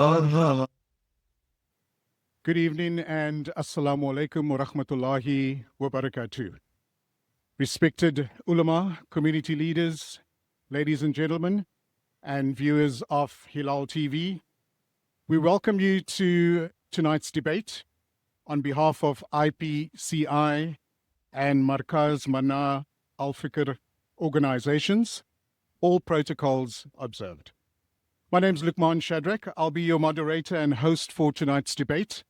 Uh, Good evening and assalamu alaikum wa rahmatullahi wa barakatuh. Respected ulama, community leaders, ladies and gentlemen, and viewers of Hilal TV, we welcome you to tonight's debate on behalf of IPCI and Markaz Mana Al-Fikr organizations, all protocols observed. My name is Luqman Shadrack. I'll be your moderator and host for tonight's debate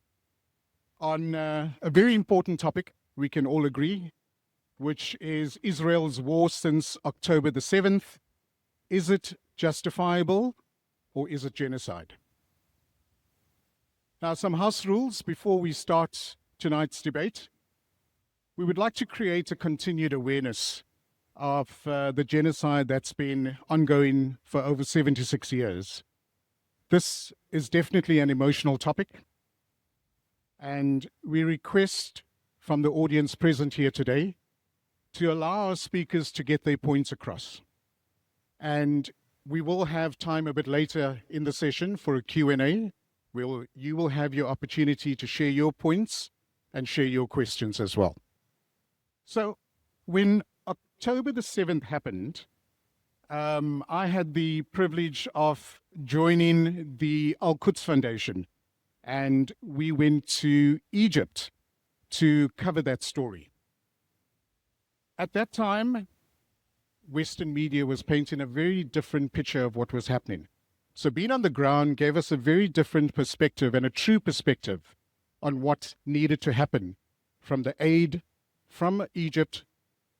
on a very important topic, we can all agree, which is Israel's war since October the 7th. Is it justifiable or is it genocide? Now, some house rules before we start tonight's debate. We would like to create a continued awareness of the genocide that's been ongoing for over 76 years. This is definitely an emotional topic. And we request from the audience present here today to allow our speakers to get their points across. And we will have time a bit later in the session for a Q&A. You will have your opportunity to share your points and share your questions as well. So when October the 7th happened, I had the privilege of joining the Al-Quds Foundation, and we went to Egypt to cover that story. At that time, Western media was painting a very different picture of what was happening. So being on the ground gave us a very different perspective and a true perspective on what needed to happen from the aid from Egypt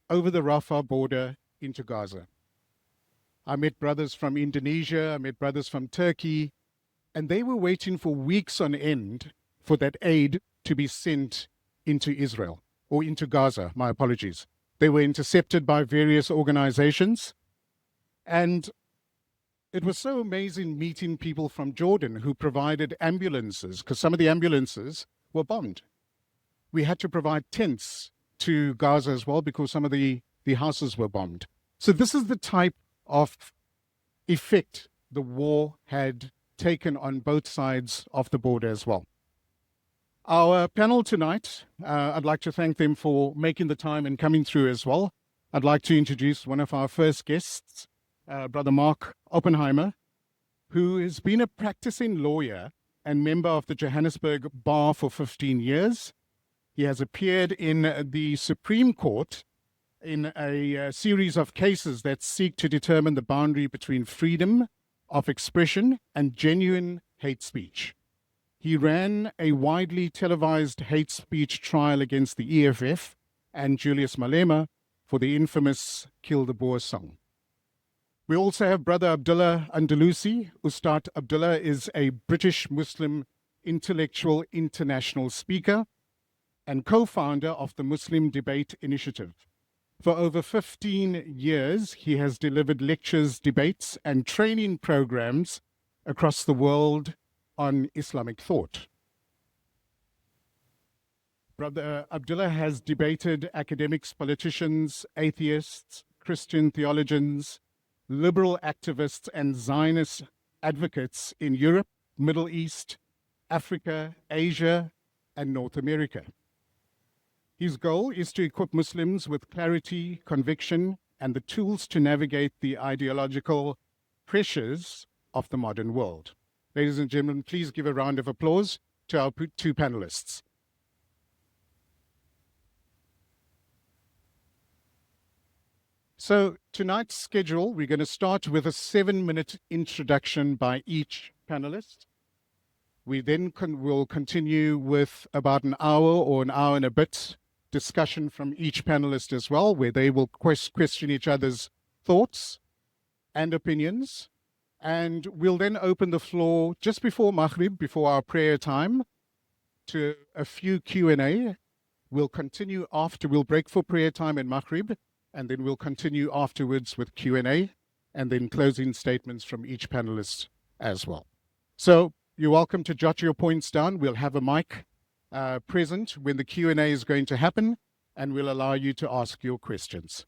over the Rafah border into Gaza. I met brothers from Indonesia, I met brothers from Turkey, and they were waiting for weeks on end for that aid to be sent into Israel, or into Gaza, my apologies. They were intercepted by various organizations. And it was so amazing meeting people from Jordan who provided ambulances, because some of the ambulances were bombed. We had to provide tents to Gaza as well because some of the houses were bombed. So this is the type of effect the war had taken on both sides of the border as well. Our panel tonight, I'd like to thank them for making the time and coming through as well. I'd like to introduce one of our first guests, Brother Mark Oppenheimer, who has been a practicing lawyer and member of the Johannesburg Bar for 15 years. He has appeared in the Supreme Court in a series of cases that seek to determine the boundary between freedom of expression and genuine hate speech. He ran a widely televised hate speech trial against the EFF and Julius Malema for the infamous Kill the Boer song. We also have Brother Abdullah Andalusi. Ustad Abdullah is a British Muslim intellectual international speaker and co-founder of the Muslim Debate Initiative. For over 15 years, he has delivered lectures, debates, and training programs across the world on Islamic thought. Brother Abdullah has debated academics, politicians, atheists, Christian theologians, liberal activists, and Zionist advocates in Europe, Middle East, Africa, Asia, and North America. His goal is to equip Muslims with clarity, conviction, and the tools to navigate the ideological pressures of the modern world. Ladies and gentlemen, please give a round of applause to our two panelists. So tonight's schedule, we're going to start with a 7-minute introduction by each panelist. We then will continue with about an hour or an hour and a bit discussion from each panelist as well, where they will question each other's thoughts and opinions. And we'll then open the floor just before Maghrib, before our prayer time, to a few Q&A. We'll continue after, we'll break for prayer time and Maghrib, and then we'll continue afterwards with Q&A, and then closing statements from each panelist as well. So you're welcome to jot your points down. We'll have a mic present when the Q&A is going to happen, and we'll allow you to ask your questions.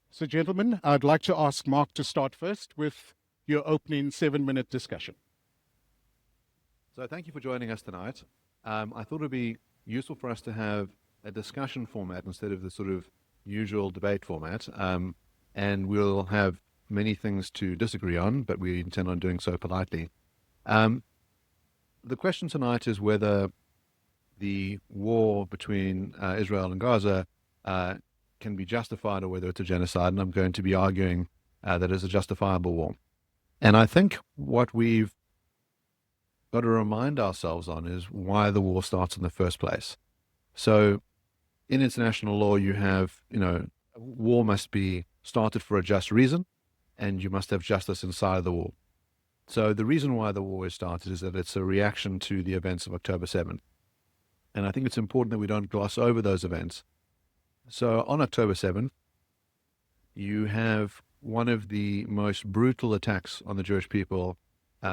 So gentlemen, I'd like to ask Mark to start first with your opening 7-minute discussion. So thank you for joining us tonight. I thought it would be useful for us to have a discussion format instead of the sort of usual debate format. And we'll have many things to disagree on, but we intend on doing so politely. The question tonight is whether the war between Israel and Gaza can be justified or whether it's a genocide. And I'm going to be arguing that it's a justifiable war. And I think what we've got to remind ourselves on is why the war starts in the first place. So in international law, you have, war must be started for a just reason, and you must have justice inside of the war. So the reason why the war is started is that it's a reaction to the events of October 7th. And I think it's important that we don't gloss over those events. So on October 7th, you have one of the most brutal attacks on the Jewish people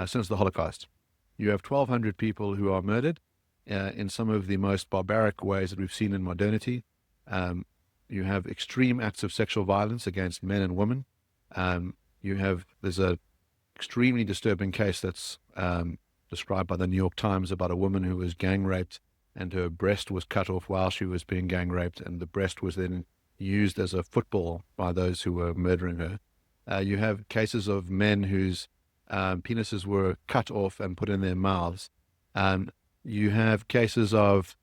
since the Holocaust. You have 1,200 people who are murdered in some of the most barbaric ways that we've seen in modernity. You have extreme acts of sexual violence against men and women. There's a extremely disturbing case that's described by the New York Times about a woman who was gang raped and her breast was cut off while she was being gang raped, and the breast was then used as a football by those who were murdering her. You have cases of men whose penises were cut off and put in their mouths. You have cases of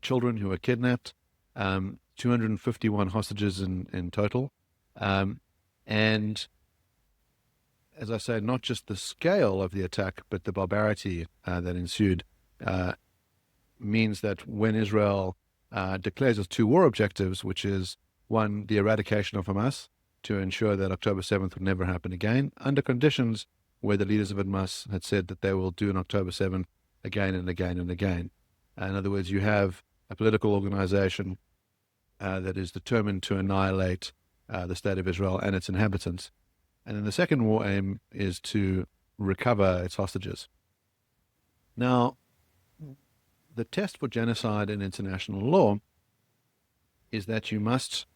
children who were kidnapped, 251 hostages in total. And as I say, not just the scale of the attack, but the barbarity that ensued means that when Israel declares its two war objectives, which is one, the eradication of Hamas, to ensure that October 7th would never happen again, under conditions where the leaders of Hamas had said that they will do an October 7th again and again and again. In other words, you have a political organization that is determined to annihilate the state of Israel and its inhabitants. And then the second war aim is to recover its hostages. Now, the test for genocide in international law is that you must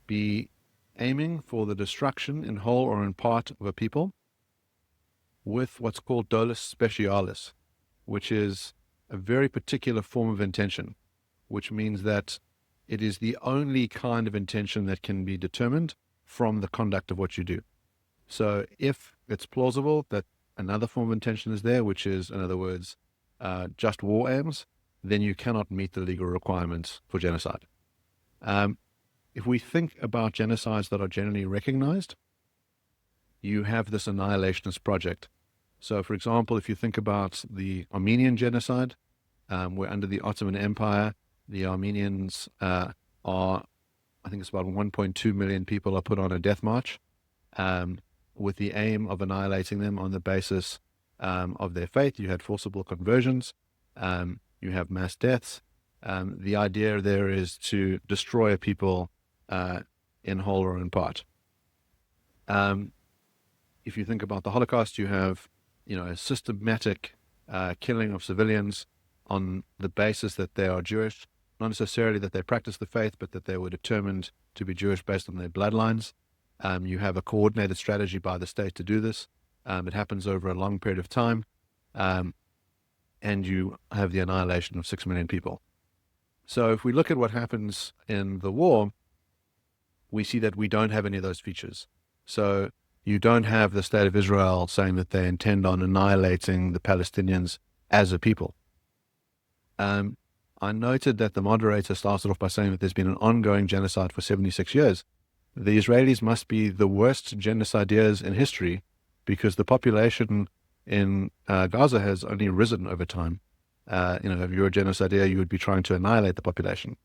be aiming for the destruction in whole or in part of a people with what's called dolus specialis, which is a very particular form of intention, which means that it is the only kind of intention that can be determined from the conduct of what you do. So if it's plausible that another form of intention is there, which is, in other words, just war aims, then you cannot meet the legal requirements for genocide. If we think about genocides that are generally recognized, you have this annihilationist project. So, for example, if you think about the Armenian genocide, where under the Ottoman Empire, the Armenians I think it's about 1.2 million people are put on a death march with the aim of annihilating them on the basis of their faith. You had forcible conversions. You have mass deaths. The idea there is to destroy a people in whole or in part. If you think about the Holocaust, you have, a systematic killing of civilians on the basis that they are Jewish, not necessarily that they practice the faith, but that they were determined to be Jewish based on their bloodlines. You have a coordinated strategy by the state to do this. It happens over a long period of time. And you have the annihilation of 6 million people. So if we look at what happens in the war, we see that we don't have any of those features. So you don't have the state of Israel saying that they intend on annihilating the Palestinians as a people. I noted that the moderator started off by saying that there's been an ongoing genocide for 76 years. The Israelis must be the worst genocideers in history because the population in Gaza has only risen over time. If you're a genocideer, you would be trying to annihilate the population.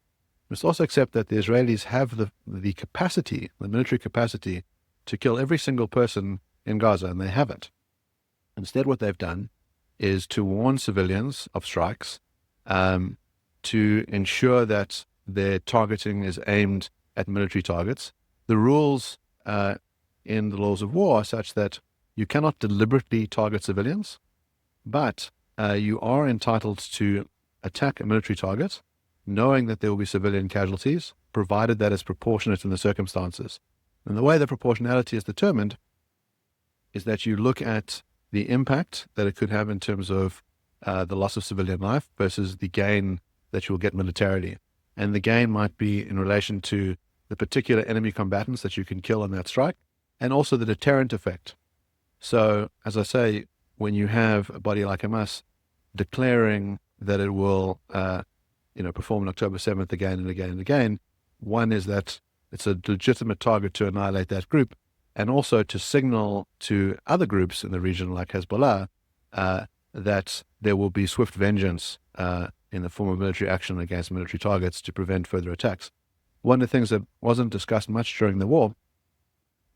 We must also accept that the Israelis have the capacity, the military capacity, to kill every single person in Gaza, and they haven't. Instead, what they've done is to warn civilians of strikes, to ensure that their targeting is aimed at military targets. The rules in the laws of war are such that you cannot deliberately target civilians, but you are entitled to attack a military target, knowing that there will be civilian casualties, provided that is proportionate in the circumstances. And the way the proportionality is determined is that you look at the impact that it could have in terms of the loss of civilian life versus the gain that you will get militarily. And the gain might be in relation to the particular enemy combatants that you can kill in that strike, and also the deterrent effect. So, as I say, when you have a body like Hamas declaring that it will, perform on October 7th again and again and again, one is that it's a legitimate target to annihilate that group, and also to signal to other groups in the region like Hezbollah that there will be swift vengeance in the form of military action against military targets to prevent further attacks. One of the things that wasn't discussed much during the war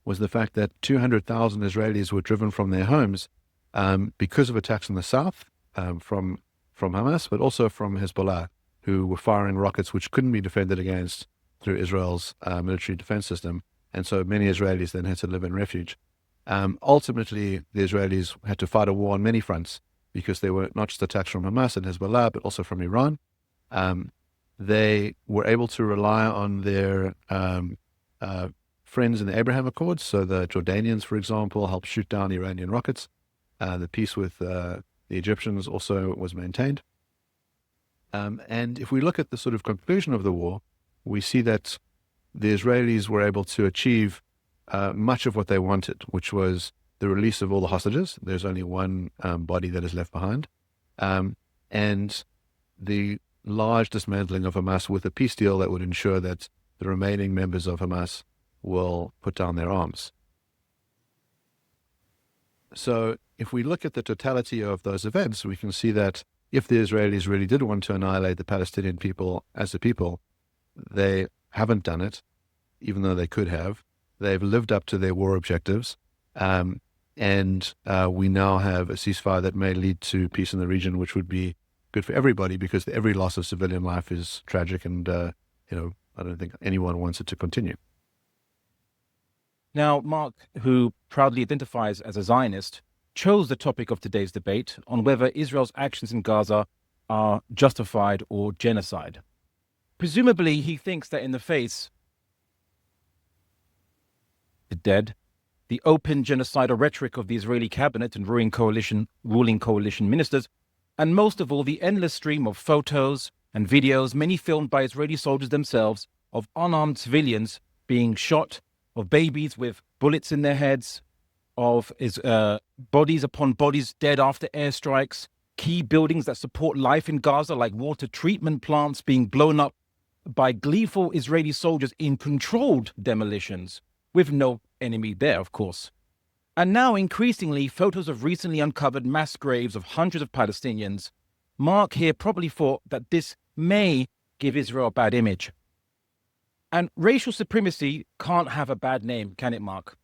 was the fact that 200,000 Israelis were driven from their homes because of attacks in the south from Hamas, but also from Hezbollah, who were firing rockets which couldn't be defended against through Israel's military defense system. And so many Israelis then had to live in refuge. Ultimately, the Israelis had to fight a war on many fronts because they were not just attacks from Hamas and Hezbollah, but also from Iran. They were able to rely on their friends in the Abraham Accords. So the Jordanians, for example, helped shoot down Iranian rockets. The peace with the Egyptians also was maintained. And if we look at the sort of conclusion of the war, we see that the Israelis were able to achieve much of what they wanted, which was the release of all the hostages. There's only one body that is left behind. And the large dismantling of Hamas with a peace deal that would ensure that the remaining members of Hamas will put down their arms. So if we look at the totality of those events, we can see that if the Israelis really did want to annihilate the Palestinian people as a people, they haven't done it, even though they could have. They've lived up to their war objectives. And we now have a ceasefire that may lead to peace in the region, which would be good for everybody, because every loss of civilian life is tragic, and I don't think anyone wants it to continue. Now, Mark, who proudly identifies as a Zionist, chose the topic of today's debate on whether Israel's actions in Gaza are justified or genocide. Presumably, he thinks that in the face the dead, the open genocidal rhetoric of the Israeli cabinet and ruling coalition ministers, and most of all, the endless stream of photos and videos, many filmed by Israeli soldiers themselves, of unarmed civilians being shot, of babies with bullets in their heads, of bodies upon bodies dead after airstrikes, key buildings that support life in Gaza, like water treatment plants, being blown up by gleeful Israeli soldiers in controlled demolitions, with no enemy there, of course. And now, increasingly, photos of recently uncovered mass graves of hundreds of Palestinians. Mark here probably thought that this may give Israel a bad image. And racial supremacy can't have a bad name, can it, Mark?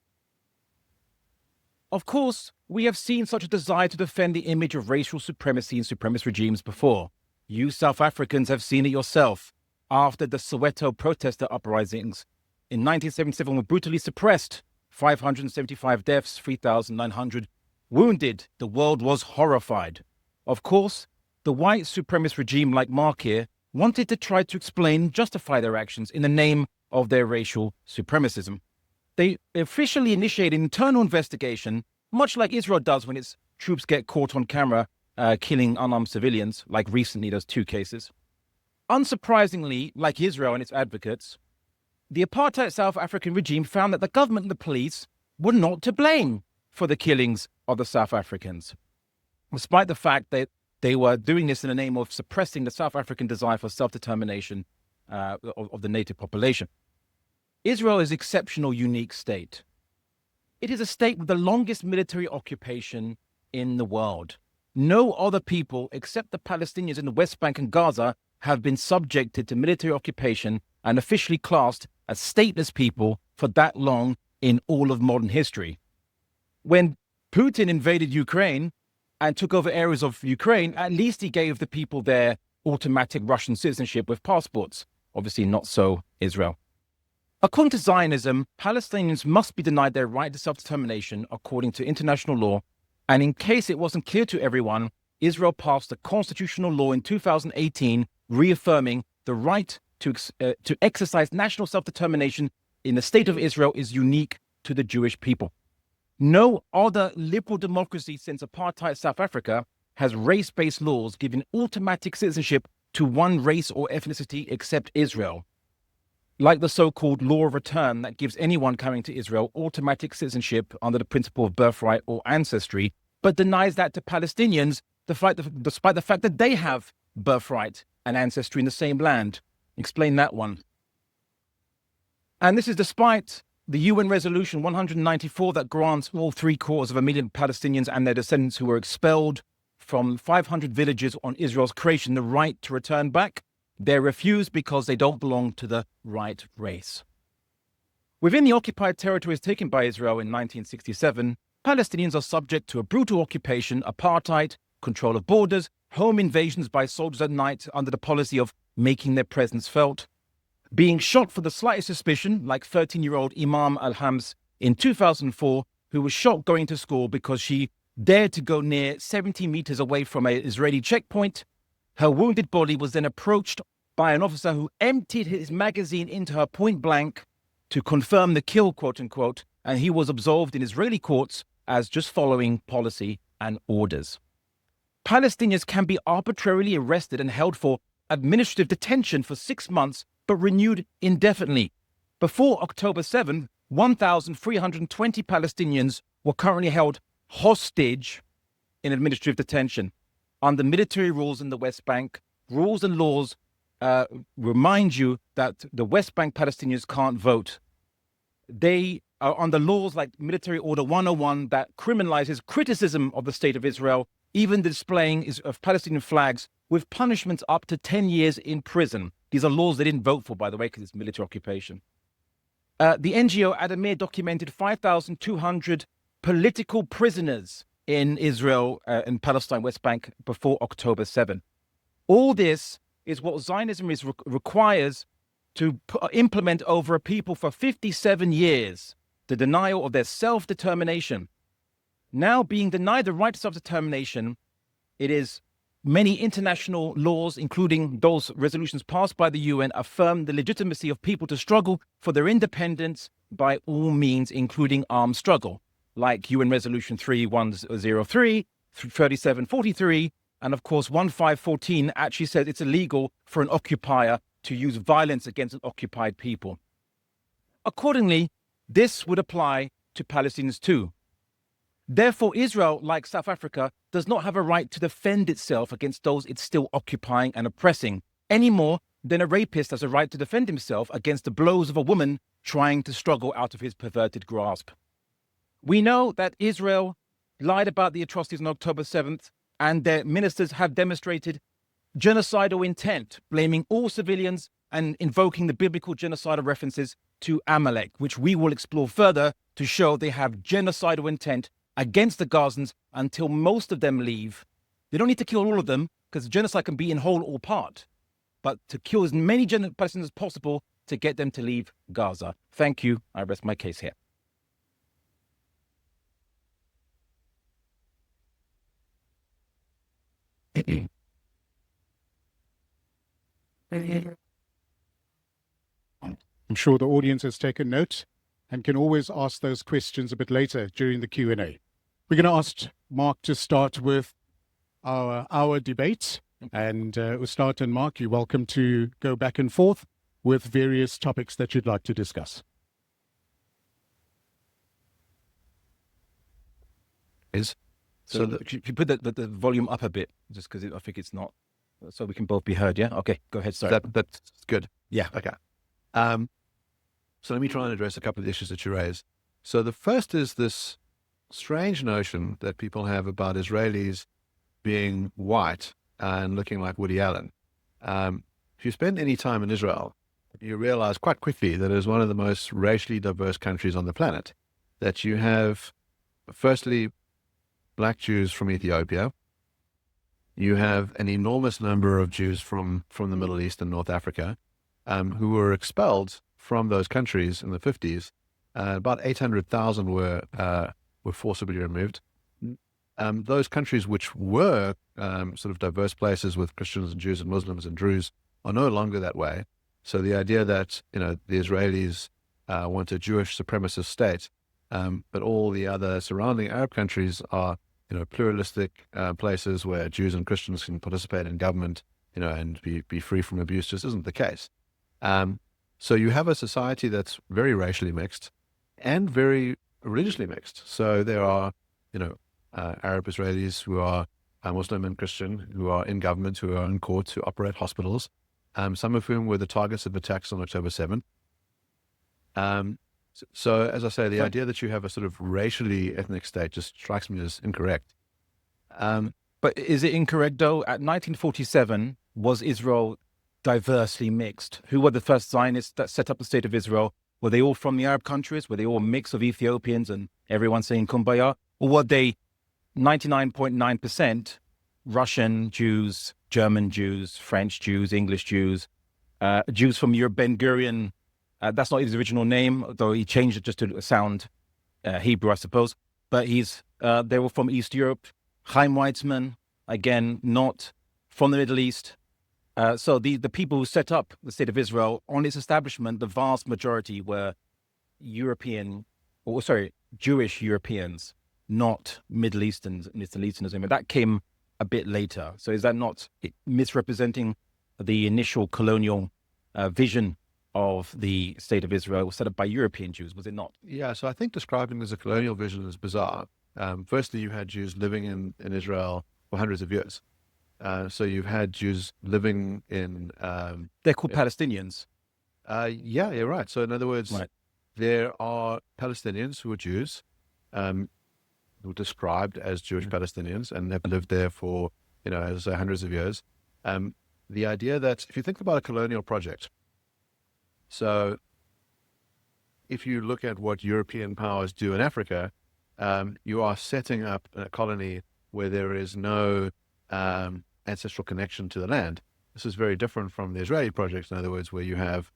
Of course, we have seen such a desire to defend the image of racial supremacy in supremacist regimes before. You South Africans have seen it yourself after the Soweto protester uprisings in 1977 were brutally suppressed. 575 deaths, 3,900 wounded. The world was horrified. Of course, the white supremacist regime like Mark here wanted to try to explain and justify their actions in the name of their racial supremacism. They officially initiated an internal investigation, much like Israel does when its troops get caught on camera killing unarmed civilians, like recently those 2 cases. Unsurprisingly, like Israel and its advocates, the apartheid South African regime found that the government and the police were not to blame for the killings of the South Africans, despite the fact that they were doing this in the name of suppressing the South African desire for self-determination of the native population. Israel is an exceptional, unique state. It is a state with the longest military occupation in the world. No other people except the Palestinians in the West Bank and Gaza have been subjected to military occupation and officially classed as stateless people for that long in all of modern history. When Putin invaded Ukraine and took over areas of Ukraine, at least he gave the people there automatic Russian citizenship with passports. Obviously not so Israel. According to Zionism, Palestinians must be denied their right to self-determination according to international law, and in case it wasn't clear to everyone, Israel passed a constitutional law in 2018 reaffirming the right to exercise national self-determination in the state of Israel is unique to the Jewish people. No other liberal democracy since apartheid South Africa has race-based laws giving automatic citizenship to one race or ethnicity except Israel, like the so-called law of return that gives anyone coming to Israel automatic citizenship under the principle of birthright or ancestry, but denies that to Palestinians despite the fact that they have birthright and ancestry in the same land. Explain that one. And this is despite the UN Resolution 194 that grants all 750,000 Palestinians and their descendants who were expelled from 500 villages on Israel's creation the right to return back. They're refused because they don't belong to the right race. Within the occupied territories taken by Israel in 1967, Palestinians are subject to a brutal occupation, apartheid, control of borders, home invasions by soldiers at night under the policy of making their presence felt, being shot for the slightest suspicion, like 13-year-old Imam Al-Hams in 2004, who was shot going to school because she dared to go near 70 meters away from an Israeli checkpoint. Her wounded body was then approached by an officer who emptied his magazine into her point blank to confirm the kill, quote unquote, and he was absolved in Israeli courts as just following policy and orders. Palestinians can be arbitrarily arrested and held for administrative detention for 6 months, but renewed indefinitely. Before October 7, 1,320 Palestinians were currently held hostage in administrative detention under military rules in the West Bank. Rules and laws remind you that the West Bank Palestinians can't vote. They are under laws like Military Order 101 that criminalizes criticism of the State of Israel, even the displaying of Palestinian flags, with punishments up to 10 years in prison. These are laws they didn't vote for, by the way, because it's military occupation. The NGO Adamir documented 5,200 political prisoners in Israel and Palestine, West Bank, before October 7. All this is what Zionism requires to implement over a people for 57 years, the denial of their self-determination. Now being denied the right to self-determination, it is many international laws, including those resolutions passed by the UN, affirm the legitimacy of people to struggle for their independence by all means, including armed struggle, like UN Resolution 3103, 3743, and of course 1514 actually says it's illegal for an occupier to use violence against an occupied people. Accordingly, this would apply to Palestinians too. Therefore, Israel, like South Africa, does not have a right to defend itself against those it's still occupying and oppressing, any more than a rapist has a right to defend himself against the blows of a woman trying to struggle out of his perverted grasp. We know that Israel lied about the atrocities on October 7th, and their ministers have demonstrated genocidal intent, blaming all civilians and invoking the biblical genocidal references to Amalek, which we will explore further to show they have genocidal intent against the Gazans until most of them leave. They don't need to kill all of them, because genocide can be in whole or part, but to kill as many Palestinians as possible to get them to leave Gaza. Thank you. I rest my case here. I'm sure the audience has taken note and can always ask those questions a bit later during the Q&A. We're going to ask Mark to start with our debate. And Ustad and Mark, you're welcome to go back and forth with various topics that you'd like to discuss. So if you put the volume up a bit, just because I think it's not, so we can both be heard, yeah? Okay, go ahead, sorry. That's good. Yeah. Okay. So let me try and address a couple of the issues that you raised. So the first is this strange notion that people have about Israelis being white and looking like Woody Allen. If you spend any time in Israel, you realize quite quickly that it is one of the most racially diverse countries on the planet. That you have, firstly, Black Jews from Ethiopia. You have an enormous number of Jews from the Middle East and North Africa who were expelled from those countries in the 50s. About 800,000 were forcibly removed. Those countries which were sort of diverse places with Christians and Jews and Muslims and Druze are no longer that way. So the idea that, the Israelis want a Jewish supremacist state, but all the other surrounding Arab countries are pluralistic places where Jews and Christians can participate in government, and be free from abuse just isn't the case. So you have a society that's very racially mixed and very religiously mixed. So there are, Arab Israelis who are Muslim and Christian, who are in government, who are in courts, who operate hospitals, some of whom were the targets of attacks on October 7th. So as I say, the idea that you have a sort of racially ethnic state just strikes me as incorrect. But is it incorrect, though? At 1947, was Israel diversely mixed? Who were the first Zionists that set up the State of Israel? Were they all from the Arab countries? Were they all a mix of Ethiopians and everyone saying Kumbaya? Or were they 99.9% Russian Jews, German Jews, French Jews, English Jews, Jews from Europe? Ben Gurion, that's not his original name, though he changed it just to sound Hebrew, I suppose. But they were from East Europe. Chaim Weizmann, again, not from the Middle East. So the people who set up the State of Israel, on its establishment, the vast majority were Jewish Europeans, not Middle Easterns and Eastern Easterners. That came a bit later. So is that not misrepresenting the initial colonial vision of the State of Israel was set up by European Jews, was it not? Yeah, so I think describing it as a colonial vision is bizarre. Firstly, you had Jews living in Israel for hundreds of years. So you've had Jews living in... They're called Palestinians. Yeah, you're right. So in other words, there are Palestinians who are Jews, who are described as Jewish Palestinians, and have lived there for, as I say, hundreds of years. The idea that if you think about a colonial project, so if you look at what European powers do in Africa, you are setting up a colony where there is no ancestral connection to the land. This is very different from the Israeli projects, in other words, where you have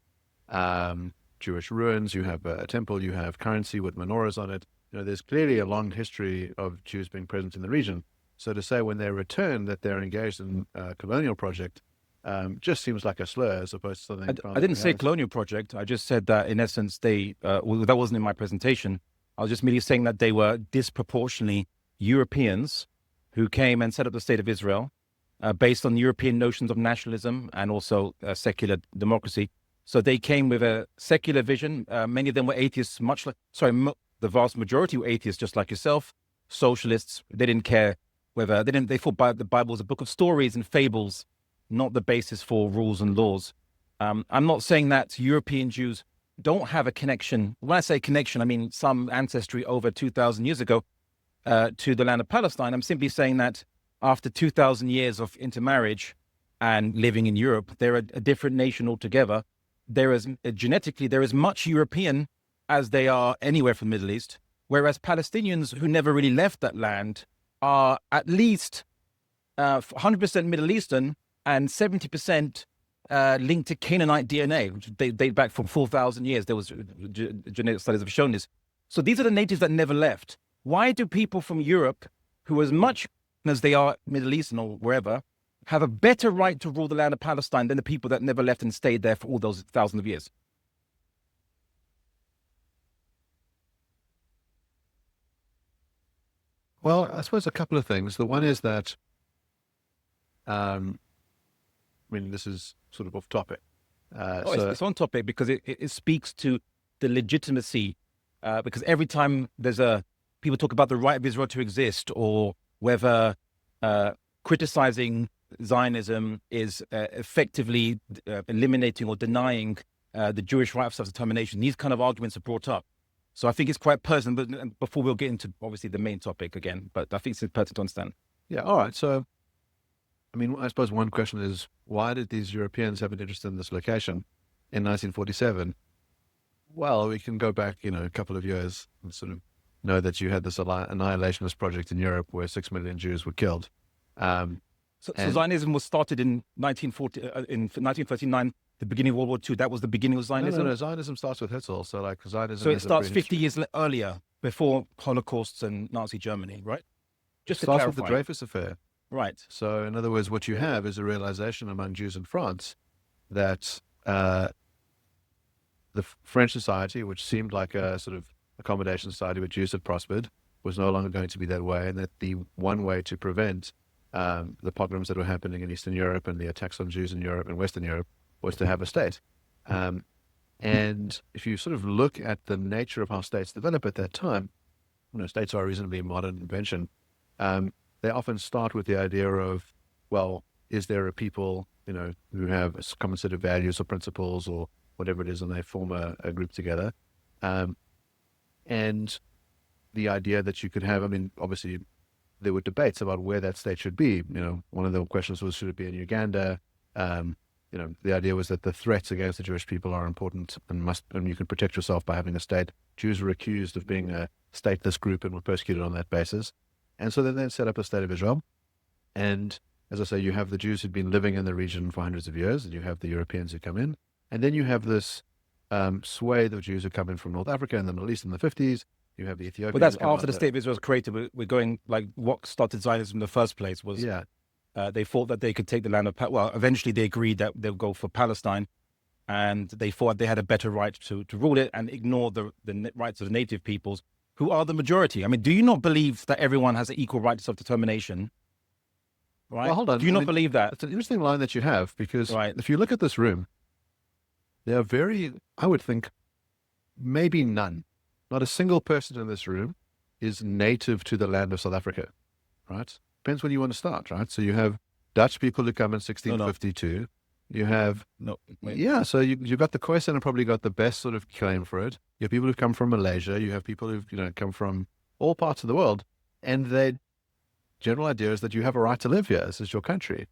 Jewish ruins, you have a temple, you have currency with menorahs on it. There's clearly a long history of Jews being present in the region. So to say when they return that they're engaged in a colonial project just seems like a slur as opposed to something... I didn't say colonial project. I just said that in essence that wasn't in my presentation. I was just merely saying that they were disproportionately Europeans who came and set up the State of Israel based on European notions of nationalism and also secular democracy. So they came with a secular vision. Many of them were atheists, the vast majority were atheists, just like yourself. Socialists, they didn't care whether, they thought the Bible was a book of stories and fables, not the basis for rules and laws. I'm not saying that European Jews don't have a connection. When I say connection, I mean some ancestry over 2,000 years ago to the land of Palestine. I'm simply saying that after 2,000 years of intermarriage and living in Europe, they're a different nation altogether. Genetically, they're as much European as they are anywhere from the Middle East, whereas Palestinians who never really left that land are at least 100% Middle Eastern and 70% linked to Canaanite DNA, which date back from 4,000 years. There was genetic studies have shown this. So these are the natives that never left. Why do people from Europe, who are as much as they are Middle Eastern or wherever, have a better right to rule the land of Palestine than the people that never left and stayed there for all those thousands of years? Well, I suppose a couple of things. The one is that, this is sort of off topic. It's on topic because it speaks to the legitimacy. Because every time people talk about the right of Israel to exist, or whether criticizing Zionism is effectively eliminating or denying the Jewish right of self-determination, these kind of arguments are brought up. So I think it's quite pertinent, but before we'll get into, obviously, the main topic again, but I think it's pertinent to understand. Yeah, all right. So, I suppose one question is, why did these Europeans have an interest in this location in 1947? Well, we can go back, a couple of years and sort of know that you had this annihilationist project in Europe where 6 million Jews were killed. So Zionism was started in 1939, the beginning of World War II. That was the beginning of Zionism? No. Zionism starts with Herzl. So Zionism... So it starts 50 years earlier, before Holocausts and Nazi Germany, right? Just to clarify. Starts with the Dreyfus Affair. Right. So in other words, what you have is a realization among Jews in France that the French society, which seemed like a sort of accommodation society where Jews had prospered, was no longer going to be that way, and that the one way to prevent the pogroms that were happening in Eastern Europe and the attacks on Jews in Europe and Western Europe was to have a state. And if you sort of look at the nature of how states develop at that time, states are a reasonably modern invention. They often start with the idea of, well, is there a people, who have a common set of values or principles or whatever it is, and they form a group together. And the idea that you could have, obviously there were debates about where that state should be. One of the questions was, should it be in Uganda? The idea was that the threats against the Jewish people are important and you can protect yourself by having a state. Jews were accused of being a stateless group and were persecuted on that basis. And so then they set up a state of Israel. And as I say, you have the Jews who'd been living in the region for hundreds of years, and you have the Europeans who come in. And then you have this swathe of Jews who come in from North Africa and the Middle East in the 50s. You have the Ethiopians. But that's after the state of Israel was created. We're going, like, what started Zionism in the first place was they thought that they could take the land of, eventually they agreed that they'll go for Palestine, and they thought they had a better right to rule it and ignore the rights of the native peoples, who are the majority. Do you not believe that everyone has an equal right to self-determination? Right? Well, hold on. Do you not believe that? It's an interesting line that you have, because if you look at this room, there are I would think, maybe none. Not a single person in this room is native to the land of South Africa, right? Depends when you want to start, right? So you have Dutch people who come in 1652. You have... Yeah, so you've got the Khoisan and probably got the best sort of claim for it. You have people who've come from Malaysia. You have people who've come from all parts of the world. And the general idea is that you have a right to live here. This is your country.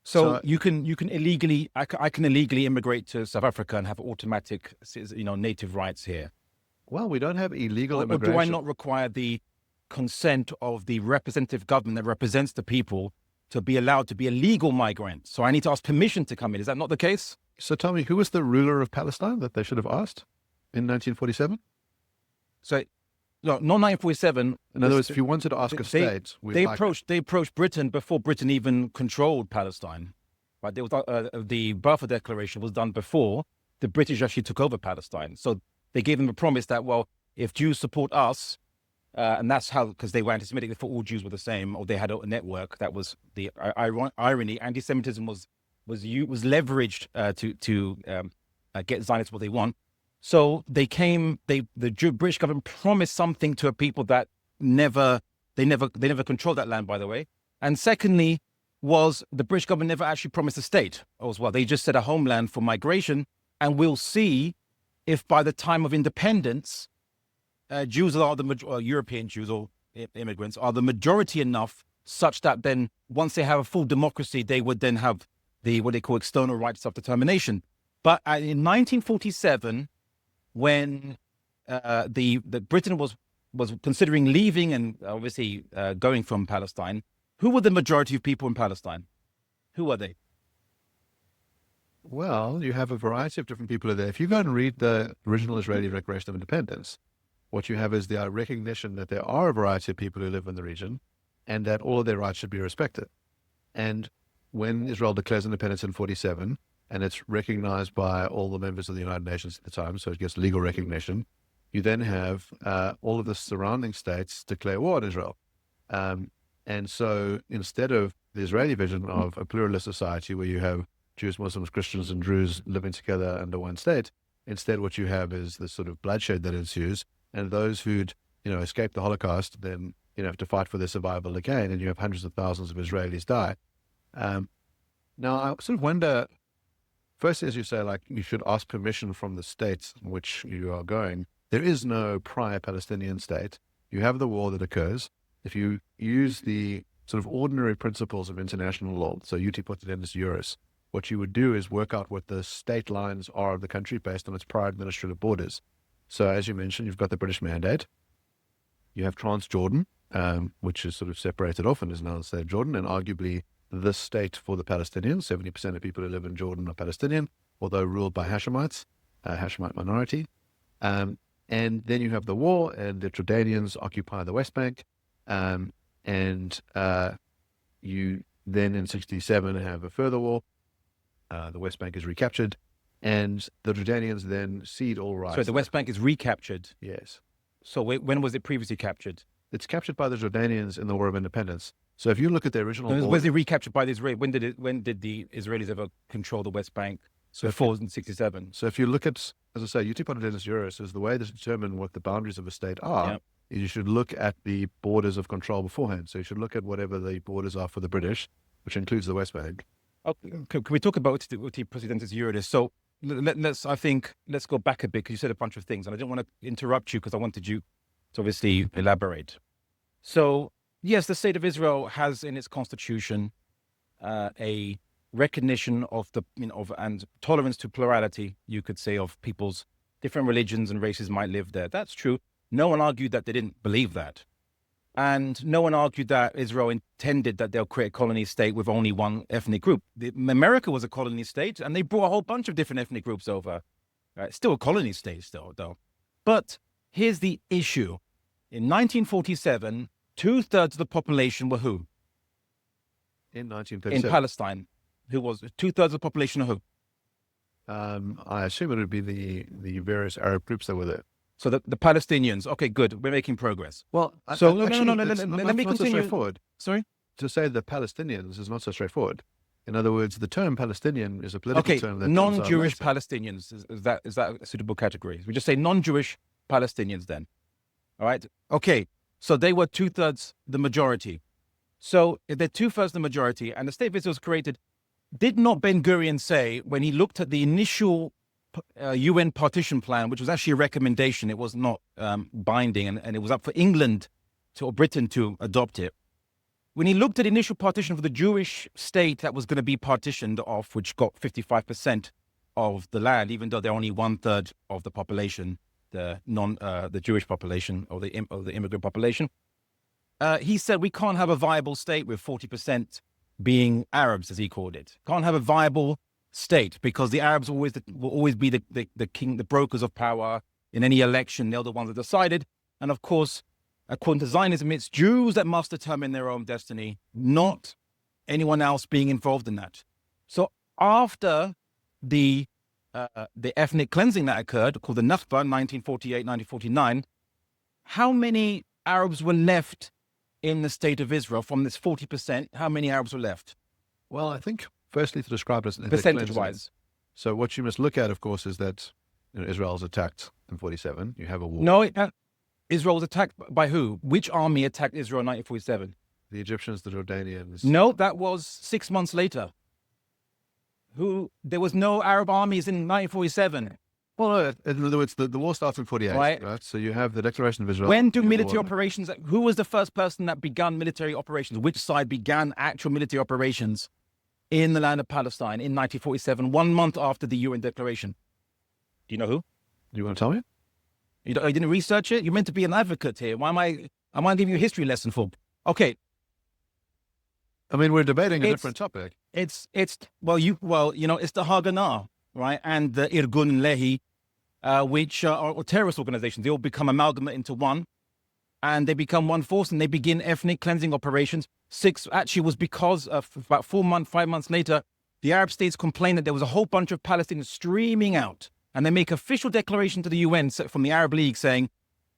So you can illegally... I can illegally immigrate to South Africa and have automatic, native rights here. Well, we don't have illegal immigration. Or do I not require the consent of the representative government that represents the people to be allowed to be a legal migrant? So I need to ask permission to come in. Is that not the case? So tell me, who was the ruler of Palestine that they should have asked in 1947? So, no, not 1947. In other words, if you wanted to ask a state... They approached Britain before Britain even controlled Palestine. Right? There was, the Balfour Declaration was done before the British actually took over Palestine. So they gave them a promise that, well, if Jews support us, and that's how, because they were anti-Semitic, they thought all Jews were the same, or they had a network. That was the irony. Anti-Semitism was leveraged to get Zionists what they want. So the British government promised something to a people that they never controlled that land, by the way. And secondly, was the British government never actually promised a state as well. They just said a homeland for migration, and we'll see if by the time of independence, Jews are European Jews or immigrants are the majority enough such that then once they have a full democracy, they would then have what they call external right to self-determination. But in 1947, when the Britain was considering leaving and obviously going from Palestine, who were the majority of people in Palestine? Who were they? Well, you have a variety of different people there. If you go and read the original Israeli Declaration of Independence, what you have is the recognition that there are a variety of people who live in the region and that all of their rights should be respected. And when Israel declares independence in 1947, and it's recognized by all the members of the United Nations at the time, so it gets legal recognition, you then have all of the surrounding states declare war on Israel. And so instead of the Israeli vision of a pluralist society where you have Jews, Muslims, Christians, and Druze living together under one state, instead what you have is this sort of bloodshed that ensues, and those who'd escaped the Holocaust then have to fight for their survival again, and you have hundreds of thousands of Israelis die. Now I sort of wonder, first, as you say, like, you should ask permission from the states in which you are going. There is no prior Palestinian state. You have the war that occurs. If you use the sort of ordinary principles of international law, so uti potendis juris, what you would do is work out what the state lines are of the country based on its prior administrative borders. So as you mentioned, you've got the British Mandate. You have Transjordan, which is sort of separated off and is now the state of Jordan, and arguably the state for the Palestinians. 70% of people who live in Jordan are Palestinian, although ruled by Hashemites, Hashemite minority. And then you have the war, and the Jordanians occupy the West Bank. And you then in 1967 have a further war. The West Bank is recaptured, and the Jordanians then cede all rights. So the West Bank is recaptured? Yes. So when was it previously captured? It's captured by the Jordanians in the War of Independence. So if you look at the original Was it recaptured by the Israelis? When did the Israelis ever control the West Bank? So before 1967. So if you look at, as I say, Uti Juris is the way to determine what the boundaries of a state are. Yep. You should look at the borders of control beforehand. So you should look at whatever the borders are for the British, which includes the West Bank. Okay, can we talk about Uti Presidentes Juris? So let's go back a bit, because you said a bunch of things, and I didn't want to interrupt you because I wanted you to obviously elaborate. So yes, the state of Israel has in its constitution a recognition of and tolerance to plurality, you could say, of people's different religions and races might live there. That's true. No one argued that they didn't believe that. And no one argued that Israel intended that they'll create a colony state with only one ethnic group. America was a colony state, and they brought a whole bunch of different ethnic groups over. Still a colony state, though. But here's the issue. In 1947, 2/3 of the population were who? In In 1937. Palestine. Who was 2/3 of the population of who? I assume it would be the various Arab groups that were there. So the Palestinians. Okay, good. We're making progress. Well, So actually, let me not so continue. straightforward. Sorry? To say the Palestinians is not so straightforward. In other words, the term Palestinian is a political Okay, term that comes out non-Jewish later. Palestinians. Is that a suitable category? We just say non-Jewish Palestinians then. All right? Okay, so they were 2/3 the majority. So if they're 2/3 the majority, and the state of Israel was created, did not Ben Gurion say, when he looked at the initial UN partition plan, which was actually a recommendation, it was not binding, and it was up for England or Britain to adopt it. When he looked at the initial partition for the Jewish state that was going to be partitioned off, which got 55% of the land, even though they're only 1/3 of the population, the Jewish population or the immigrant population, he said we can't have a viable state with 40% being Arabs, as he called it. Can't have a viable state because the Arabs will always be the brokers of power in any election. They're the ones that decided, and of course, according to Zionism, it's Jews that must determine their own destiny, not anyone else being involved in that. So after the ethnic cleansing that occurred, called the Nakba, 1948, 1949, how many Arabs were left in the state of Israel from this 40%? How many Arabs were left? Well, I think firstly to describe it as Percentage-wise. So what you must look at, of course, is that Israel is attacked in 47. You have a war. No, Israel was attacked by who? Which army attacked Israel in 1947? The Egyptians, the Jordanians. No, that was 6 months later. There was no Arab armies in 1947. Well, no, in other words, the war starts in 48, Right. So you have the Declaration of Israel. When do you have military war. operations, who was the first person that began military operations? Which side began actual military operations in the land of Palestine in 1947, 1 month after the UN declaration? Do you know who? Do you want to tell me? You didn't research it? You're meant to be an advocate here. Why am I giving you a history lesson for? Okay. I mean, we're debating a different topic. It's it's the Haganah, right? And the Irgun Lehi, which are terrorist organizations. They all become amalgamate into one, and they become one force, and they begin ethnic cleansing operations. Was because of about 5 months later, the Arab states complained that there was a whole bunch of Palestinians streaming out, and they make official declaration to the UN from the Arab League saying,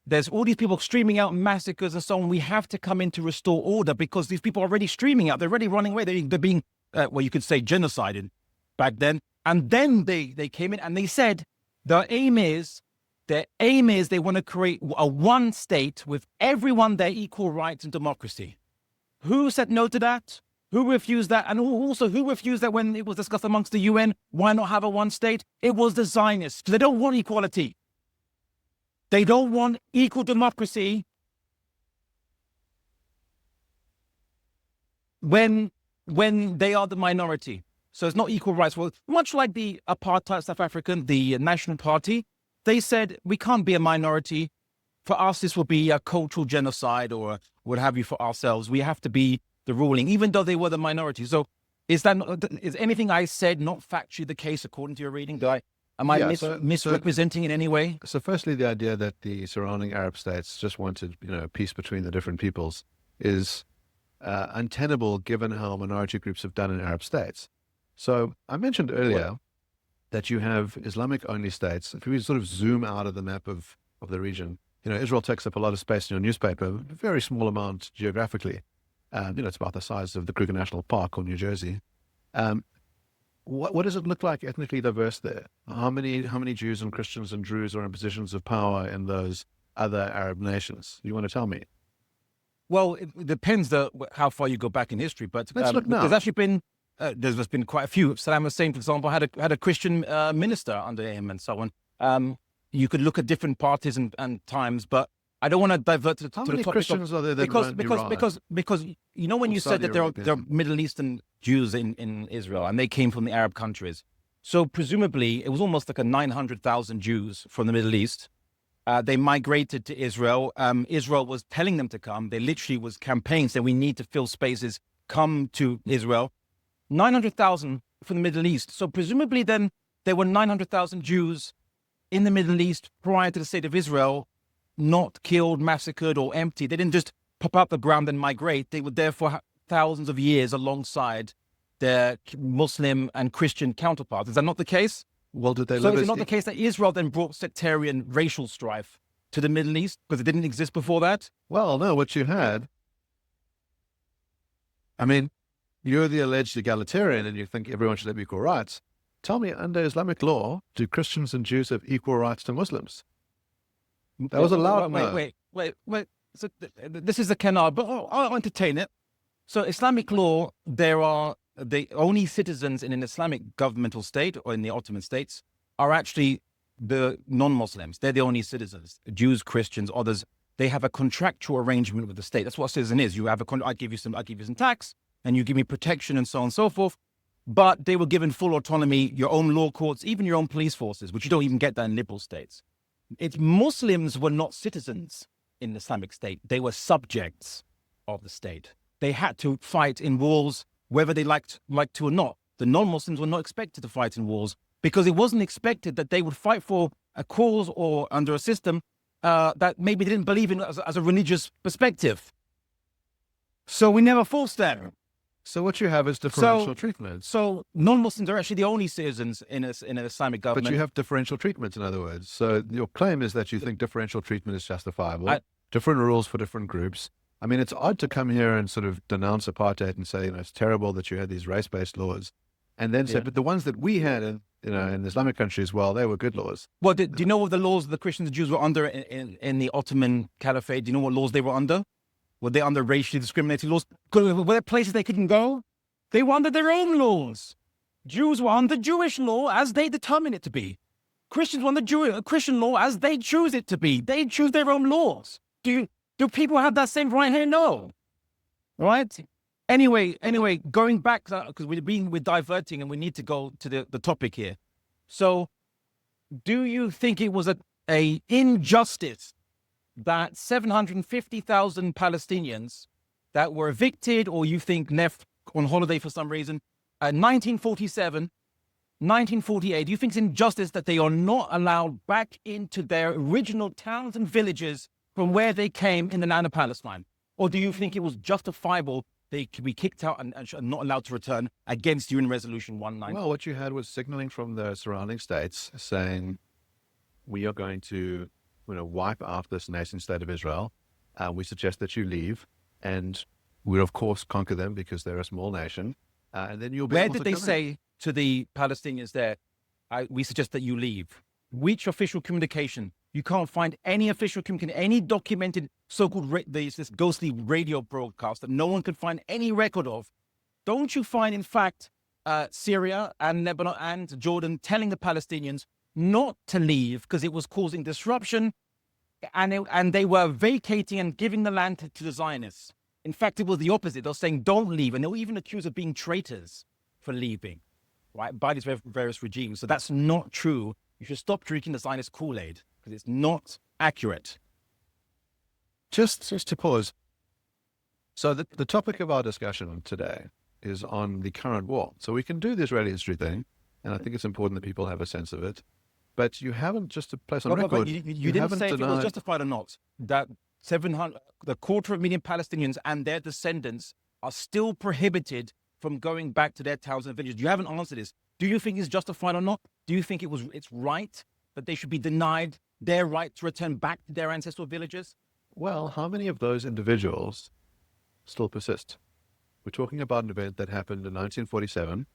there's all these people streaming out, massacres and so on. We have to come in to restore order because these people are already streaming out. They're already running away. They're being, you could say, genocided back then. And then they came in and they said their aim is they want to create a one state with everyone their equal rights and democracy. Who said no to that? Who refused that? And also, who refused that when it was discussed amongst the UN? Why not have a one state? It was the Zionists. They don't want equality. They don't want equal democracy when they are the minority. So it's not equal rights. Well, much like the apartheid South African, the National Party, they said, we can't be a minority. For us, this will be a cultural genocide or what have you for ourselves. We have to be the ruling, even though they were the minority. So is anything I said not factually the case according to your reading? Am I misrepresenting in any way? So firstly, the idea that the surrounding Arab states just wanted, peace between the different peoples is untenable given how minority groups have done in Arab states. So I mentioned earlier that you have Islamic-only states. If we sort of zoom out of the map of the region, Israel takes up a lot of space in your newspaper, a very small amount geographically. It's about the size of the Kruger National Park or New Jersey. What does it look like ethnically diverse there? How many Jews and Christians and Druze are in positions of power in those other Arab nations? You want to tell me? Well, it depends how far you go back in history, but Let's look now. there's actually been there's been quite a few. Saddam Hussein, for example, had a Christian minister under him, and so on. You could look at different parties and times, but I don't want to divert to the topic. Christians are there that because when you said that there are Middle Eastern Jews in Israel and they came from the Arab countries, so presumably it was almost like 900,000 Jews from the Middle East. They migrated to Israel. Israel was telling them to come. There literally was campaigns that we need to fill spaces. Come to Israel. 900,000 from the Middle East. So presumably then there were 900,000 Jews in the Middle East prior to the state of Israel, not killed, massacred, or empty. They didn't just pop out the ground and migrate. They were there for thousands of years alongside their Muslim and Christian counterparts. Is that not the case? Well, did they So is it not the case that Israel then brought sectarian racial strife to the Middle East because it didn't exist before that? Well, no, what you had, you're the alleged egalitarian and you think everyone should have equal rights. Tell me, under Islamic law, do Christians and Jews have equal rights to Muslims? That was allowed. Wait. So this is the canard, but I'll entertain it. So Islamic law, there are the only citizens in an Islamic governmental state or in the Ottoman states are actually the non-Muslims. They're the only citizens. Jews, Christians, others. They have a contractual arrangement with the state. That's what a citizen is. You have I give you some tax, and you give me protection, and so on and so forth. But they were given full autonomy, your own law courts, even your own police forces, which you don't even get that in liberal states. Muslims were not citizens in the Islamic State. They were subjects of the state. They had to fight in wars, whether they liked to or not. The non-Muslims were not expected to fight in wars because it wasn't expected that they would fight for a cause or under a system that maybe they didn't believe in as a religious perspective. So we never forced them. So what you have is differential treatment. So non-Muslims are actually the only citizens in an Islamic government. But you have differential treatment, in other words. So your claim is that you think differential treatment is justifiable, different rules for different groups. It's odd to come here and sort of denounce apartheid and say, it's terrible that you had these race-based laws, and then say, but the ones that we had in Islamic countries, well, they were good laws. Well, do you know what the laws the Christians and Jews were under in the Ottoman Caliphate? Do you know what laws they were under? Were they under racially discriminating laws? Were there places they couldn't go? They were under their own laws. Jews were under Jewish law as they determine it to be. Christians were under Christian law as they choose it to be. They choose their own laws. Do people have that same right here? No. Right? Anyway, going back, because we're diverting and we need to go to the topic here. So, do you think it was a injustice that 750,000 Palestinians that were evicted, or you think left on holiday for some reason, 1947, 1948, do you think it's injustice that they are not allowed back into their original towns and villages from where they came in the land of Palestine? Or do you think it was justifiable they could be kicked out and not allowed to return against UN Resolution 190? Well, what you had was signaling from the surrounding states saying, we are going to wipe out this nation state of Israel. We suggest that you leave, and we'll of course conquer them because they're a small nation. And then you'll be. Where did they say to the Palestinians there, we suggest that you leave? Which official communication? You can't find any official communication, any documented so-called this ghostly radio broadcast that no one could find any record of. Don't you find, in fact, Syria and Lebanon and Jordan telling the Palestinians not to leave because it was causing disruption, and they were vacating and giving the land to the Zionists? In fact, it was the opposite. They were saying, don't leave. And they were even accused of being traitors for leaving, right, by these various regimes. So that's not true. You should stop drinking the Zionist Kool-Aid because it's not accurate. Just to pause. So the topic of our discussion today is on the current war. So we can do the Israeli history thing, and I think it's important that people have a sense of it. But you haven't, just to place on record, but you didn't say if it was justified or not, that 250,000 Palestinians and their descendants are still prohibited from going back to their towns and villages. You haven't answered this. Do you think it's justified or not? Do you think it's right that they should be denied their right to return back to their ancestral villages? Well, how many of those individuals still persist? We're talking about an event that happened in 1947.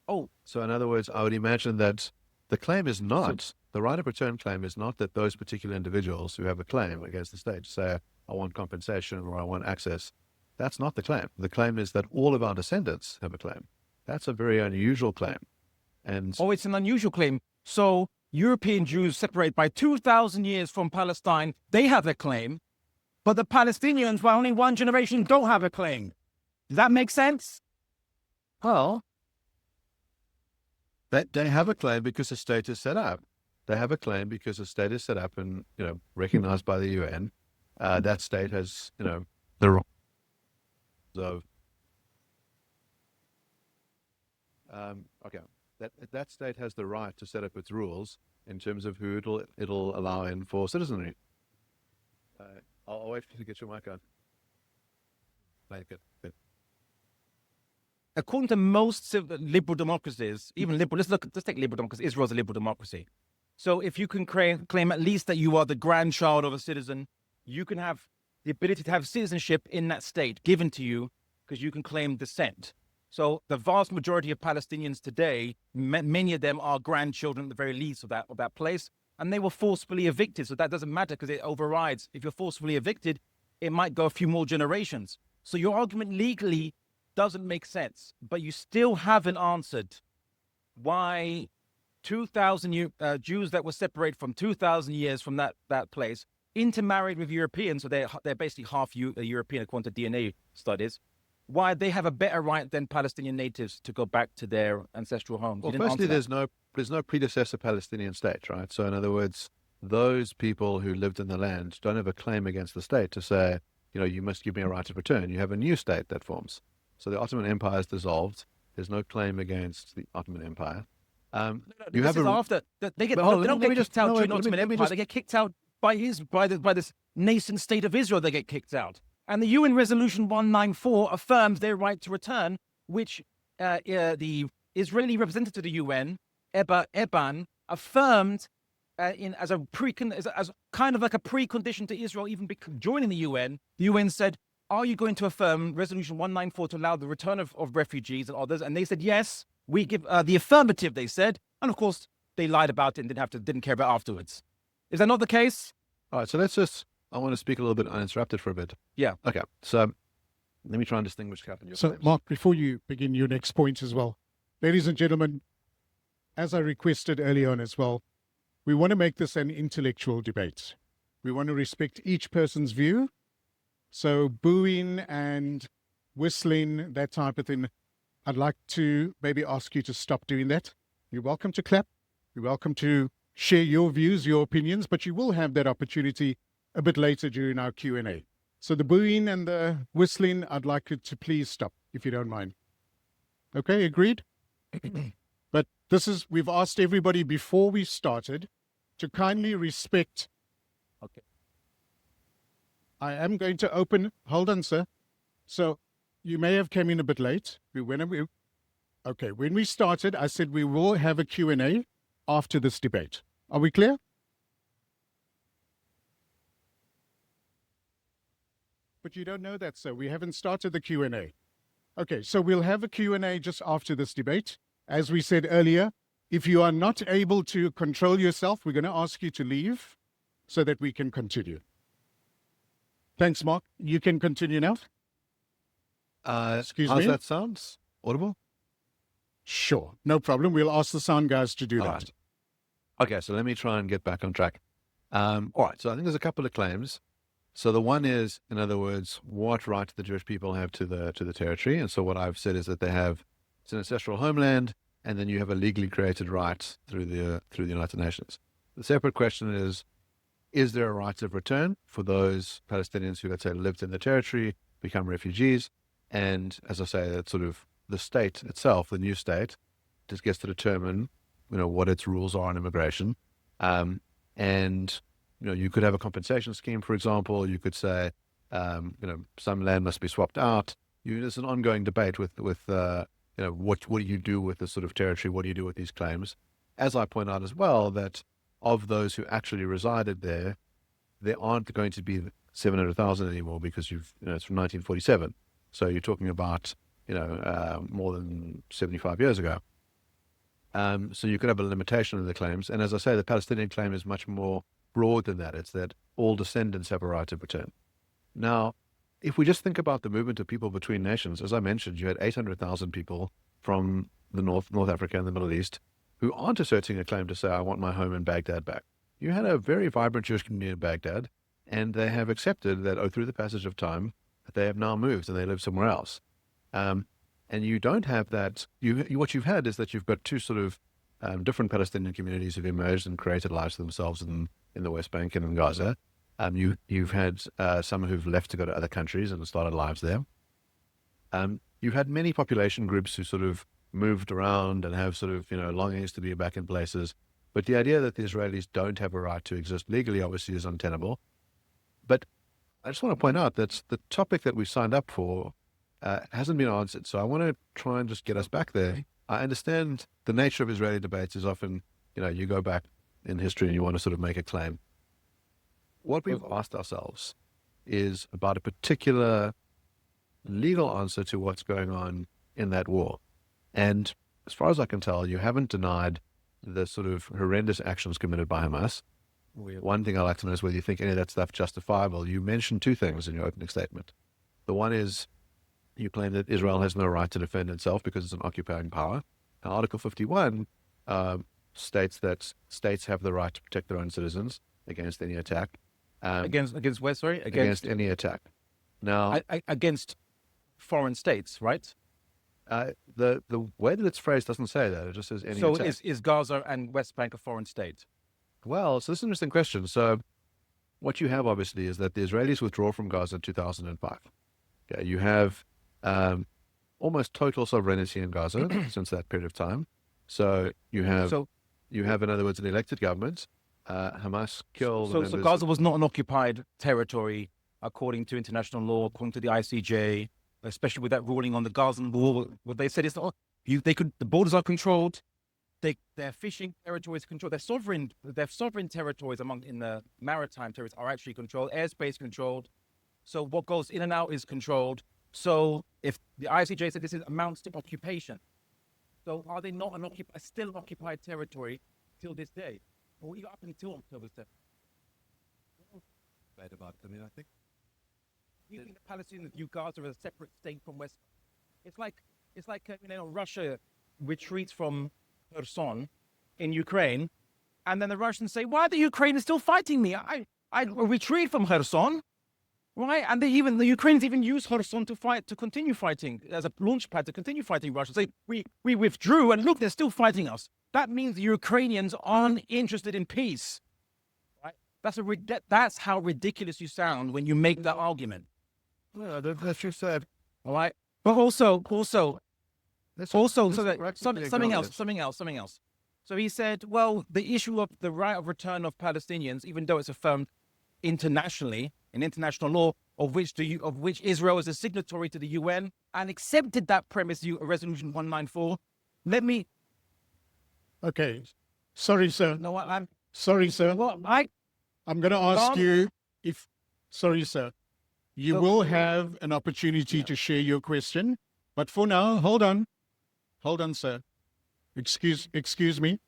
Oh, So in other words, I would imagine that the claim is not, the right of return claim is not that those particular individuals who have a claim against the state say, I want compensation or I want access. That's not the claim. The claim is that all of our descendants have a claim. That's a very unusual claim. And oh, it's an unusual claim. So European Jews separated by 2,000 years from Palestine, they have a claim, but the Palestinians, by only one generation, don't have a claim. Does that make sense? well, they have a claim because the state is set up. They have a claim because the state is set up and, recognized by the UN. That state has, the right of, okay, that state has the right to set up its rules in terms of who it'll allow in for citizenry. I'll wait for you to get your mic on. Like it. According to most liberal democracies, even liberal, let's take liberal democracy. Israel's a liberal democracy. So if you can claim at least that you are the grandchild of a citizen, you can have the ability to have citizenship in that state given to you because you can claim descent. So the vast majority of Palestinians today, many of them are grandchildren at the very least of that place, and they were forcefully evicted. So that doesn't matter because it overrides. If you're forcefully evicted, it might go a few more generations. So your argument legally doesn't make sense, but you still haven't answered why 2,000 Jews that were separated from 2,000 years from that place intermarried with Europeans, so they're basically half European according to DNA studies, why they have a better right than Palestinian natives to go back to their ancestral homes. Well, firstly, there's no predecessor Palestinian state, right? So in other words, those people who lived in the land don't have a claim against the state to say, you must give me a right of return. You have a new state that forms. So the Ottoman Empire is dissolved. There's no claim against the Ottoman Empire. They don't get kicked out during the Ottoman Empire. They get kicked out by this nascent state of Israel. They get kicked out, and the UN Resolution 194 affirms their right to return, which the Israeli representative to the UN, Eban, affirmed as kind of like a precondition to Israel even joining the UN. The UN said, "Are you going to affirm Resolution 194 to allow the return of refugees and others?" And they said, "Yes." We give the affirmative, they said, and of course they lied about it and didn't care about it afterwards. Is that not the case? All right, so I want to speak a little bit uninterrupted for a bit. Yeah. Okay, so let me try and distinguish, Captain, your So, claims. Mark, before you begin your next point as well, ladies and gentlemen, as I requested earlier on as well, we want to make this an intellectual debate. We want to respect each person's view. So booing and whistling, that type of thing, I'd like to maybe ask you to stop doing that. You're welcome to clap. You're welcome to share your views, your opinions, but you will have that opportunity a bit later during our Q&A. So the booing and the whistling, I'd like you to please stop, if you don't mind. Okay, agreed? But we've asked everybody before we started to kindly respect. Okay. I am going to hold on, sir. So you may have come in a bit late. When we started, I said we will have a Q&A after this debate. Are we clear? But you don't know that, sir. We haven't started the Q&A. Okay, so we'll have a Q&A just after this debate. As we said earlier, if you are not able to control yourself, we're going to ask you to leave so that we can continue. Thanks, Mark. You can continue now. Excuse how's me? that sounds? Audible? Sure, no problem. We'll ask the sound guys to do All that. right. Okay, so let me try and get back on track. All right, so I think there's a couple of claims. So the one is, in other words, what right do the Jewish people have to the territory? And so what I've said is that it's an ancestral homeland, and then you have a legally created right through the United Nations. The separate question is there a right of return for those Palestinians who, let's say, lived in the territory, become refugees? And as I say, that sort of the state itself, the new state, just gets to determine, what its rules are on immigration. And, you could have a compensation scheme, for example. You could say, some land must be swapped out. There's an ongoing debate with what do you do with this sort of territory? What do you do with these claims? as I point out as well, that of those who actually resided there, there aren't going to be 700,000 anymore because it's from 1947. So you're talking about, more than 75 years ago. So you could have a limitation of the claims. And as I say, the Palestinian claim is much more broad than that. It's that all descendants have a right to return. Now, if we just think about the movement of people between nations, as I mentioned, you had 800,000 people from the North Africa and the Middle East who aren't asserting a claim to say, I want my home in Baghdad back. You had a very vibrant Jewish community in Baghdad, and they have accepted that, through the passage of time, that they have now moved and they live somewhere else. And you don't have that. What you've had is that you've got two sort of different Palestinian communities who've emerged and created lives for themselves in the West Bank and in Gaza. You've had some who've left to go to other countries and started lives there. You've had many population groups who sort of moved around and have sort of, longings to be back in places. But the idea that the Israelis don't have a right to exist legally obviously is untenable. But I just want to point out that the topic that we signed up for hasn't been answered. So I want to try and just get us back there. I understand the nature of Israeli debates is often, you go back in history and you want to sort of make a claim. What we've asked ourselves is about a particular legal answer to what's going on in that war. And as far as I can tell, you haven't denied the sort of horrendous actions committed by Hamas. One thing I'd like to know is whether you think any of that stuff justifiable. You mentioned two things in your opening statement. The one is you claim that Israel has no right to defend itself because it's an occupying power. Now, Article 51 states that states have the right to protect their own citizens against any attack. Against where, sorry? Against any attack. Now, against foreign states, right? The way that it's phrased doesn't say that. It just says any so attack. Is Gaza and West Bank a foreign state? Well, so this is an interesting question. So what you have, obviously, is that the Israelis withdraw from Gaza in 2005. Okay, you have almost total sovereignty in Gaza since that period of time. So you have, in other words, an elected government. Hamas killed. So Gaza was not an occupied territory according to international law, according to the ICJ, especially with that ruling on the Gazan wall. What they said is, the borders are controlled. Their fishing territories controlled. Their sovereign territories in the maritime territories are actually controlled. Airspace controlled. So what goes in and out is controlled. So if the ICJ said this amounts to occupation, so are they not still an occupied territory till this day? Or even up until October 7th? Bad about it, I think. You think the Palestinians view Gaza as a separate state from West? It's like Russia retreats from Kherson in Ukraine, and then the Russians say, "Why are the Ukrainians still fighting me? I retreat from Kherson, right?" And the Ukrainians even use Kherson to continue fighting as a launch pad to continue fighting Russia. Say we withdrew, and look, they're still fighting us. That means the Ukrainians aren't interested in peace, right? That's how ridiculous you sound when you make that argument. Yeah, that's you said. All right, but also, something else. So he said, well, the issue of the right of return of Palestinians, even though it's affirmed internationally in international law, of which Israel is a signatory to the UN and accepted that premise, Resolution 194. Okay. Sorry, sir. No, I'm sorry, sir. Well, I'm going to ask you if. Sorry, sir. You will have an opportunity to share your question, but for now, hold on. Hold on, sir. Excuse me.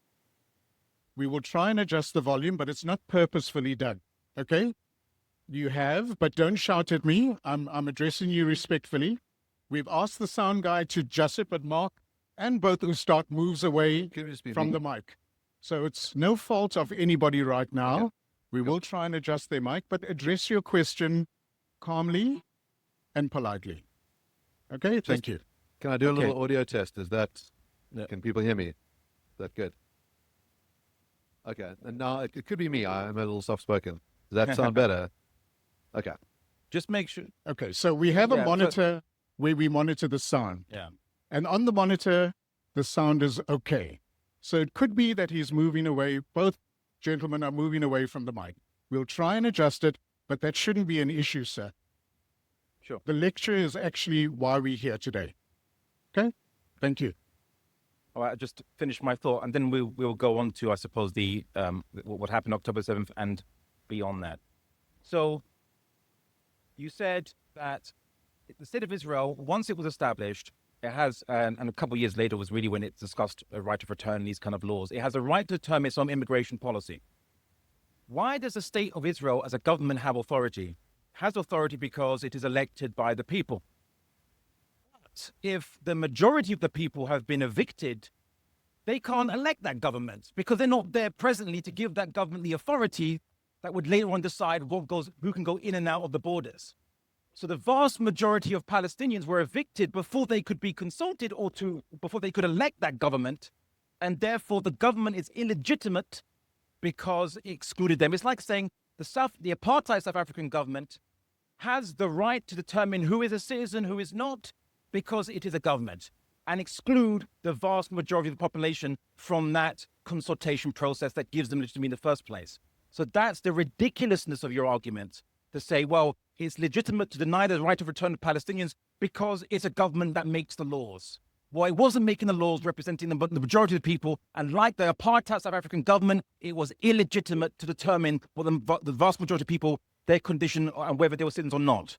We will try and adjust the volume, but it's not purposefully done. Okay? You have, but don't shout at me. I'm addressing you respectfully. We've asked the sound guy to adjust it, but Mark and both Ustad moves away from the mic. So it's no fault of anybody right now. Okay. We will try and adjust their mic, but address your question calmly and politely. Okay? Thank you. Can I do a little audio test? Can people hear me? Is that good? Okay. And now it could be me. I'm a little soft-spoken. Does that sound better? Okay. Just make sure. Okay. So we have a monitor where we monitor the sound. Yeah. And on the monitor, the sound is okay. So it could be that he's moving away. Both gentlemen are moving away from the mic. We'll try and adjust it, but that shouldn't be an issue, sir. Sure. The lecture is actually why we're here today. Okay? Thank you. All right, I just finished my thought, and then we'll go on to, I suppose, the what happened October 7th and beyond that. So you said that the state of Israel, once it was established, it has, and a couple of years later was really when it discussed a right of return and these kind of laws. It has a right to determine its own immigration policy. Why does the state of Israel as a government have authority? It has authority because it is elected by the people. If the majority of the people have been evicted, they can't elect that government because they're not there presently to give that government the authority that would later on decide who can go in and out of the borders. So the vast majority of Palestinians were evicted before they could be consulted before they could elect that government, and therefore the government is illegitimate because it excluded them. It's like saying the apartheid South African government has the right to determine who is a citizen, who is not, because it is a government, and exclude the vast majority of the population from that consultation process that gives them legitimacy in the first place. So that's the ridiculousness of your argument, to say, well, it's legitimate to deny the right of return to Palestinians because it's a government that makes the laws. Well, it wasn't making the laws representing the majority of the people, and like the apartheid South African government, it was illegitimate to determine what the vast majority of people, their condition, and whether they were citizens or not.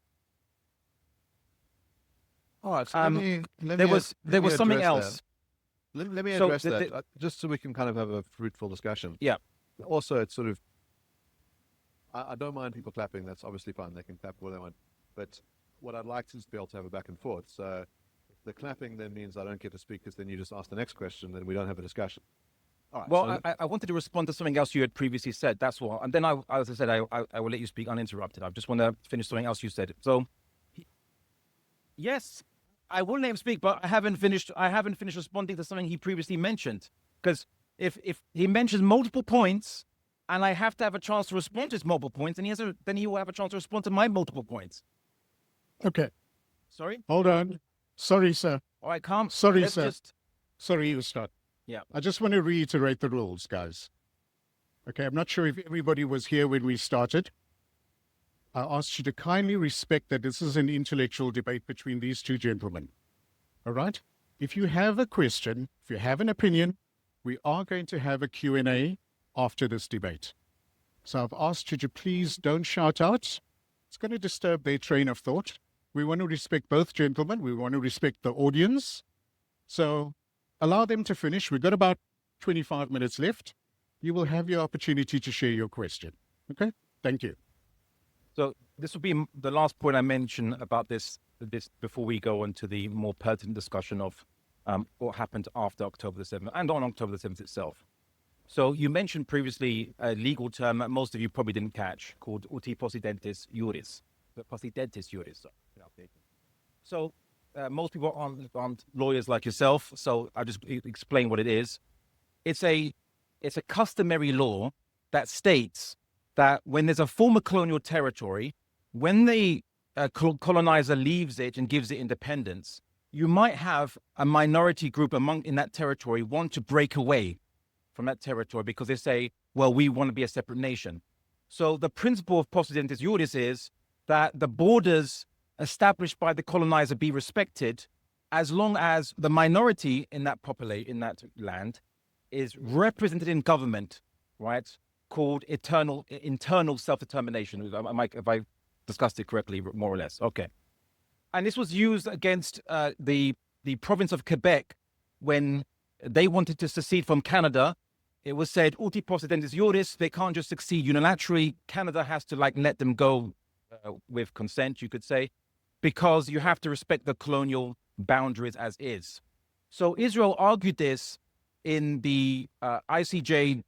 All right, so there was something else. Let me address that, just so we can kind of have a fruitful discussion. Yeah. Also, it's sort of, I don't mind people clapping. That's obviously fine. They can clap where they want. But what I'd like to be able to have a back and forth. So if the clapping then means I don't get to speak because then you just ask the next question, then we don't have a discussion. All right, well, I wanted to respond to something else you had previously said. That's all. And then, as I said, I will let you speak uninterrupted. I just want to finish something else you said. So, yes, I will let him speak, but I haven't finished responding to something he previously mentioned. Because if he mentions multiple points, and I have to have a chance to respond to his multiple points, and then he will have a chance to respond to my multiple points. Okay. Sorry? Hold on. Sorry, sir. All right, calm. Sorry, sir. Sorry, you start. Yeah. I just want to reiterate the rules, guys. Okay, I'm not sure if everybody was here when we started. I asked you to kindly respect that this is an intellectual debate between these two gentlemen. All right? If you have a question, if you have an opinion, we are going to have a Q&A after this debate. So I've asked you to please don't shout out. It's going to disturb their train of thought. We want to respect both gentlemen. We want to respect the audience. So allow them to finish. We've got about 25 minutes left. You will have your opportunity to share your question. Okay? Thank you. So this will be the last point I mention about this before we go on to the more pertinent discussion of what happened after October the 7th and on October the 7th itself. So you mentioned previously a legal term that most of you probably didn't catch called uti possidentis juris. Possidentis juris. So most people aren't lawyers like yourself, so I'll just explain what it is. It's a customary law that states that when there's a former colonial territory, when the colonizer leaves it and gives it independence, you might have a minority group in that territory want to break away from that territory because they say, well, we want to be a separate nation. So the principle of possidentis juris is that the borders established by the colonizer be respected as long as the minority in that land is represented in government, right? Called internal self-determination. Have I discussed it correctly, more or less? Okay. And this was used against the province of Quebec when they wanted to secede from Canada. It was said, uti possidentis juris, they can't just succeed unilaterally. Canada has to let them go with consent, you could say, because you have to respect the colonial boundaries as is. So Israel argued this in the ICJ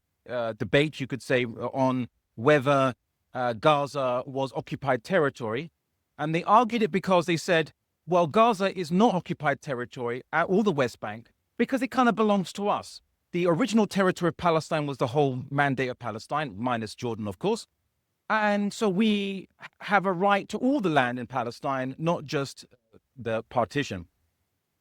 debate, you could say, on whether Gaza was occupied territory. And they argued it because they said, well, Gaza is not occupied territory or the West Bank because it kind of belongs to us. The original territory of Palestine was the whole mandate of Palestine, minus Jordan, of course. And so we have a right to all the land in Palestine, not just the partition.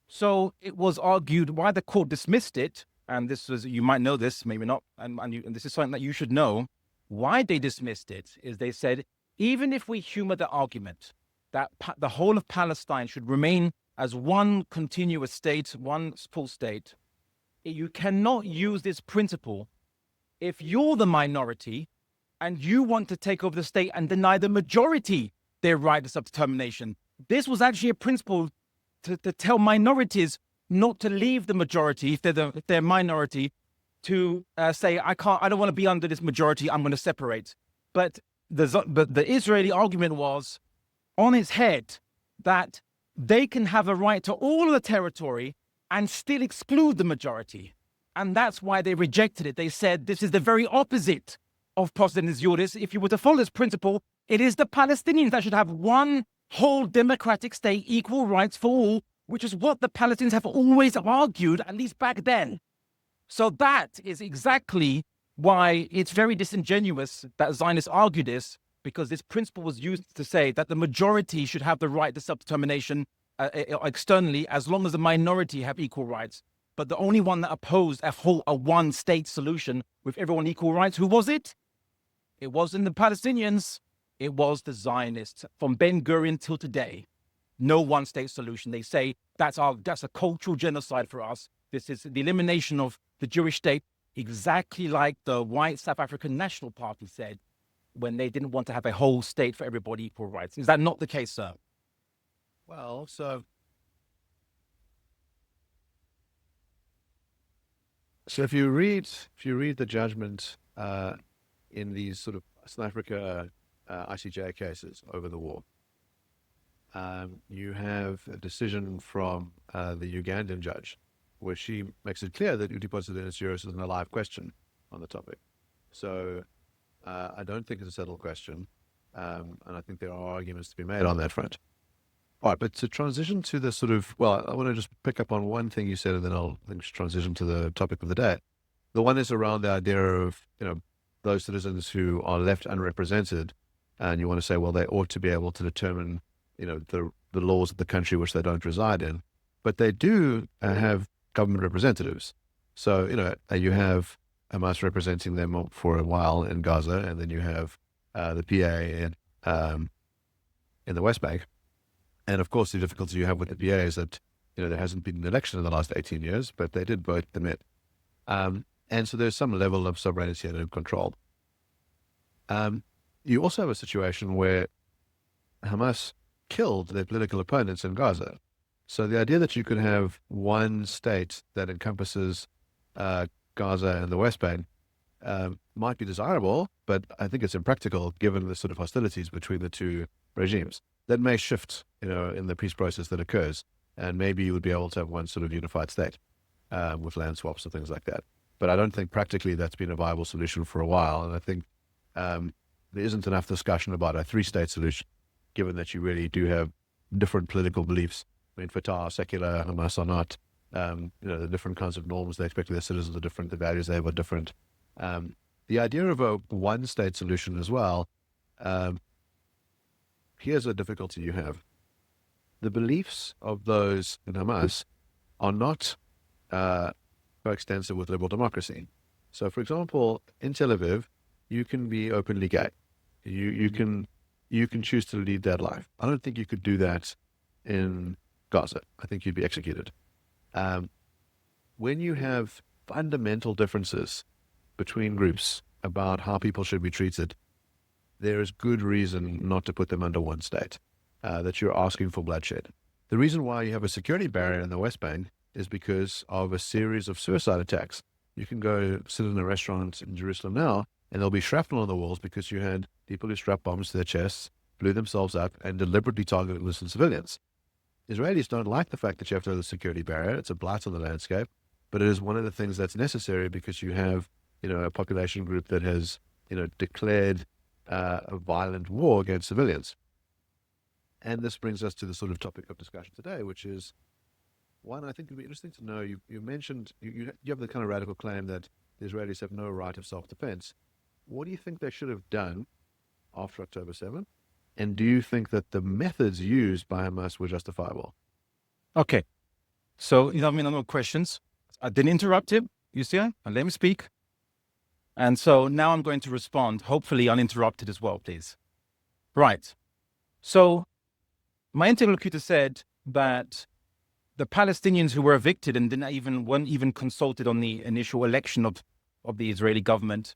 So it was argued why the court dismissed it. And this was, you might know this, maybe not. And this is something that you should know. Why they dismissed it is they said, even if we humor the argument that the whole of Palestine should remain as one continuous state, one full state, You cannot use this principle if you're the minority and you want to take over the state and deny the majority their right to self-determination. This was actually a principle to tell minorities not to leave the majority if they're minority, to say, I don't want to be under this majority, I'm going to separate. But the Israeli argument was on its head that they can have a right to all of the territory and still exclude the majority. And that's why they rejected it. They said this is the very opposite of Posidonius Iuris. If you were to follow this principle, it is the Palestinians that should have one whole democratic state, equal rights for all, which is what the Palestinians have always argued, at least back then. So that is exactly why it's very disingenuous that Zionists argue this, because this principle was used to say that the majority should have the right to self-determination externally, as long as the minority have equal rights. But the only one that opposed a one-state solution with everyone equal rights, who was it? It wasn't the Palestinians. It was the Zionists from Ben Gurion till today. No one-state solution. They say that's a cultural genocide for us. This is the elimination of the Jewish state, exactly like the white South African National Party said when they didn't want to have a whole state for everybody equal rights. Is that not the case, sir? Well, so if you read the judgment in these sort of South Africa ICJ cases over the war, you have a decision from the Ugandan judge where she makes it clear that uti Posidonius Iuris is an alive question on the topic. So I don't think it's a settled question, and I think there are arguments to be made on that front. All right, but to transition to the sort of, well, I want to just pick up on one thing you said, and then I'll transition to the topic of the day. The one is around the idea of, those citizens who are left unrepresented, and you want to say, well, they ought to be able to determine, the laws of the country which they don't reside in. But they do have government representatives. So, you have Hamas representing them for a while in Gaza, and then you have the PA in the West Bank. And of course, the difficulty you have with the PA is that, there hasn't been an election in the last 18 years, but they did vote them in. And so there's some level of sovereignty and control. You also have a situation where Hamas killed their political opponents in Gaza. So the idea that you could have one state that encompasses Gaza and the West Bank might be desirable, but I think it's impractical given the sort of hostilities between the two regimes. That may shift, in the peace process that occurs, and maybe you would be able to have one sort of unified state with land swaps and things like that. But I don't think practically that's been a viable solution for a while, and I think there isn't enough discussion about a three-state solution, given that you really do have different political beliefs. I mean, Fatah, secular, Hamas are not. The different kinds of norms they expect of their citizens are different. The values they have are different. The idea of a one-state solution as well. Here's a difficulty you have. The beliefs of those in Hamas are not coextensive with liberal democracy. So, for example, in Tel Aviv, you can be openly gay. You can choose to lead that life. I don't think you could do that in Gaza. I think you'd be executed. When you have fundamental differences between groups about how people should be treated, there is good reason not to put them under one state, that you're asking for bloodshed. The reason why you have a security barrier in the West Bank is because of a series of suicide attacks. You can go sit in a restaurant in Jerusalem now, and there'll be shrapnel on the walls because you had people who strapped bombs to their chests, blew themselves up, and deliberately targeted innocent civilians. Israelis don't like the fact that you have to have a security barrier. It's a blight on the landscape, but it is one of the things that's necessary because you have, a population group that has, declared a violent war against civilians. And this brings us to the sort of topic of discussion today, which is, one, I think it'd be interesting to know, you mentioned, you have the kind of radical claim that the Israelis have no right of self-defense. What do you think they should have done after October 7th? And do you think that the methods used by Hamas were justifiable? Okay. So, no questions. I didn't interrupt him, you see, and let me speak. And so now I'm going to respond, hopefully uninterrupted as well, please. Right. So my interlocutor said that the Palestinians who were evicted and weren't even consulted on the initial election of the Israeli government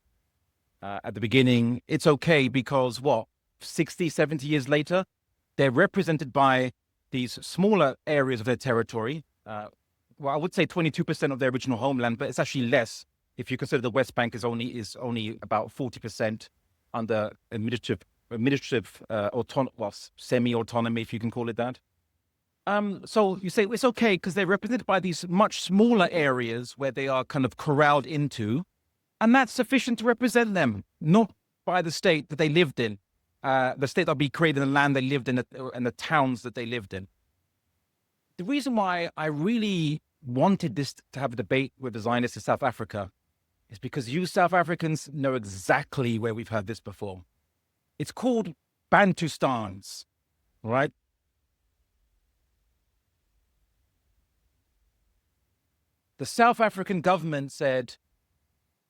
at the beginning, it's okay because 60, 70 years later, they're represented by these smaller areas of their territory. I would say 22% of their original homeland, but it's actually less if you consider the West Bank is only about 40% under administrative semi-autonomy, if you can call it that. So you say it's okay because they're represented by these much smaller areas where they are kind of corralled into, and that's sufficient to represent them, not by the state that they lived in, the state that will be created in the land they lived in and the towns that they lived in. The reason why I really wanted this to have a debate with the Zionists in South Africa is because you South Africans know exactly where we've heard this before. It's called Bantustans, right? The South African government said,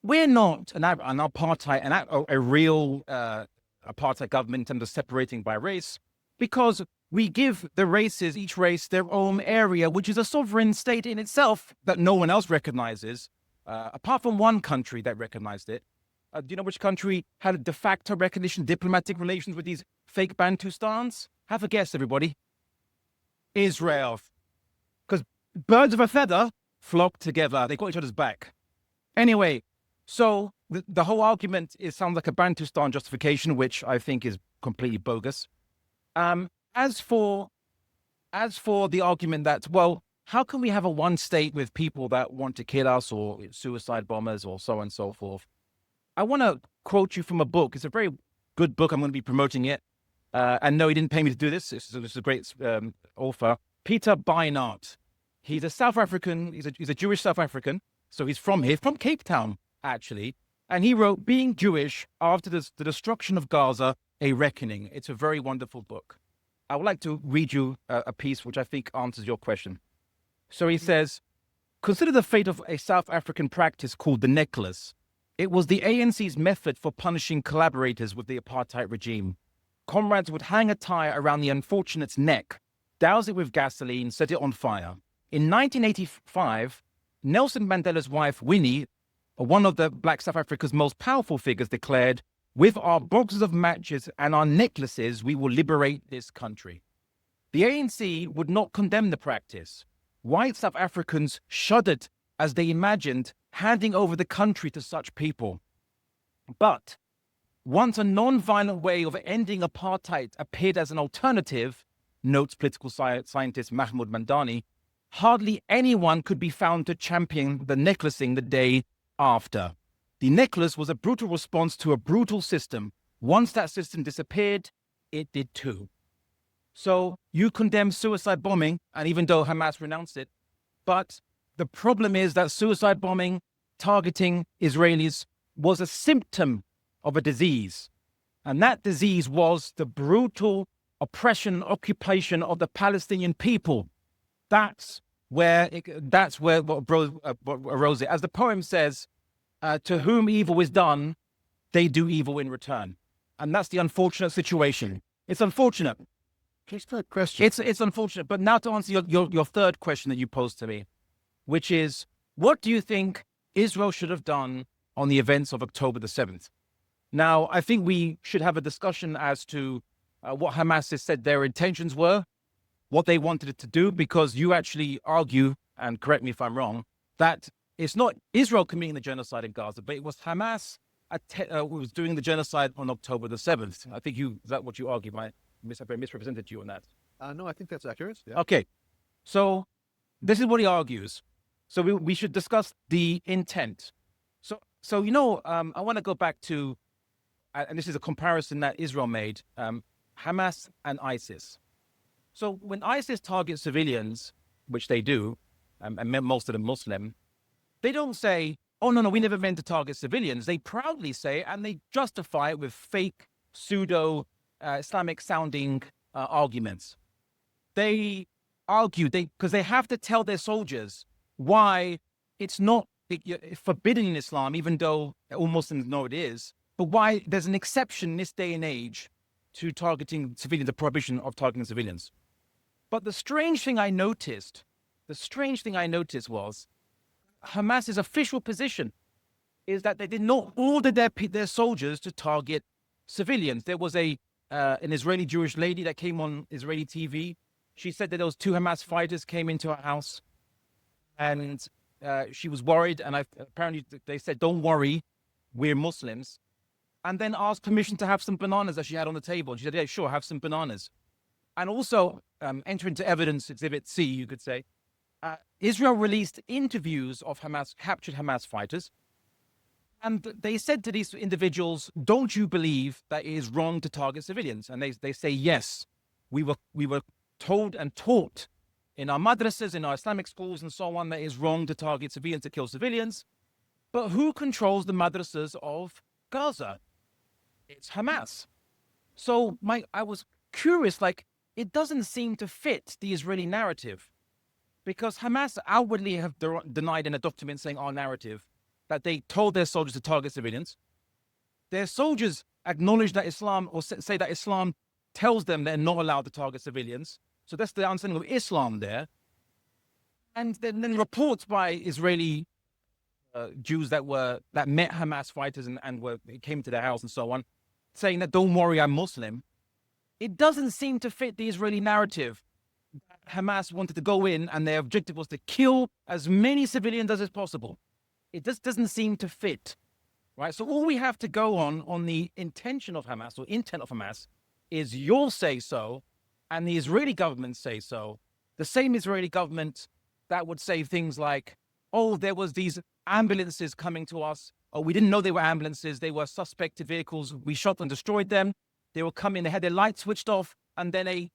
we're not an apartheid, a real apartheid government in terms of separating by race, because we give the races, each race, their own area, which is a sovereign state in itself that no one else recognizes, apart from one country that recognized it. Do you know which country had a de facto recognition, diplomatic relations with these fake Bantustans? Have a guess, everybody. Israel. Because birds of a feather flock together. They got each other's back. Anyway, so the whole argument sounds like a Bantustan justification, which I think is completely bogus. As for the argument that, well, how can we have a one state with people that want to kill us or suicide bombers or so on and so forth? I want to quote you from a book. It's a very good book. I'm going to be promoting it. And no, he didn't pay me to do this. This is a great author, Peter Beinart. He's a South African. He's a Jewish South African. So he's from here, from Cape Town, actually. And he wrote, Being Jewish After the Destruction of Gaza, A Reckoning. It's a very wonderful book. I would like to read you a piece which I think answers your question. So he says, consider the fate of a South African practice called the necklace. It was the ANC's method for punishing collaborators with the apartheid regime. Comrades would hang a tie around the unfortunate's neck, douse it with gasoline, set it on fire. In 1985, Nelson Mandela's wife, Winnie, one of the Black South Africa's most powerful figures, declared, with our boxes of matches and our necklaces, we will liberate this country. The ANC would not condemn the practice. White South Africans shuddered as they imagined handing over the country to such people. But once a non-violent way of ending apartheid appeared as an alternative, notes political scientist Mahmoud Mandani, hardly anyone could be found to champion the necklacing the day after. The necklace was a brutal response to a brutal system. Once that system disappeared, it did too. So you condemn suicide bombing, and even though Hamas renounced it, but the problem is that suicide bombing, targeting Israelis, was a symptom of a disease. And that disease was the brutal oppression, occupation of the Palestinian people. That's where what arose it. As the poem says, to whom evil is done, they do evil in return. And that's the unfortunate situation. It's unfortunate. Just a question. It's unfortunate. But now to answer your third question that you posed to me, which is, what do you think Israel should have done on the events of October the 7th? Now, I think we should have a discussion as to what Hamas has said their intentions were, what they wanted it to do, because you actually argue, and correct me if I'm wrong, that it's not Israel committing the genocide in Gaza, but it was Hamas who was doing the genocide on October the 7th. I think is that what you argue? I misrepresented you on that. No, I think that's accurate. Yeah. Okay. So this is what he argues. So we should discuss the intent. So I want to go back to, and this is a comparison that Israel made, Hamas and ISIS. So when ISIS targets civilians, which they do, and most of them Muslim, they don't say, oh, no, we never meant to target civilians. They proudly say, and they justify it with fake, pseudo-Islamic-sounding arguments. They argue, because they have to tell their soldiers why it's not forbidden in Islam, even though all Muslims know it is, but why there's an exception in this day and age to targeting civilians, the prohibition of targeting civilians. But the strange thing I noticed the strange thing I noticed was Hamas's official position is that they did not order their soldiers to target civilians. There was an Israeli Jewish lady that came on Israeli TV. She said that there was 2 Hamas fighters came into her house, and she was worried. And apparently they said, "Don't worry, we're Muslims," and then asked permission to have some bananas that she had on the table. And she said, "Yeah, sure, have some bananas." And also, enter into evidence, Exhibit C, you could say, Israel released interviews of captured Hamas fighters. And they said to these individuals, "Don't you believe that it is wrong to target civilians?" And they say, "Yes, we were told and taught in our madrasas, in our Islamic schools and so on, that it is wrong to target civilians, to kill civilians. But who controls the madrasas of Gaza? It's Hamas." So I was curious, like, it doesn't seem to fit the Israeli narrative, because Hamas outwardly have denied in a document saying our narrative that they told their soldiers to target civilians. Their soldiers acknowledge that Islam, or say that Islam tells them they're not allowed to target civilians. So that's the understanding of Islam there. And then reports by Israeli Jews that met Hamas fighters and came to their house and so on, saying that, "Don't worry, I'm Muslim." It doesn't seem to fit the Israeli narrative. Hamas wanted to go in and their objective was to kill as many civilians as possible. It just doesn't seem to fit, right? So all we have to go on the intention of Hamas, or intent of Hamas, is you'll say so, and the Israeli government say so. The same Israeli government that would say things like, "Oh, there was these ambulances coming to us. Oh, we didn't know they were ambulances. They were suspected vehicles. We shot and destroyed them. They were coming, they had their lights switched off, and then a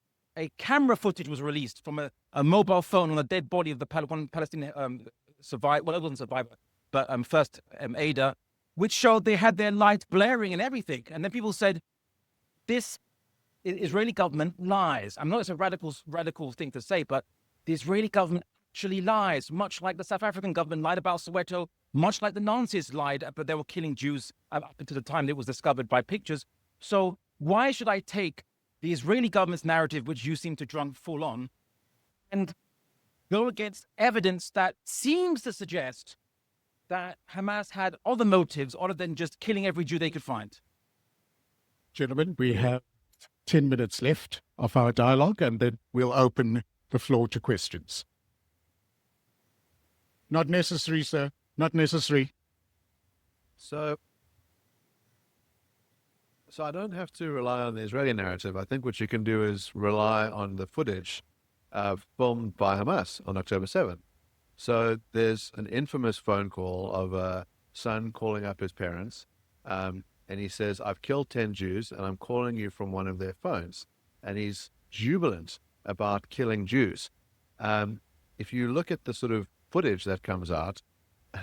camera footage was released from a mobile phone on a dead body of the one Palestinian survivor. Well, it wasn't survivor, but first aider, which showed they had their lights blaring and everything." And then people said, this Israeli government lies. I'm not, it's a radical thing to say, but the Israeli government actually lies, much like the South African government lied about Soweto, much like the Nazis lied, but they were killing Jews up until the time it was discovered by pictures. So why should I take the Israeli government's narrative, which you seem to run full on, and go against evidence that seems to suggest that Hamas had other motives other than just killing every Jew they could find? Gentlemen, we have 10 minutes left of our dialogue, and then we'll open the floor to questions. Not necessary, sir. Not necessary. So I don't have to rely on the Israeli narrative. I think what you can do is rely on the footage filmed by Hamas on October 7th. So there's an infamous phone call of a son calling up his parents, and he says, "I've killed 10 Jews, and I'm calling you from one of their phones." And he's jubilant about killing Jews. If you look at the sort of footage that comes out,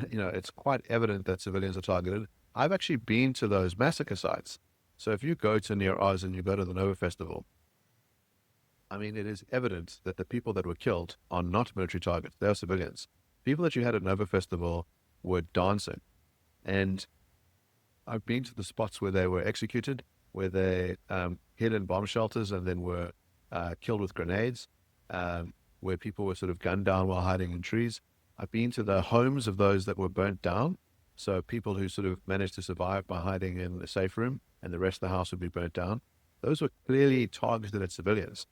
it's quite evident that civilians are targeted. I've actually been to those massacre sites. So if you go to Near Oz and you go to the Nova Festival, I mean, it is evident that the people that were killed are not military targets. They are civilians. People that you had at Nova Festival were dancing. And I've been to the spots where they were executed, where they hid in bomb shelters and then were killed with grenades, where people were sort of gunned down while hiding in trees. I've been to the homes of those that were burnt down. So people who sort of managed to survive by hiding in a safe room, and the rest of the house would be burnt down. Those were clearly targeted at civilians.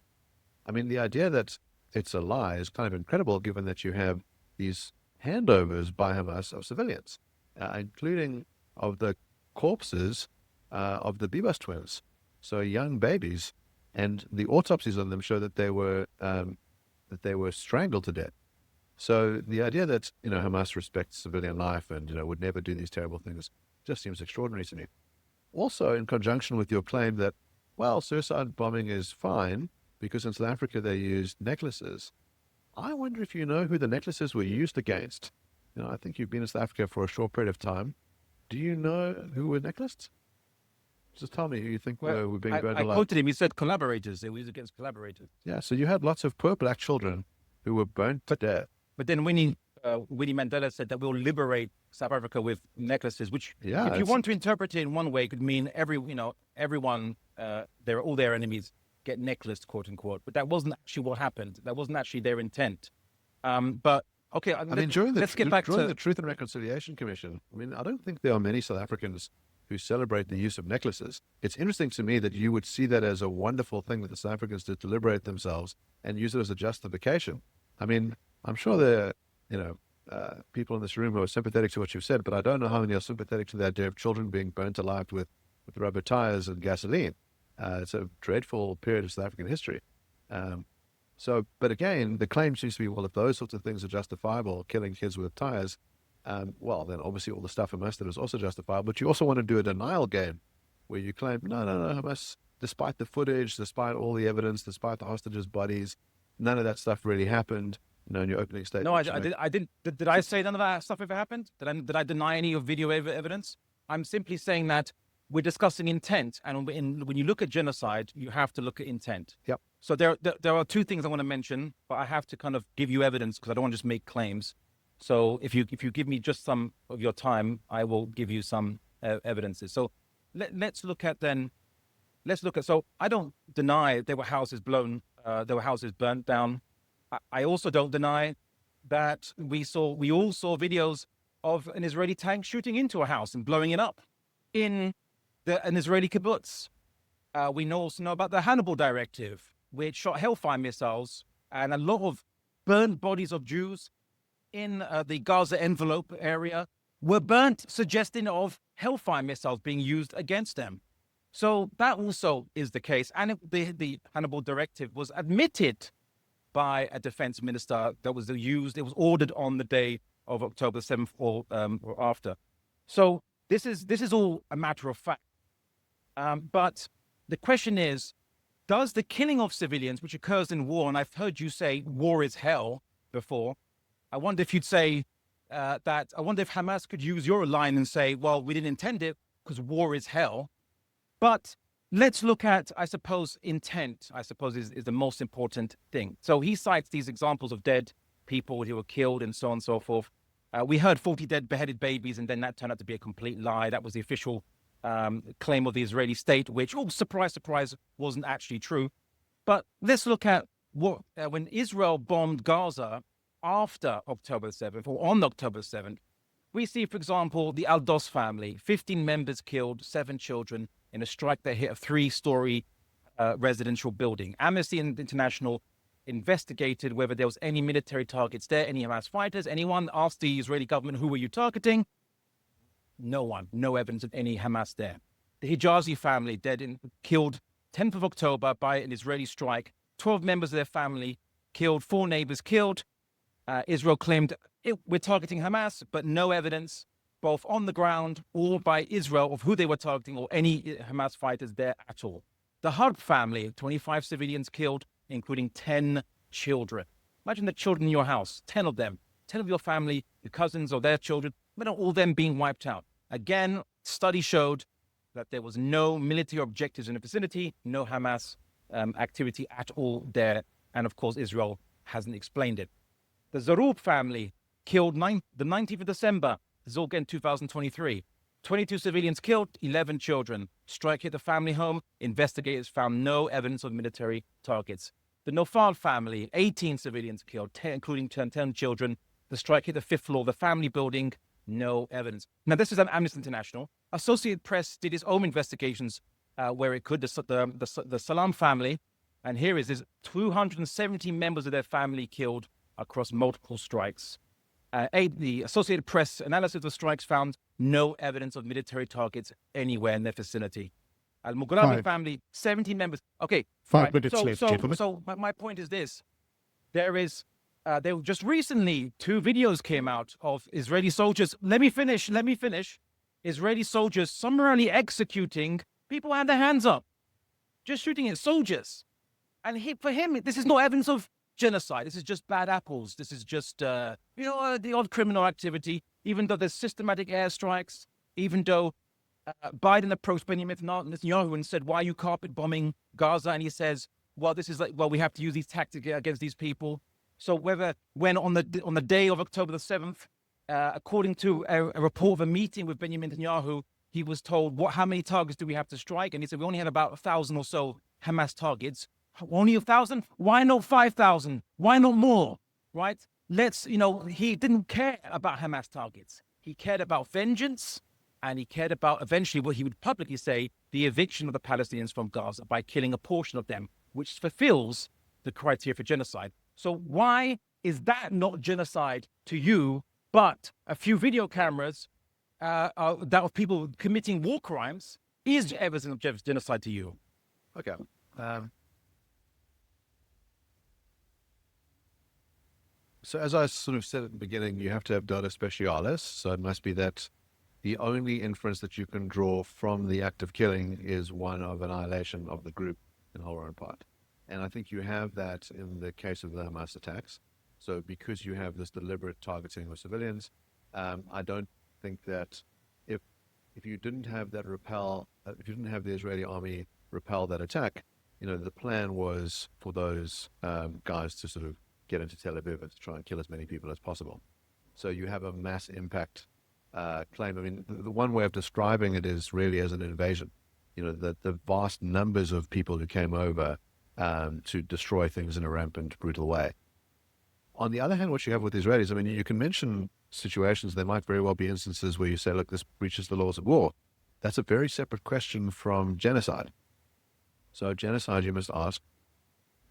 I mean, the idea that it's a lie is kind of incredible, given that you have these handovers by Hamas of civilians, including of the corpses of the Bibas twins, so young babies, and the autopsies on them show that they were strangled to death. So the idea that Hamas respects civilian life and would never do these terrible things just seems extraordinary to me. Also, in conjunction with your claim that, well, suicide bombing is fine because in South Africa they used necklaces. I wonder if you know who the necklaces were used against. I think you've been in South Africa for a short period of time. Do you know who were necklaced? Just tell me who you think were being burned alive. I quoted him. He said collaborators. They were used against collaborators. Yeah, so you had lots of poor black children who were burnt to death. But then Winnie Mandela said that we'll liberate South Africa with necklaces, which, if you want to interpret it in one way, could mean everyone, all their enemies get necklaced, quote unquote. But that wasn't actually what happened. That wasn't actually their intent. But okay, I mean, during the let's get back during to the Truth and Reconciliation Commission, I mean, I don't think there are many South Africans who celebrate the use of necklaces. It's interesting to me that you would see that as a wonderful thing that the South Africans did to liberate themselves and use it as a justification. I mean, I'm sure there are, people in this room who are sympathetic to what you've said, but I don't know how many are sympathetic to the idea of children being burnt alive with rubber tires and gasoline. It's a dreadful period of South African history. But again, the claim seems to be, well, if those sorts of things are justifiable, killing kids with tires, well, then obviously all the stuff Hamas did is also justifiable. But you also want to do a denial game where you claim, no, Hamas, despite the footage, despite all the evidence, despite the hostages' bodies, none of that stuff really happened. In your opening statement. No, I didn't. Did I say none of that stuff ever happened? Did I deny any of video evidence? I'm simply saying that we're discussing intent, and when you look at genocide, you have to look at intent. Yep. So there are two things I want to mention, but I have to kind of give you evidence because I don't want to just make claims. So if you give me just some of your time, I will give you some evidences. So let's look at. So I don't deny there were houses blown, there were houses burnt down. I also don't deny that we all saw videos of an Israeli tank shooting into a house and blowing it up in an Israeli kibbutz. We also know about the Hannibal Directive, which shot Hellfire missiles and a lot of burnt bodies of Jews in the Gaza envelope area were burnt, suggesting of Hellfire missiles being used against them. So that also is the case. And the Hannibal Directive was admitted by a defense minister that was used. It was ordered on the day of October 7th or after. So this is all a matter of fact. But the question is, does the killing of civilians, which occurs in war, and I've heard you say war is hell before, I wonder if you'd say I wonder if Hamas could use your line and say, well, we didn't intend it because war is hell. But let's look at, I suppose, intent, is the most important thing. So he cites these examples of dead people who were killed and so on and so forth. We heard 40 dead beheaded babies, and then that turned out to be a complete lie. That was the official claim of the Israeli state, which, surprise, surprise, wasn't actually true. But let's look at what when Israel bombed Gaza after October 7th, or on October 7th, we see, for example, the Al-Dos family, 15 members killed, 7 children, in a strike that hit a 3-story residential building. Amnesty International investigated whether there was any military targets there, any Hamas fighters. Anyone asked the Israeli government, who were you targeting? No one. No evidence of any Hamas there. The Hijazi family killed 10th of October by an Israeli strike. 12 members of their family killed, 4 neighbors killed. Israel claimed we're targeting Hamas, but no evidence, both on the ground or by Israel, of who they were targeting or any Hamas fighters there at all. The Harb family, 25 civilians killed, including 10 children. Imagine the children in your house, 10 of them, 10 of your family, your cousins or their children, but all them being wiped out. Again, study showed that there was no military objectives in the vicinity, no Hamas activity at all there. And of course, Israel hasn't explained it. The Zaroub family killed the 19th of December, this is all again 2023. 22 civilians killed, 11 children. Strike hit the family home. Investigators found no evidence of military targets. The Nofal family, 18 civilians killed, including 10 children. The strike hit the 5th floor of the family building. No evidence. Now, this is Amnesty International. Associated Press did its own investigations where it could. The Salam family, and here is 270 members of their family killed across multiple strikes. The Associated Press analysis of the strikes found no evidence of military targets anywhere in their vicinity. Al-Mughrabi family, 17 members. Okay. 5 minutes left, gentlemen. So my point is this. There were just recently 2 videos came out of Israeli soldiers. Let me finish. Israeli soldiers summarily executing people who had their hands up. Just shooting at soldiers. And for him, this is no evidence of genocide. This is just bad apples. This is just, the odd criminal activity, even though there's systematic airstrikes, even though Biden approached Benjamin Netanyahu and said, why are you carpet bombing Gaza? And he says, well, we have to use these tactics against these people. So when on the day of October the 7th, according to a report of a meeting with Benjamin Netanyahu, he was told, how many targets do we have to strike? And he said, we only had about 1,000 or so Hamas targets. Only 1,000? Why not 5,000? Why not more? Right? he didn't care about Hamas targets. He cared about vengeance, and he cared about eventually what he would publicly say, the eviction of the Palestinians from Gaza by killing a portion of them, which fulfills the criteria for genocide. So why is that not genocide to you, but a few video cameras that of people committing war crimes is evidence of genocide to you? Okay. So as I sort of said at the beginning, you have to have data specialis. So it must be that the only inference that you can draw from the act of killing is one of annihilation of the group in whole or in part. And I think you have that in the case of the Hamas attacks. So because you have this deliberate targeting of civilians, I don't think that if you didn't have that if you didn't have the Israeli army repel that attack, the plan was for those guys to sort of get into Tel Aviv and to try and kill as many people as possible. So you have a mass impact claim. I mean, the one way of describing it is really as an invasion. The vast numbers of people who came over to destroy things in a rampant, brutal way. On the other hand, what you have with the Israelis, I mean, you can mention situations, there might very well be instances where you say, look, this breaches the laws of war. That's a very separate question from genocide. So genocide, you must ask,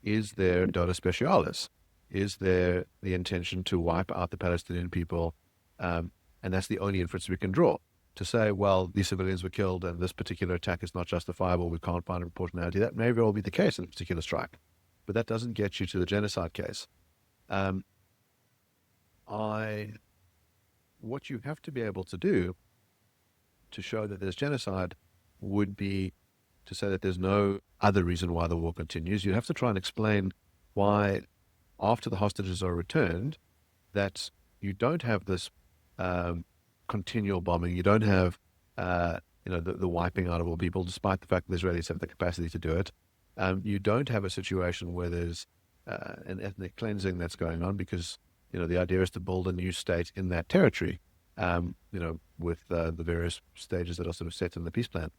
is there data specialis? Is there the intention to wipe out the Palestinian people? And that's the only inference we can draw. To say, well, these civilians were killed and this particular attack is not justifiable, we can't find a proportionality. That may very well be the case in a particular strike. But that doesn't get you to the genocide case. What you have to be able to do to show that there's genocide would be to say that there's no other reason why the war continues. You have to try and explain why, after the hostages are returned, that you don't have this continual bombing. You don't have the wiping out of all people, despite the fact that the Israelis have the capacity to do it. You don't have a situation where there's an ethnic cleansing that's going on, because the idea is to build a new state in that territory, with the various stages that are sort of set in the peace plan.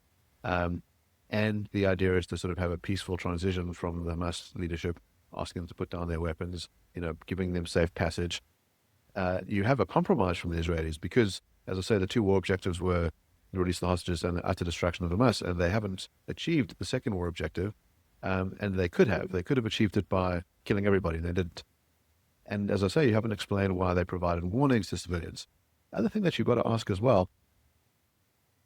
And the idea is to sort of have a peaceful transition from the Hamas leadership, asking them to put down their weapons, giving them safe passage. You have a compromise from the Israelis because, as I say, the two war objectives were the release of the hostages and the utter destruction of Hamas, and they haven't achieved the second war objective. And they could have achieved it by killing everybody, and they didn't. And as I say, you haven't explained why they provided warnings to civilians. The other thing that you've got to ask as well,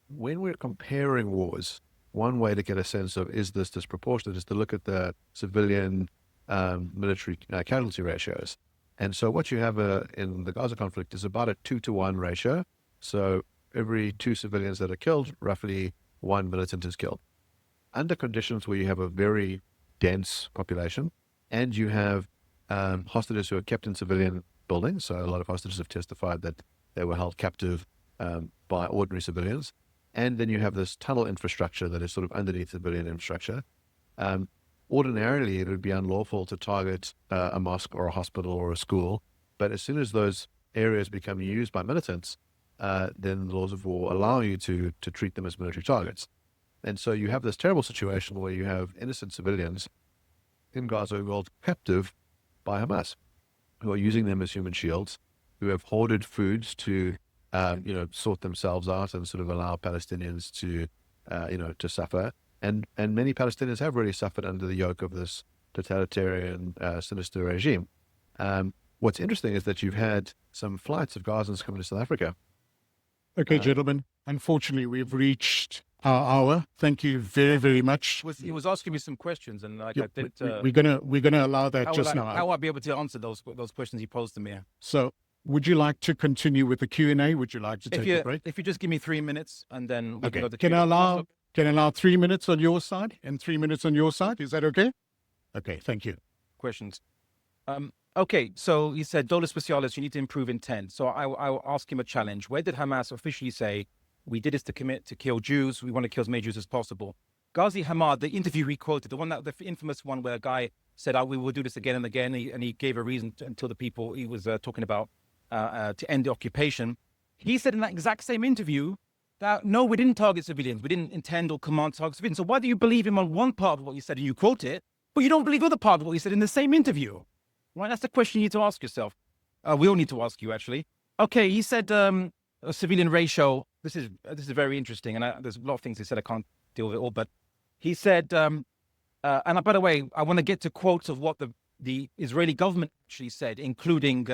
when we're comparing wars, one way to get a sense of is this disproportionate is to look at the civilian military casualty ratios. And so what you have in the Gaza conflict is about a 2-to-1 ratio. So every 2 civilians that are killed, roughly 1 militant is killed. Under conditions where you have a very dense population and you have hostages who are kept in civilian buildings. So a lot of hostages have testified that they were held captive by ordinary civilians. And then you have this tunnel infrastructure that is sort of underneath civilian infrastructure. Ordinarily, it would be unlawful to target a mosque or a hospital or a school. But as soon as those areas become used by militants, then the laws of war allow you to treat them as military targets. And so you have this terrible situation where you have innocent civilians in Gaza who are held captive by Hamas, who are using them as human shields, who have hoarded foods to, sort themselves out and sort of allow Palestinians to suffer. And many Palestinians have really suffered under the yoke of this totalitarian, sinister regime. What's interesting is that you've had some flights of Gazans coming to South Africa. Okay, gentlemen, unfortunately, we've reached our hour. Thank you very, very much. He was asking me some questions, and I did. We're gonna allow that just now. How will I be able to answer those questions he posed to me? So, would you like to continue with the Q&A? Would you like to take a break? If you just give me 3 minutes, and then we can go to Can I allow 3 minutes on your side and 3 minutes on your side? Is that okay? Okay, thank you. Questions. Okay, so he said, Dolus Specialis, you need to improve intent. So I will ask him a challenge. Where did Hamas officially say, we did this to kill Jews, we want to kill as many Jews as possible? Ghazi Hamad, the interview he quoted, the infamous one where a guy said, we will do this again and again, and he gave a reason until the people he was talking about to end the occupation. He said in that exact same interview that, no, we didn't target civilians. We didn't intend or command to target civilians. So why do you believe him on one part of what he said and you quote it, but you don't believe the other part of what he said in the same interview? Right? That's the question you need to ask yourself. We all need to ask you, actually. Okay, he said a civilian ratio. This is very interesting, and there's a lot of things he said. I can't deal with it all, but he said, by the way, I want to get to quotes of what the Israeli government actually said, including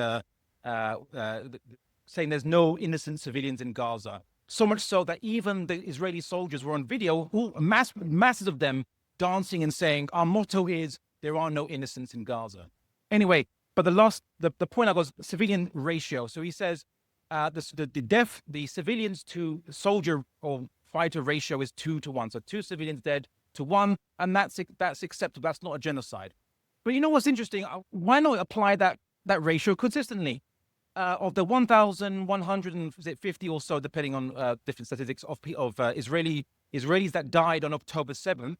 saying there's no innocent civilians in Gaza. So much so that even the Israeli soldiers were on video, masses of them dancing and saying, our motto is, there are no innocents in Gaza. Anyway, but the point I was civilian ratio. So he says the civilians to soldier or fighter ratio is 2-1. So 2 civilians dead to 1, and that's acceptable. That's not a genocide. But you know what's interesting? Why not apply that ratio consistently? Of the 1,150 or so, depending on different statistics of Israelis that died on October 7th,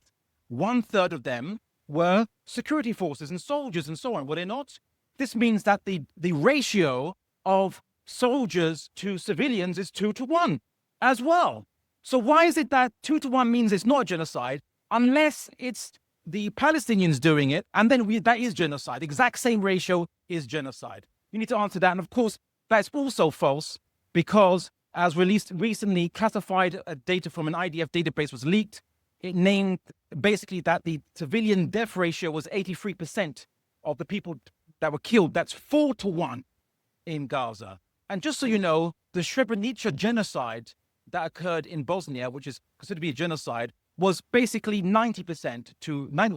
1/3 of them were security forces and soldiers and so on. Were they not? This means that the ratio of soldiers to civilians is 2-1 as well. So why is it that 2-1 means it's not a genocide unless it's the Palestinians doing it, and then that is genocide? The exact same ratio is genocide. You need to answer that. And of course, that's also false because, as released recently, classified data from an IDF database was leaked. It named basically that the civilian death ratio was 83% of the people that were killed. That's 4-1 in Gaza. And just so you know, the Srebrenica genocide that occurred in Bosnia, which is considered to be a genocide, was basically 90%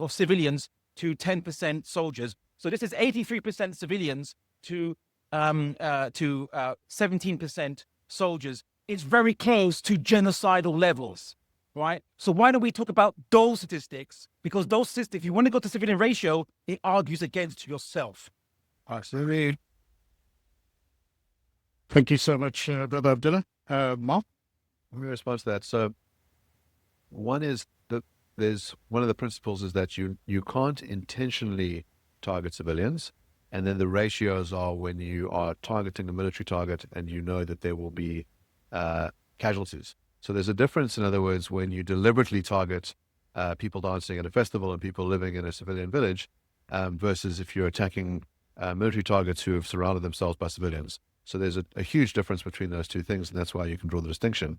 of civilians to 10% soldiers. So this is 83% civilians to 17% soldiers. It's very close to genocidal levels, right? So why don't we talk about those statistics? Because those statistics, if you want to go to civilian ratio, it argues against yourself. Absolutely. Thank you so much, Brother Abdullah. Mark? Let me respond to that. So one is that there's one of the principles is that you can't intentionally target civilians. And then the ratios are when you are targeting a military target and you know that there will be casualties. So there's a difference, in other words, when you deliberately target people dancing at a festival and people living in a civilian village versus if you're attacking military targets who have surrounded themselves by civilians. So there's a huge difference between those two things, and that's why you can draw the distinction.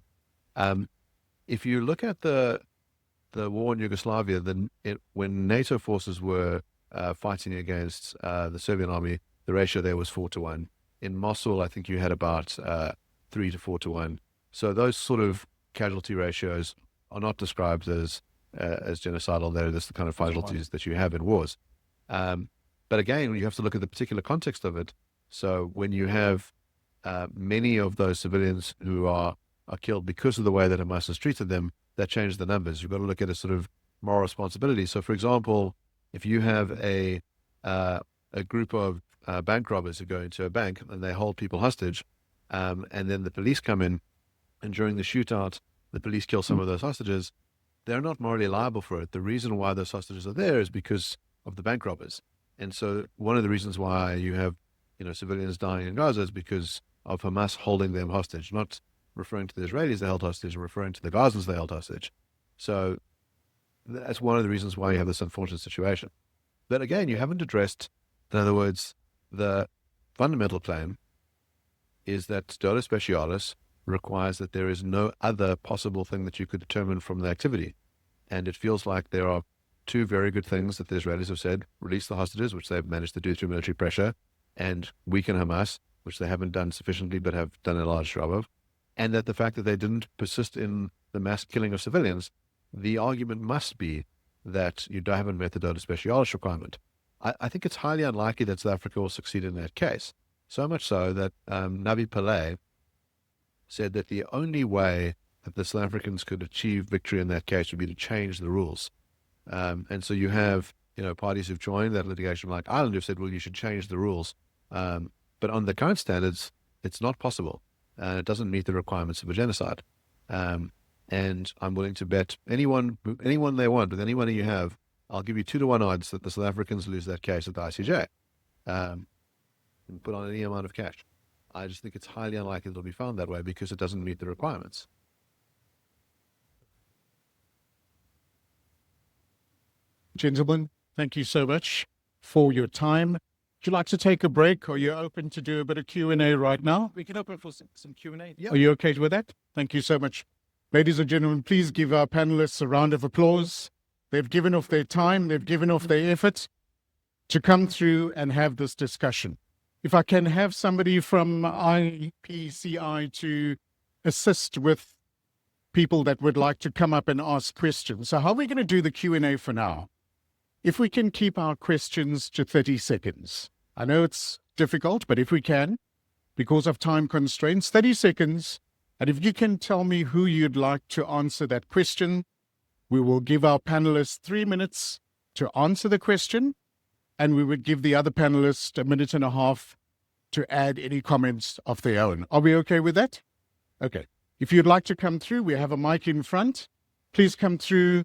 If you look at the war in Yugoslavia, then when NATO forces were fighting against the Serbian army, the ratio there was 4-1. In Mosul, I think you had about 3-4-1. So those sort of casualty ratios are not described as genocidal. They're just the kind of casualties that you have in wars. But again, you have to look at the particular context of it. So when you have many of those civilians who are killed because of the way that Hamas has treated them, that changes the numbers. You've got to look at a sort of moral responsibility. So, for example, if you have a group of bank robbers who go into a bank and they hold people hostage, and then the police come in, and during the shootout, the police kill some of those hostages, they're not morally liable for it. The reason why those hostages are there is because of the bank robbers. And so one of the reasons why you have, civilians dying in Gaza is because of Hamas holding them hostage, not referring to the Israelis they held hostage, referring to the Gazans they held hostage. So that's one of the reasons why you have this unfortunate situation. But again, you haven't addressed, in other words, the fundamental claim is that Dota Specialis requires that there is no other possible thing that you could determine from the activity. And it feels like there are two very good things that the Israelis have said: release the hostages, which they've managed to do through military pressure, and weaken Hamas, which they haven't done sufficiently but have done a large job of. And that the fact that they didn't persist in the mass killing of civilians, the argument must be that you haven't met the Dota Specialis requirement. I think it's highly unlikely that South Africa will succeed in that case. So much so that Navi Pillay said that the only way that the South Africans could achieve victory in that case would be to change the rules. And so you have, parties who've joined that litigation, like Ireland, who've said, well, you should change the rules. But on the current standards, it's not possible. It doesn't meet the requirements of a genocide. And I'm willing to bet anyone they want, with anyone you have, I'll give you 2-1 odds that the South Africans lose that case at the ICJ. And put on any amount of cash. I just think it's highly unlikely it'll be found that way because it doesn't meet the requirements. Gentlemen, thank you so much for your time. you like to take a break, or you're open to do a bit of Q&A right now? We can open for some Q&A. Yeah. Are you okay with that? Thank you so much. Ladies and gentlemen, please give our panelists a round of applause. They've given off their time, they've given off their effort to come through and have this discussion. If I can have somebody from IPCI to assist with people that would like to come up and ask questions. So how are we going to do the Q&A for now? If we can keep our questions to 30 seconds. I know it's difficult, but if we can, because of time constraints, 30 seconds. And if you can tell me who you'd like to answer that question, we will give our panelists 3 minutes to answer the question, and we would give the other panelists a minute and a half to add any comments of their own. Are we okay with that? Okay. If you'd like to come through, we have a mic in front. Please come through.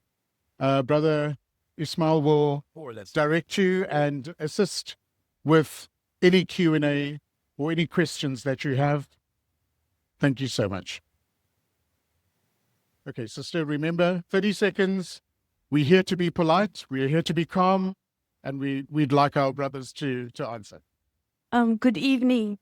Brother Ismail will direct you and assist with any Q&A or any questions that you have. Thank you so much. Okay, sister, remember, 30 seconds. We're here to be polite. We're here to be calm. And we'd like our brothers to answer. Good evening.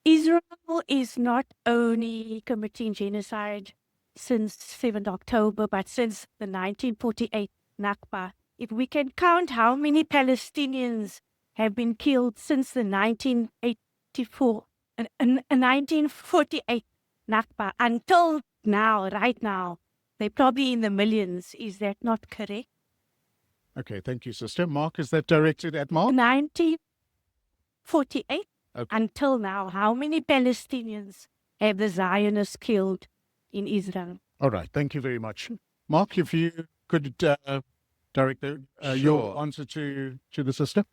Israel is not only committing genocide since 7th October, but since the 1948 Nakba. If we can count how many Palestinians have been killed since the 1948 Nakba until now, right now, they're probably in the millions. Is that not correct? Okay, thank you, sister. Mark, is that directed at Mark? 1948 until now, how many Palestinians have the Zionists killed in Israel? All right, thank you very much. Mark, if you could direct your answer to the sister.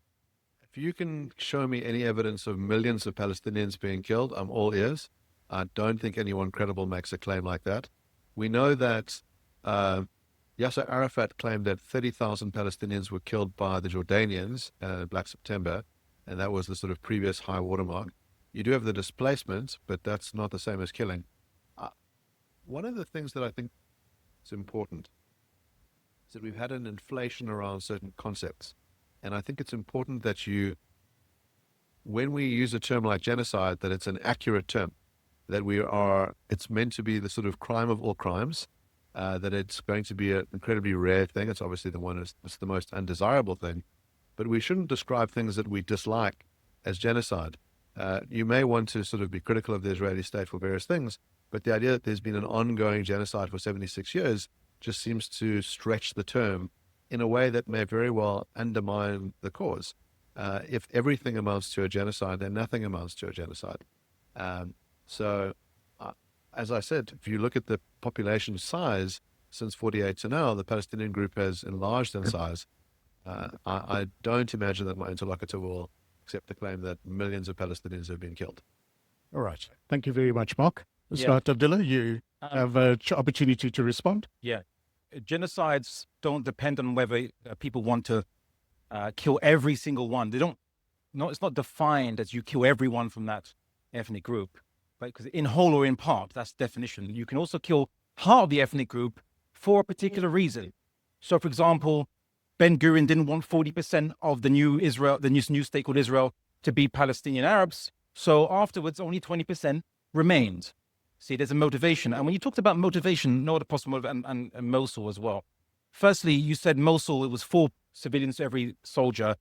If you can show me any evidence of millions of Palestinians being killed, I'm all ears. I don't think anyone credible makes a claim like that. We know that Yasser Arafat claimed that 30,000 Palestinians were killed by the Jordanians in Black September, and that was the sort of previous high watermark. You do have the displacement, but that's not the same as killing. One of the things that I think is important is that we've had an inflation around certain concepts. And I think it's important that when we use a term like genocide, that it's an accurate term, that it's meant to be the sort of crime of all crimes, that it's going to be an incredibly rare thing. It's obviously it's the most undesirable thing, but we shouldn't describe things that we dislike as genocide. You may want to sort of be critical of the Israeli state for various things, but the idea that there's been an ongoing genocide for 76 years just seems to stretch the term in a way that may very well undermine the cause. If everything amounts to a genocide, then nothing amounts to a genocide. As I said, if you look at the population size since 48 to now, the Palestinian group has enlarged in size. I don't imagine that my interlocutor will accept the claim that millions of Palestinians have been killed. All right. Thank you very much, Mark. Start, Abdullah, you have an opportunity to respond. Yeah. Genocides don't depend on whether people want to kill every single one. It's not defined as you kill everyone from that ethnic group, right? Because in whole or in part, that's the definition. You can also kill half of the ethnic group for a particular reason. So, for example, Ben Gurion didn't want 40% of the new Israel, the new state called Israel, to be Palestinian Arabs. So afterwards, only 20% remained. See, there's a motivation. And when you talked about motivation, no other possible motive, and Mosul as well. Firstly, you said Mosul, it was 4 civilians to every soldier.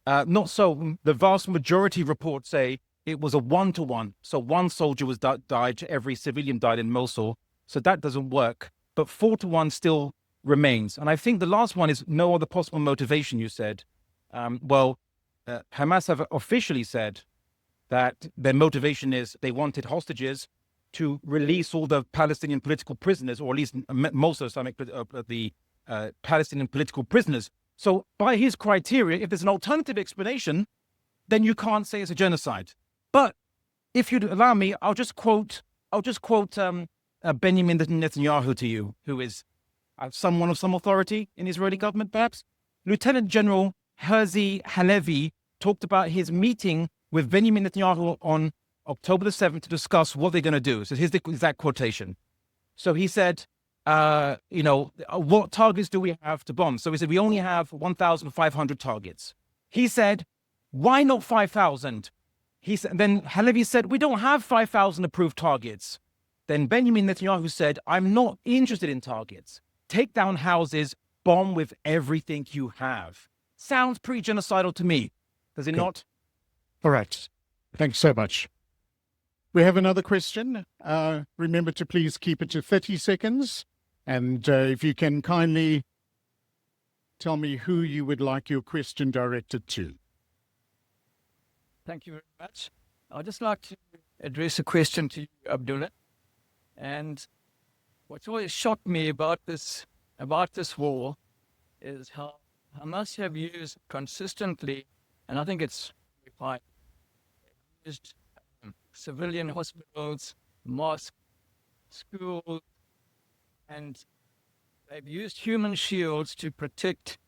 Not so. The vast majority reports say it was a 1-to-1. So 1 soldier was died to every civilian died in Mosul. So that doesn't work. But 4-to-1 still remains. And I think the last one is no other possible motivation, you said. Hamas have officially said that their motivation is they wanted hostages to release all the Palestinian political prisoners, or at least most of the Palestinian political prisoners. So by his criteria, if there's an alternative explanation, then you can't say it's a genocide. But if you'd allow me, I'll just quote Benjamin Netanyahu to you, who is someone of some authority in the Israeli government, perhaps. Lieutenant General Herzi Halevi talked about his meeting with Benjamin Netanyahu on October the 7th to discuss what they're going to do. So here's the exact quotation. So he said, what targets do we have to bomb? So he said, we only have 1,500 targets. He said, Why not 5,000? He said, then Halevi said, we don't have 5,000 approved targets. Then Benjamin Netanyahu said, I'm not interested in targets. Take down houses, bomb with everything you have. Sounds pretty genocidal to me. Does it not? All right. Thanks so much. We have another question. Remember to please keep it to 30 seconds. And if you can kindly tell me who you would like your question directed to. Thank you very much. I'd just like to address a question to you, Abdullah. And what's always shocked me about this war is how Hamas have used consistently, and I think it's fine, used civilian hospitals, mosques, schools, and they've used human shields to protect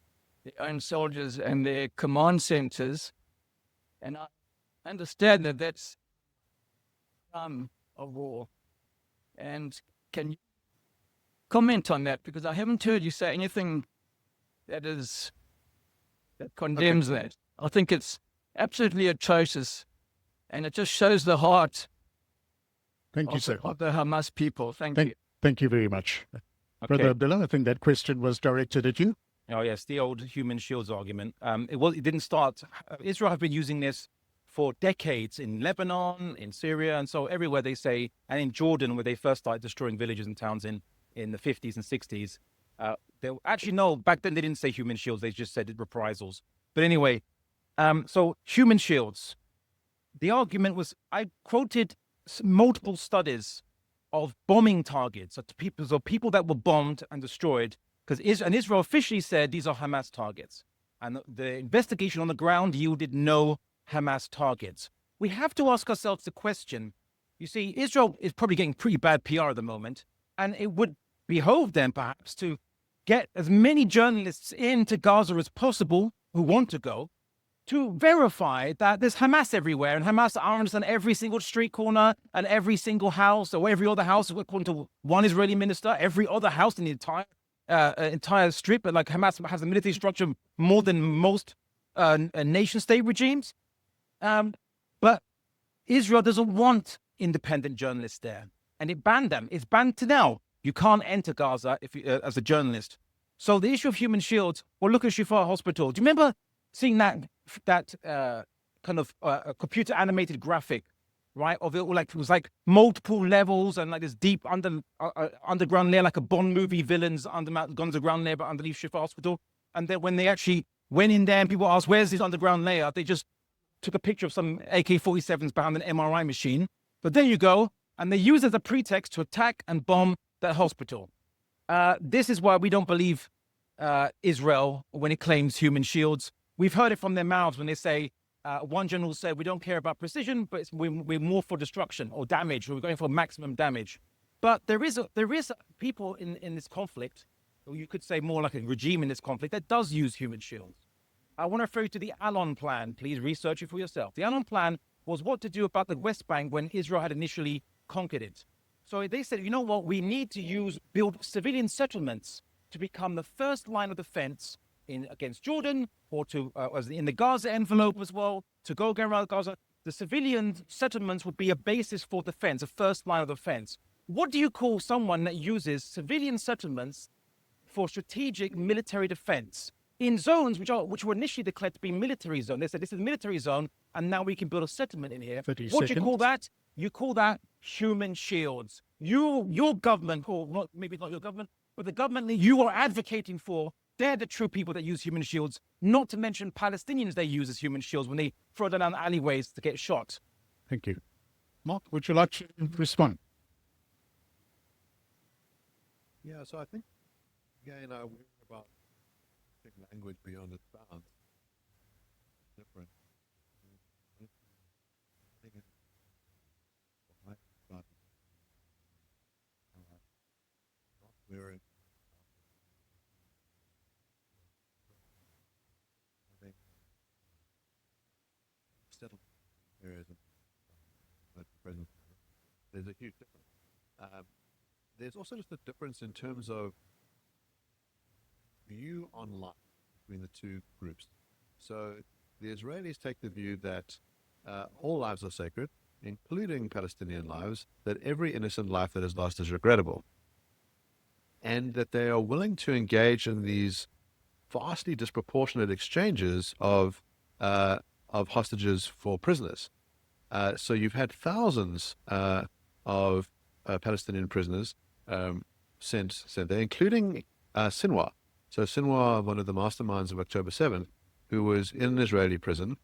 their own soldiers and their command centers. And I understand that that's of war. And can you comment on that? Because I haven't heard you say anything that condemns that. I think it's absolutely atrocious, and it just shows the heart Thank you, sir. of the Hamas people. Thank you. Thank you very much. Okay. Brother Abdullah, I think that question was directed at you. Oh, yes, the old human shields argument. It didn't start. Israel have been using this for decades in Lebanon, in Syria, and so everywhere they say, and in Jordan, where they first started destroying villages and towns in the 50s and 60s. Back then they didn't say human shields, they just said reprisals. But anyway, so human shields. The argument was, I quoted multiple studies of bombing targets, so people that were bombed and destroyed, because Israel officially said these are Hamas targets. And the investigation on the ground yielded no Hamas targets. We have to ask ourselves the question, you see, Israel is probably getting pretty bad PR at the moment, and it would behove them perhaps to get as many journalists into Gaza as possible who want to go, to verify that there's Hamas everywhere, and Hamas arms on every single street corner and every single house, or every other house, according to one Israeli minister, every other house in the entire strip. But like Hamas has a military structure more than most nation-state regimes. But Israel doesn't want independent journalists there, and it banned them. It's banned to now. You can't enter Gaza if you, as a journalist. So the issue of human shields. Well, look at Shifa Hospital. Do you remember seeing that kind of computer animated graphic, right? Of it, like it was like multiple levels and like this deep underground layer, like a Bond movie villains underground layer, but underneath Shifa Hospital. And then when they actually went in there and people asked, "Where's this underground layer?" They just took a picture of some AK-47s behind an MRI machine. But there you go, and they use it as a pretext to attack and bomb that hospital. This is why we don't believe Israel when it claims human shields. We've heard it from their mouths when they say, one general said, we don't care about precision, but we're more for destruction or damage, or we're going for maximum damage. But there is people in this conflict, or you could say more like a regime in this conflict, that does use human shields. I want to refer you to the Allon Plan. Please research it for yourself. The Allon Plan was what to do about the West Bank when Israel had initially conquered it. So they said, you know what, we need to build civilian settlements to become the first line of defense against Jordan, or as in the Gaza envelope as well, to go around Gaza. The civilian settlements would be a basis for defense, a first line of defense. What do you call someone that uses civilian settlements for strategic military defense in zones which were initially declared to be military zone? They said this is a military zone, and now we can build a settlement in here. What do you call that? You call that human shields. Your government, or maybe not your government, but the government that you are advocating for, they're the true people that use human shields, not to mention Palestinians they use as human shields when they throw them down alleyways to get shot. Thank you. Mark, would you like to respond? Yeah, so I think, again, I worry about language beyond its bounds. Different. We're in settled areas of present. There's a huge difference. There's also just a difference in terms of view online between the two groups. So the Israelis take the view that all lives are sacred, including Palestinian lives, that every innocent life that is lost is regrettable, and that they are willing to engage in these vastly disproportionate exchanges of hostages for prisoners. So you've had thousands of Palestinian prisoners sent there, including Sinwar. So Sinwar, one of the masterminds of October 7th, who was in an Israeli prison,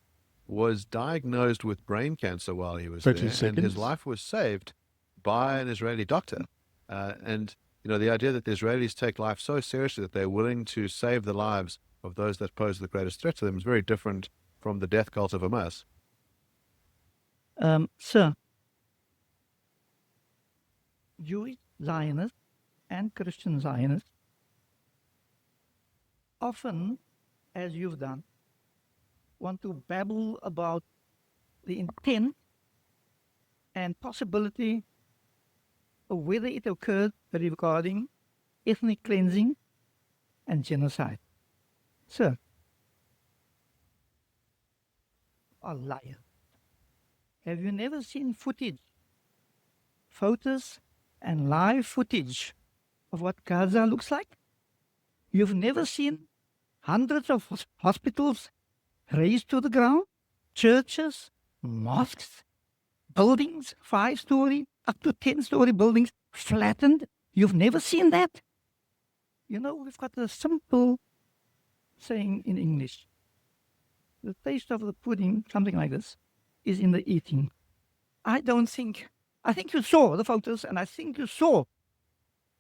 was diagnosed with brain cancer while he was 30 there, seconds. and his life was saved by an Israeli doctor. And the idea that the Israelis take life so seriously that they're willing to save the lives of those that pose the greatest threat to them is very different from the death cult of Hamas. Sir, Jewish Zionists and Christian Zionists often, as you've done, want to babble about the intent and possibility of whether it occurred regarding ethnic cleansing and genocide. Sir, a liar. Have you never seen footage, photos and live footage of what Gaza looks like? You've never seen hundreds of hospitals razed to the ground, churches, mosques, buildings, 5-story, up to 10-story buildings flattened. You've never seen that? We've got a simple saying in English. The taste of the pudding, something like this, is in the eating. I think you saw the photos and I think you saw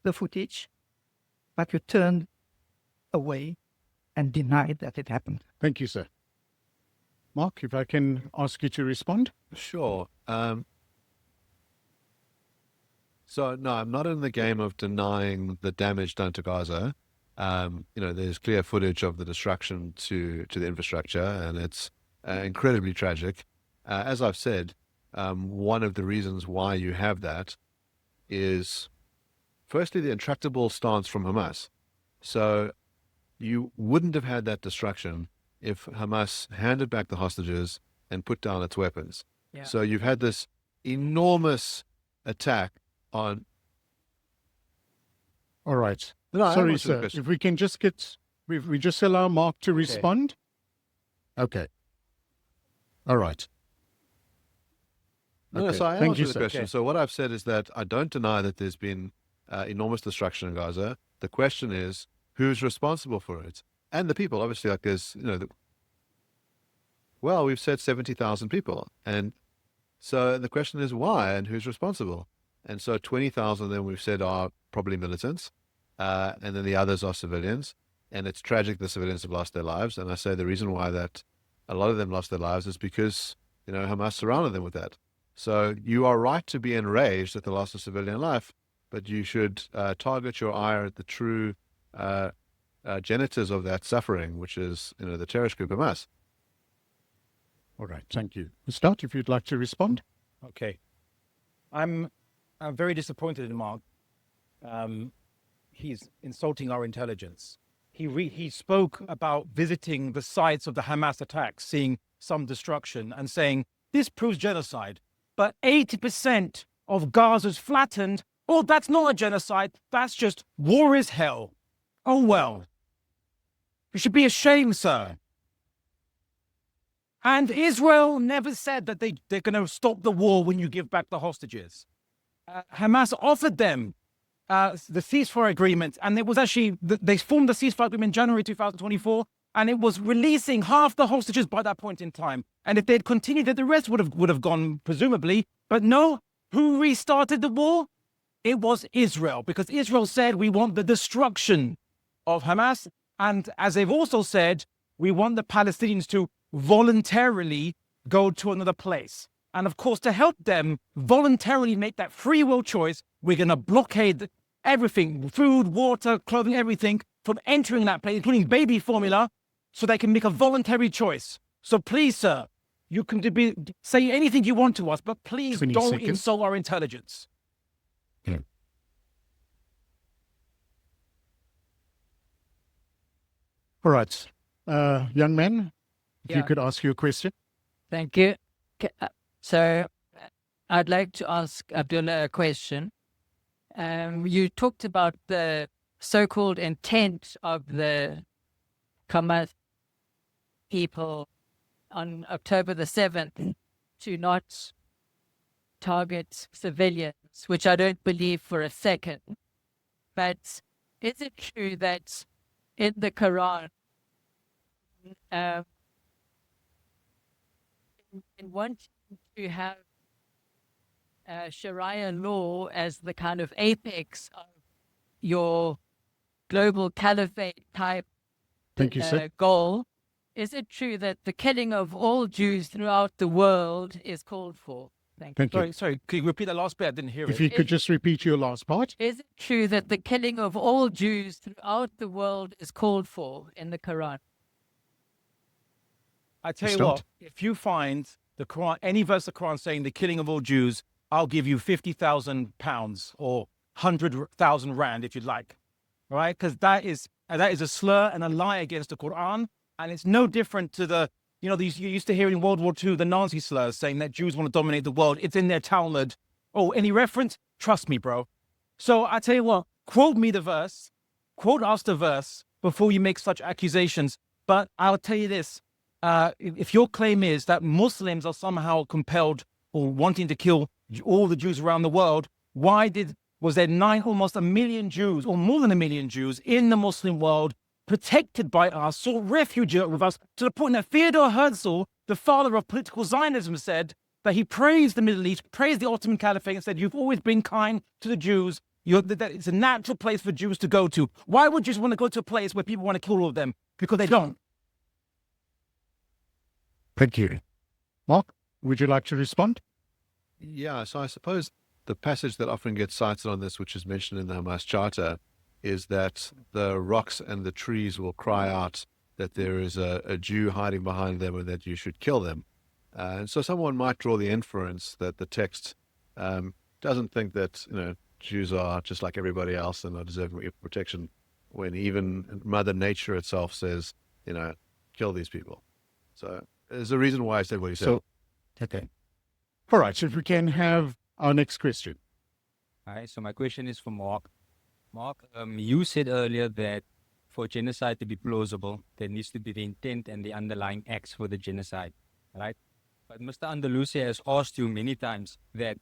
the footage, but you turned away and denied that it happened. Thank you, sir. Mark, if I can ask you to respond. Sure. So, no, I'm not in the game of denying the damage done to Gaza. There's clear footage of the destruction to the infrastructure, and it's incredibly tragic. As I've said, one of the reasons why you have that is, firstly, the intractable stance from Hamas. So you wouldn't have had that destruction if Hamas handed back the hostages and put down its weapons. Yeah. So you've had this enormous attack on... All right. No, I Sorry, answered the sir. question. If we can just we just allow Mark to respond. Okay. All right. No, Okay. so I Thank you, answered the sir. question. Okay. So what I've said is that I don't deny that there's been enormous destruction in Gaza. The question is, who's responsible for it? And the people, obviously, like there's, well, we've said 70,000 people. And so the question is why and who's responsible? And so 20,000 of them we've said are probably militants. And then the others are civilians. And it's tragic the civilians have lost their lives. And I say the reason why that a lot of them lost their lives is because, Hamas surrounded them with that. So you are right to be enraged at the loss of civilian life, but you should target your ire at the true genitors of that suffering, which is, the terrorist group Hamas. All right. Thank you. Start if you'd like to respond. Okay. I'm very disappointed in Mark. He's insulting our intelligence. He spoke about visiting the sites of the Hamas attacks, seeing some destruction, and saying, this proves genocide. But 80% of Gaza's flattened. Oh, that's not a genocide. That's just war is hell. Oh, well. You should be ashamed, sir. And Israel never said that they're going to stop the war when you give back the hostages. Hamas offered them the ceasefire agreement, and it was actually, they formed the ceasefire agreement in January 2024, and it was releasing half the hostages by that point in time. And if they'd continued, the rest would have gone, presumably. But no, who restarted the war? It was Israel, because Israel said, we want the destruction of Hamas. And as they've also said, we want the Palestinians to voluntarily go to another place. And of course, to help them voluntarily make that free will choice, we're going to blockade everything, food, water, clothing, everything from entering that place, including baby formula, so they can make a voluntary choice. So please, sir, you can say anything you want to us, but please 20 don't seconds. insult our intelligence. All right. Young man, If you could ask your question. Thank you. So I'd like to ask Abdullah a question. You talked about the so-called intent of the Hamas people on October the 7th to not target civilians, which I don't believe for a second. But is it true that in the Quran, in wanting to have Sharia law as the kind of apex of your global caliphate type Thank you, sir. goal, is it true that the killing of all Jews throughout the world is called for? Thank you. Thank you. Sorry, could you repeat that last bit? I didn't hear If it. you could just repeat your last part. Is it true that the killing of all Jews throughout the world is called for in the Quran? I tell you Start. what, if you find the Quran, any verse of the Quran saying the killing of all Jews, I'll give you £50,000 or 100,000 rand if you'd like. All right? Because that is a slur and a lie against the Quran. And it's no different to the, these you used to hear in World War II, the Nazi slurs saying that Jews want to dominate the world. It's in their Talmud. Oh, any reference? Trust me, bro. So I tell you what, quote me the verse, quote us the verse before you make such accusations. But I'll tell you this. If your claim is that Muslims are somehow compelled or wanting to kill all the Jews around the world, was there almost 1 million Jews or more than 1 million Jews in the Muslim world protected by us, sought refuge with us, to the point that Theodor Herzl, the father of political Zionism, said that he praised the Middle East, praised the Ottoman Caliphate, and said, you've always been kind to the Jews. That it's a natural place for Jews to go to. Why would Jews want to go to a place where people want to kill all of them? Because they don't. Thank you. Mark, would you like to respond? Yeah, so I suppose the passage that often gets cited on this, which is mentioned in the Hamas Charter, is that the rocks and the trees will cry out that there is a Jew hiding behind them and that you should kill them. And so someone might draw the inference that the text doesn't think that Jews are just like everybody else and are deserving of protection, when even Mother Nature itself says, kill these people. So there's a reason why I said what you said. Okay. All right, so if we can have our next question. Hi, so my question is for Mark. Mark, you said earlier that for genocide to be plausible, there needs to be the intent and the underlying acts for the genocide, right? But Mr. Andalusi has asked you many times that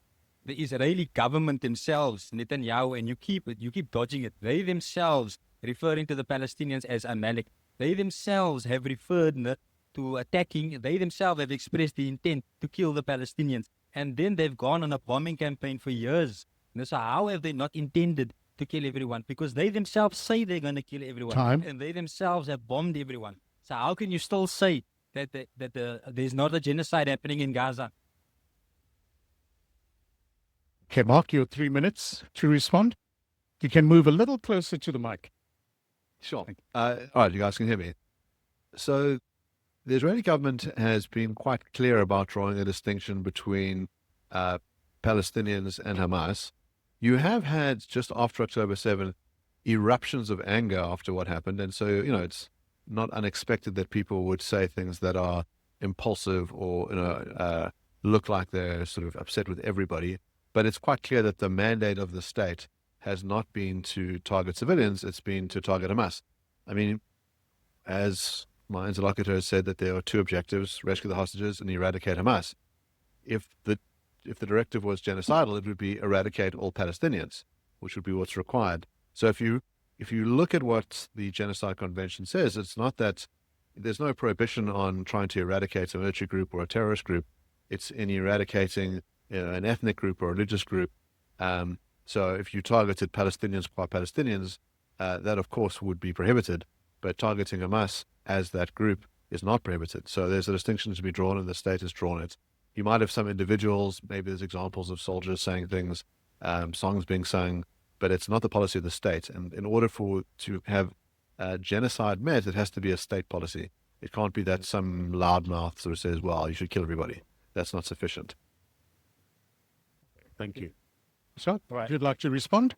the Israeli government themselves, Netanyahu, and you keep dodging it. They themselves, referring to the Palestinians as Amalek, they themselves have referred to attacking. They themselves have expressed the intent to kill the Palestinians, and then they've gone on a bombing campaign for years. So how have they not intended to kill everyone? Because they themselves say they're going to kill everyone, and they themselves have bombed everyone. So how can you still say that there's not a genocide happening in Gaza? Okay, Mark, your 3 minutes to respond. You can move a little closer to the mic. Sure. All right, you guys can hear me. So the Israeli government has been quite clear about drawing a distinction between Palestinians and Hamas. You have had, just after October 7th, eruptions of anger after what happened. And so, it's not unexpected that people would say things that are impulsive or, look like they're sort of upset with everybody. But it's quite clear that the mandate of the state has not been to target civilians, it's been to target Hamas. I mean, as my interlocutor has said, that there are two objectives: rescue the hostages and eradicate Hamas. If the directive was genocidal, it would be eradicate all Palestinians, which would be what's required. So if you look at what the Genocide Convention says, it's not that there's no prohibition on trying to eradicate a military group or a terrorist group. It's in eradicating an ethnic group or a religious group. So if you targeted Palestinians by Palestinians, that of course would be prohibited. But targeting Hamas as that group is not prohibited. So there's a distinction to be drawn, and the state has drawn it. You might have some individuals, maybe there's examples of soldiers saying things, songs being sung, but it's not the policy of the state. And in order to have genocide met, it has to be a state policy. It can't be that some loudmouth sort of says, well, you should kill everybody. That's not sufficient. Thank you. So, if you'd like to respond?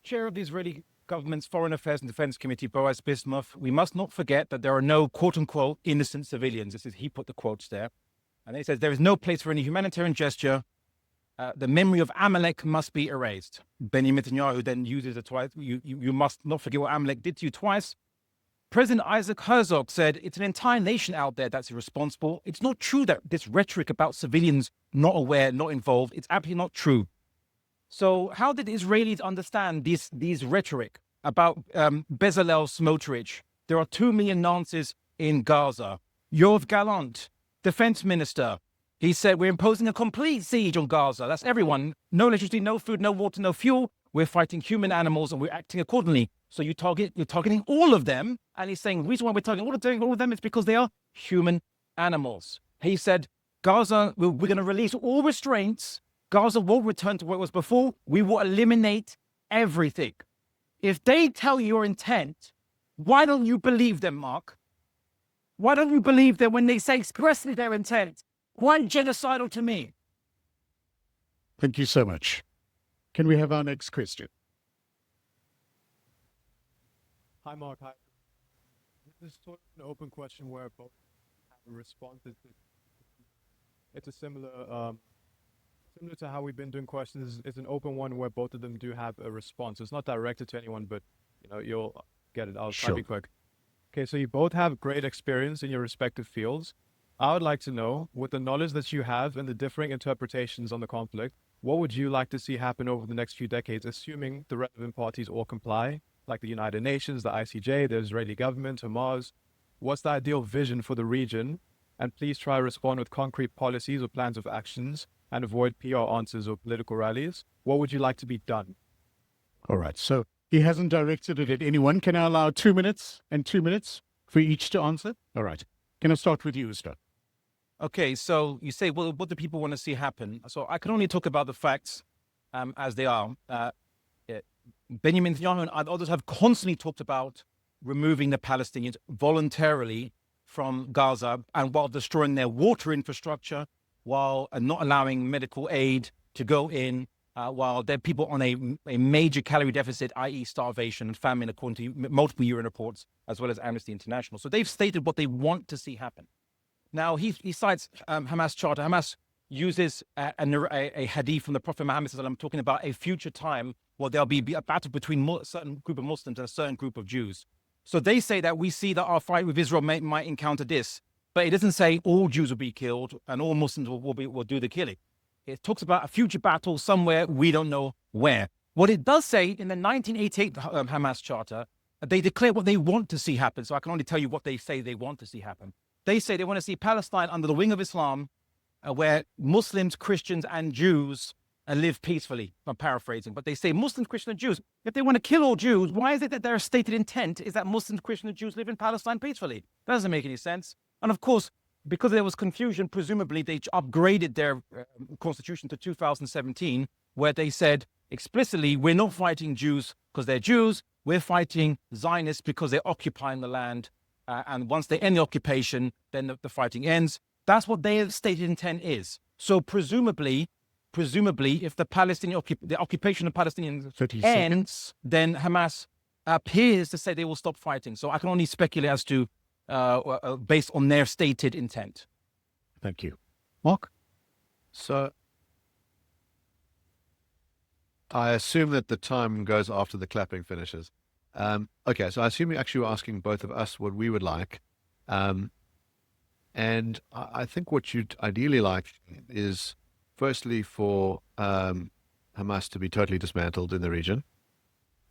Chair of the Israeli government's Foreign Affairs and Defense Committee, Boris Bismuth, we must not forget that there are no quote-unquote innocent civilians. He put the quotes there. And he says there is no place for any humanitarian gesture. The memory of Amalek must be erased. Benjamin Netanyahu then uses it twice. You must not forget what Amalek did to you twice. President Isaac Herzog said it's an entire nation out there that's irresponsible. It's not true that this rhetoric about civilians not aware, not involved, it's absolutely not true. So how did Israelis understand these rhetoric about Bezalel Smotrich? There are 2 million Nazis in Gaza. Yoav Gallant, defense minister, he said we're imposing a complete siege on Gaza. That's everyone. No electricity, no food, no water, no fuel. We're fighting human animals and we're acting accordingly. So you're targeting all of them. And he's saying the reason why we're targeting all of them is because they are human animals. He said, Gaza, we're going to release all restraints. Gaza will return to what it was before. We will eliminate everything. If they tell you your intent, why don't you believe them, Mark? Why don't you believe them when they say expressly their intent? One genocidal to me. Thank you so much. Can we have our next question? Hi, Mark. Hi. This is sort of an open question where both have a response. It's a similar to how we've been doing questions. It's an open one where both of them do have a response. It's not directed to anyone, but you'll get it. I'll try to be quick. Okay, so you both have great experience in your respective fields. I would like to know, with the knowledge that you have and the differing interpretations on the conflict, what would you like to see happen over the next few decades, assuming the relevant parties all comply, like the United Nations, the ICJ, the Israeli government, Hamas? What's the ideal vision for the region? And please try to respond with concrete policies or plans of actions and avoid PR answers or political rallies. What would you like to be done? All right. So he hasn't directed it at anyone. Can I allow 2 minutes and 2 minutes for each to answer? All right. Can I start with you, Ustad? Okay, so you say, well, what do people want to see happen? So I can only talk about the facts as they are. Benjamin Netanyahu and others have constantly talked about removing the Palestinians voluntarily from Gaza, and while destroying their water infrastructure, while not allowing medical aid to go in, while there are people on a major calorie deficit, i.e. starvation and famine, according to multiple UN reports, as well as Amnesty International. So they've stated what they want to see happen. Now, he cites Hamas charter. Hamas uses a hadith from the Prophet Muhammad, talking about a future time where there'll be a battle between a certain group of Muslims and a certain group of Jews. So they say that we see that our fight with Israel might encounter this, but it doesn't say all Jews will be killed and all Muslims will do the killing. It talks about a future battle somewhere, we don't know where. What it does say in the 1988 Hamas charter, they declare what they want to see happen. So I can only tell you what they say they want to see happen. They say they want to see Palestine under the wing of Islam, where Muslims, Christians, and Jews live peacefully. I'm paraphrasing, but they say Muslims, Christians, and Jews. If they want to kill all Jews, why is it that their stated intent is that Muslims, Christians, and Jews live in Palestine peacefully? That doesn't make any sense. And of course, because there was confusion, presumably they upgraded their constitution to 2017, where they said explicitly, we're not fighting Jews because they're Jews. We're fighting Zionists because they're occupying the land. And once they end the occupation, then the fighting ends. That's what their stated intent is. So presumably, if the occupation of Palestinians ends, then Hamas appears to say they will stop fighting. So I can only speculate as to, based on their stated intent. Thank you. Mark? So I assume that the time goes after the clapping finishes. Okay, so I assume you actually were asking both of us what we would like. And I think what you'd ideally like is, firstly, for Hamas to be totally dismantled in the region.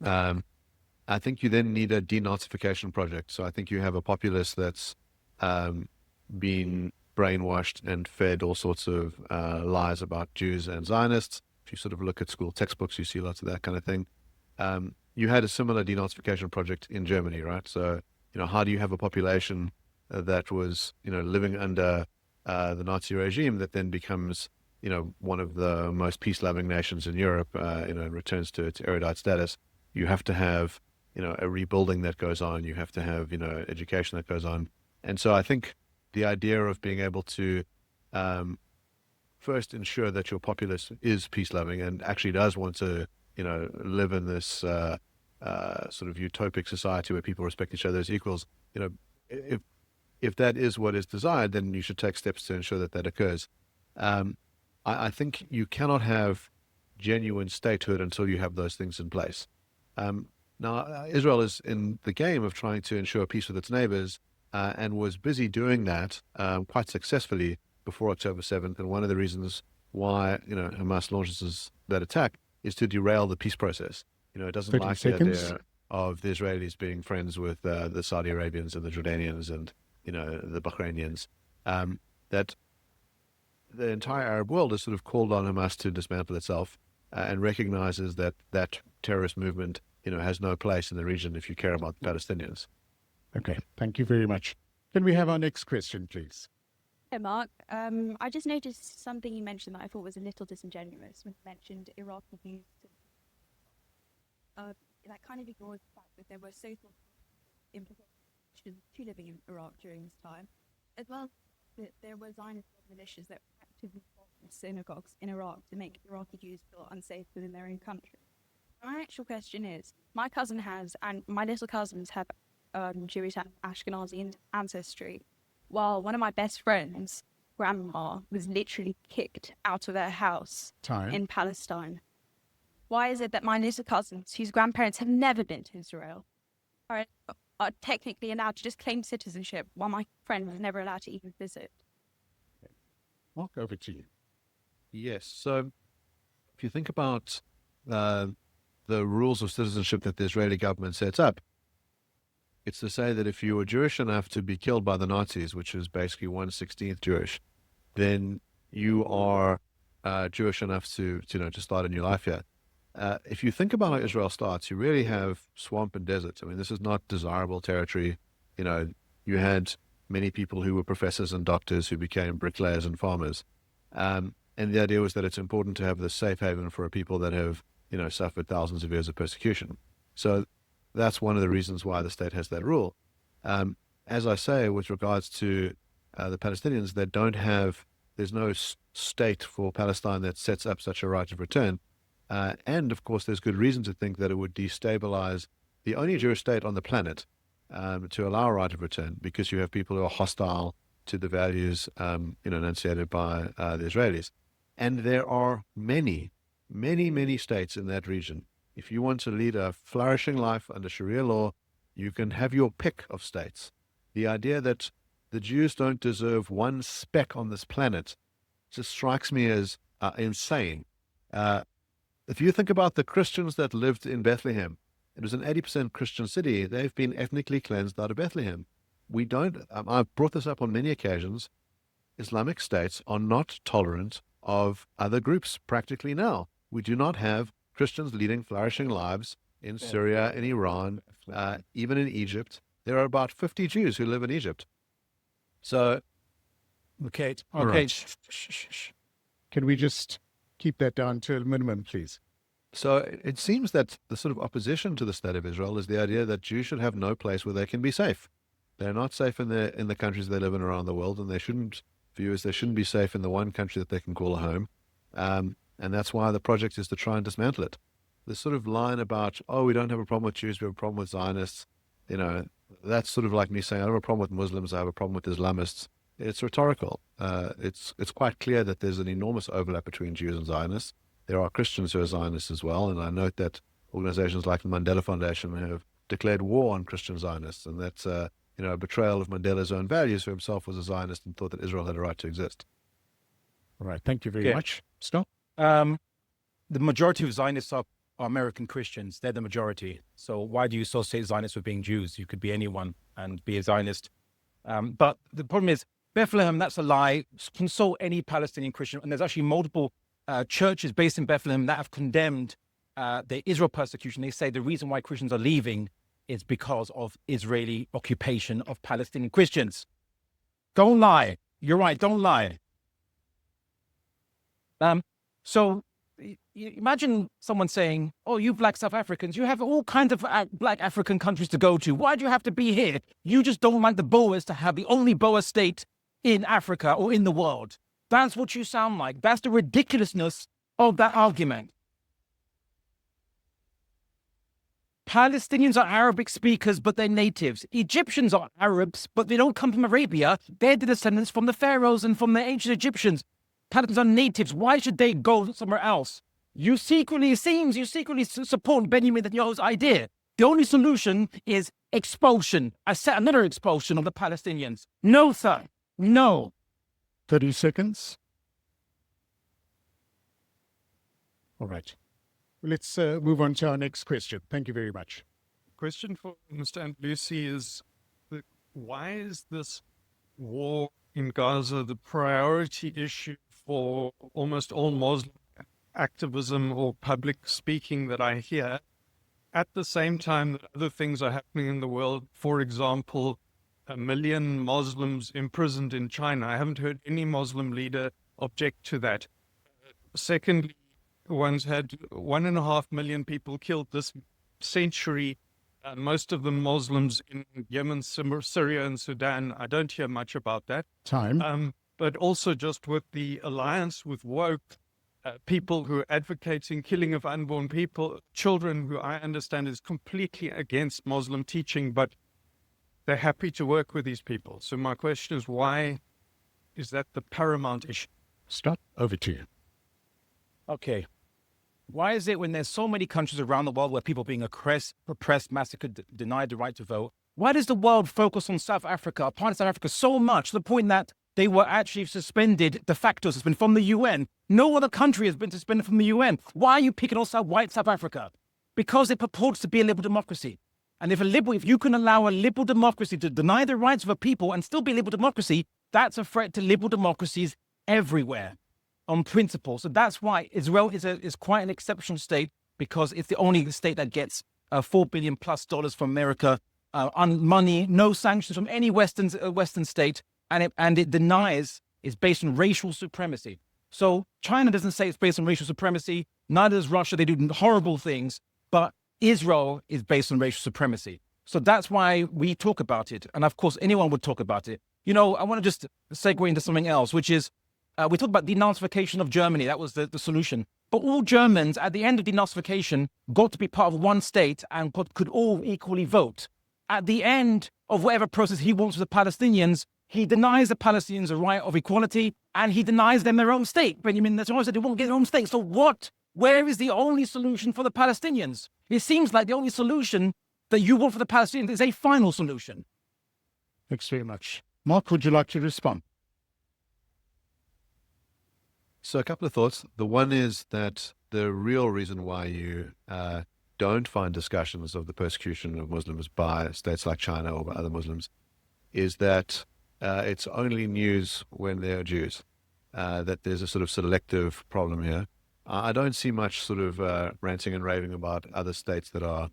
I think you then need a denazification project. So I think you have a populace that's been brainwashed and fed all sorts of lies about Jews and Zionists. If you sort of look at school textbooks, you see lots of that kind of thing. You had a similar denazification project in Germany, right? So, how do you have a population that was, living under the Nazi regime that then becomes, one of the most peace-loving nations in Europe, returns to its erudite status? You have to have, a rebuilding that goes on. You have to have, education that goes on. And so I think the idea of being able to first ensure that your populace is peace-loving and actually does want to, live in this sort of utopic society where people respect each other as equals, if that is what is desired, then you should take steps to ensure that that occurs. I think you cannot have genuine statehood until you have those things in place. Now, Israel is in the game of trying to ensure peace with its neighbors, and was busy doing that quite successfully before October 7th. And one of the reasons why Hamas launches that attack is to derail the peace process. It doesn't 30 like seconds. the idea of the Israelis being friends with the Saudi Arabians and the Jordanians and the Bahrainians. That the entire Arab world has sort of called on Hamas to dismantle itself, and recognizes that that terrorist movement has no place in the region if you care about the Palestinians. Okay, thank you very much. Can we have our next question, please? Hey, Mark. I just noticed something you mentioned that I thought was a little disingenuous when you mentioned Iraqi views. That kind of ignores the fact that there were social implications to living in Iraq during this time, as well as that there were Zionist militias that actively bombed synagogues in Iraq to make Iraqi Jews feel unsafe within their own country. My actual question is, my cousin has, and my little cousins have Jewish Ashkenazi ancestry, while one of my best friends' grandma was literally kicked out of their house in Palestine. Why is it that my little cousins, whose grandparents have never been to Israel, are technically allowed to just claim citizenship, while my friend was never allowed to even visit? Mark, over to you. Yes. So if you think about the rules of citizenship that the Israeli government sets up, it's to say that if you were Jewish enough to be killed by the Nazis, which is basically 1/16 Jewish, then you are Jewish enough to start a new life here. If you think about how Israel starts, you really have swamp and desert. I mean, this is not desirable territory. You had many people who were professors and doctors who became bricklayers and farmers. And the idea was that it's important to have this safe haven for a people that have, suffered thousands of years of persecution. So that's one of the reasons why the state has that rule. As I say, with regards to the Palestinians, there's no state for Palestine that sets up such a right of return. And of course, there's good reason to think that it would destabilize the only Jewish state on the planet to allow a right of return, because you have people who are hostile to the values enunciated by the Israelis. And there are many, many, many states in that region. If you want to lead a flourishing life under Sharia law, you can have your pick of states. The idea that the Jews don't deserve one speck on this planet just strikes me as insane. If you think about the Christians that lived in Bethlehem, it was an 80% Christian city. They've been ethnically cleansed out of Bethlehem. I've brought this up on many occasions. Islamic states are not tolerant of other groups practically now. We do not have Christians leading flourishing lives in Syria, in Iran, even in Egypt. There are about 50 Jews who live in Egypt. So, Okay. Right. Can we just keep that down to a minimum, please? So it seems that the sort of opposition to the state of Israel is the idea that Jews should have no place where they can be safe. They're not safe in the countries they live in around the world, and they shouldn't be safe in the one country that they can call a home. And that's why the project is to try and dismantle it. This sort of line about, we don't have a problem with Jews, we have a problem with Zionists, that's sort of like me saying, I don't have a problem with Muslims, I have a problem with Islamists. It's rhetorical. It's quite clear that there's an enormous overlap between Jews and Zionists. There are Christians who are Zionists as well, and I note that organizations like the Mandela Foundation have declared war on Christian Zionists, and that's a betrayal of Mandela's own values, who himself was a Zionist and thought that Israel had a right to exist. All right, thank you very much. Stop. The majority of Zionists are American Christians. They're the majority. So why do you associate Zionists with being Jews? You could be anyone and be a Zionist. But the problem is, Bethlehem, that's a lie. Consult any Palestinian Christian. And there's actually multiple churches based in Bethlehem that have condemned the Israel persecution. They say the reason why Christians are leaving is because of Israeli occupation of Palestinian Christians. Don't lie. You're right. Don't lie. So imagine someone saying, you black South Africans, you have all kinds of black African countries to go to. Why do you have to be here? You just don't like the Boers to have the only Boer state in Africa or in the world. That's what you sound like. That's the ridiculousness of that argument. Palestinians are Arabic speakers, but they're natives. Egyptians are Arabs, but they don't come from Arabia. They're the descendants from the pharaohs and from the ancient Egyptians. Palestinians are natives. Why should they go somewhere else? It seems you secretly support Benjamin Netanyahu's idea. The only solution is expulsion. Another expulsion of the Palestinians. No, sir. No. 30 seconds. All right. Let's move on to our next question. Thank you very much. Question for Mr. Andalusi is, why is this war in Gaza the priority issue for almost all Muslim activism or public speaking that I hear, at the same time that other things are happening in the world? For example, 1 million Muslims imprisoned in China. I haven't heard any Muslim leader object to that. Secondly, one's had 1.5 million people killed this century, most of them Muslims in Yemen, Syria, and Sudan. I don't hear much about that. Time. But also just with the alliance with woke people who are advocating killing of unborn children, who I understand is completely against Muslim teaching, but they're happy to work with these people. So my question is, why is that the paramount issue? Scott, over to you. Okay. Why is it when there's so many countries around the world where people are being oppressed, massacred, denied the right to vote, why does the world focus on South Africa, part of South Africa, so much to the point that they were actually suspended, de facto suspended from the UN? No other country has been suspended from the UN. Why are you picking on white South Africa? Because it purports to be a liberal democracy. And if you can allow a liberal democracy to deny the rights of a people and still be a liberal democracy, that's a threat to liberal democracies everywhere on principle. So that's why Israel is quite an exceptional state, because it's the only state that gets $4 billion plus from America on money, no sanctions from any Western state, and it denies it's based on racial supremacy. So China doesn't say it's based on racial supremacy. Neither does Russia. They do horrible things, but Israel is based on racial supremacy. So that's why we talk about it. And of course, anyone would talk about it. You know, I want to just segue into something else, which is we talked about denazification of Germany. That was the solution. But all Germans at the end of denazification got to be part of one state and could all equally vote. At the end of whatever process he wants with the Palestinians, he denies the Palestinians a right of equality, and he denies them their own state. Benjamin Netanyahu said they won't get their own state. So where is the only solution for the Palestinians? It seems like the only solution that you want for the Palestinians is a final solution. Thanks very much. Mark, would you like to respond? So a couple of thoughts. The one is that the real reason why you don't find discussions of the persecution of Muslims by states like China or by other Muslims is that it's only news when they're Jews, that there's a sort of selective problem here. I don't see much sort of ranting and raving about other states that are,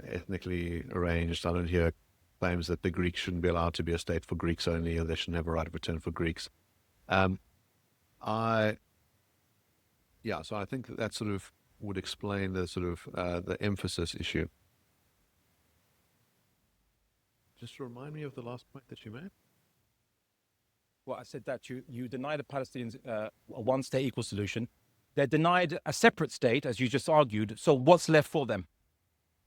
ethnically arranged. I don't hear claims that the Greeks shouldn't be allowed to be a state for Greeks only, or they shouldn't have a right of return for Greeks. So I think that sort of would explain the sort of the emphasis issue. Just remind me of the last point that you made. Well, I said that you deny the Palestinians a one-state equal solution. They're denied a separate state, as you just argued. So what's left for them?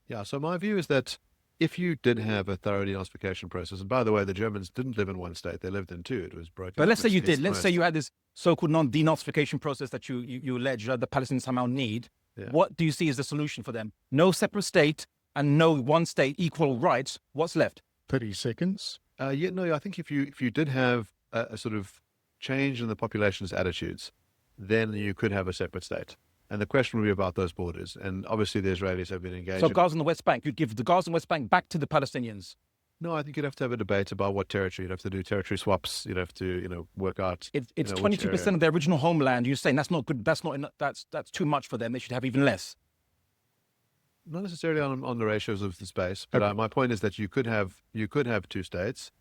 Yeah, so my view is that if you did have a thorough denazification process, and by the way, the Germans didn't live in one state, they lived in two. It was broken. But let's say you did. Let's say you had this so-called non-denazification process that you allege the Palestinians somehow need. Yeah. What do you see as the solution for them? No separate state and no one state, equal rights. What's left? 30 seconds. I think if you did have a sort of change in the population's attitudes, then you could have a separate state. And the question would be about those borders. And obviously the Israelis have been engaged. So Gaza and the West Bank, you'd give the Gaza and West Bank back to the Palestinians? No, I think you'd have to have a debate about what territory. You'd have to do territory swaps. You'd have to, work out. It's 22% of their original homeland. You're saying that's not good. That's not enough. That's too much for them. They should have even less. Not necessarily on the ratios of the space, but my point is that you could have two states.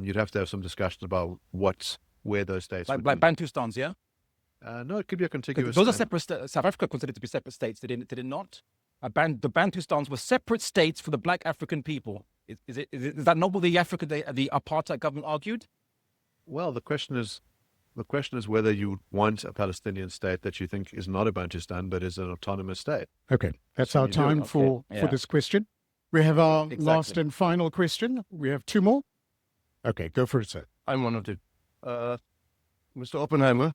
You'd have to have some discussion about where those states like Bantustans, yeah. No, it could be a contiguous. Those are separate. South Africa considered to be separate states. Did it not? The Bantustans were separate states for the Black African people. Is that not what the apartheid government argued? Well, the question is, the question is whether you want a Palestinian state that you think is not a Bantustan, but is an autonomous state. Okay, that's So our you do, time okay, for yeah. this question. We have our Exactly. last and final question. We have two more. Okay, go for it, sir. I'm one of them. Mr. Oppenheimer,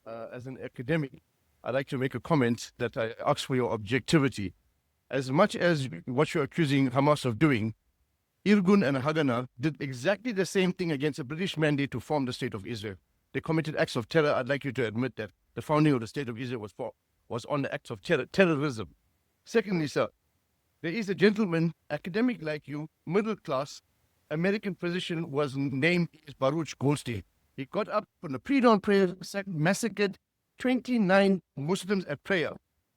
as an academic, I'd like to make a comment that I ask for your objectivity. As much as what you're accusing Hamas of doing, Irgun and Haganah did exactly the same thing against a British mandate to form the State of Israel. They committed acts of terror. I'd like you to admit that the founding of the State of Israel was on the acts of terrorism. Secondly, sir, there is a gentleman, academic like you, middle class, American physician, was named Baruch Goldstein. He got up from the pre-dawn prayer, massacred 29 Muslims at prayer.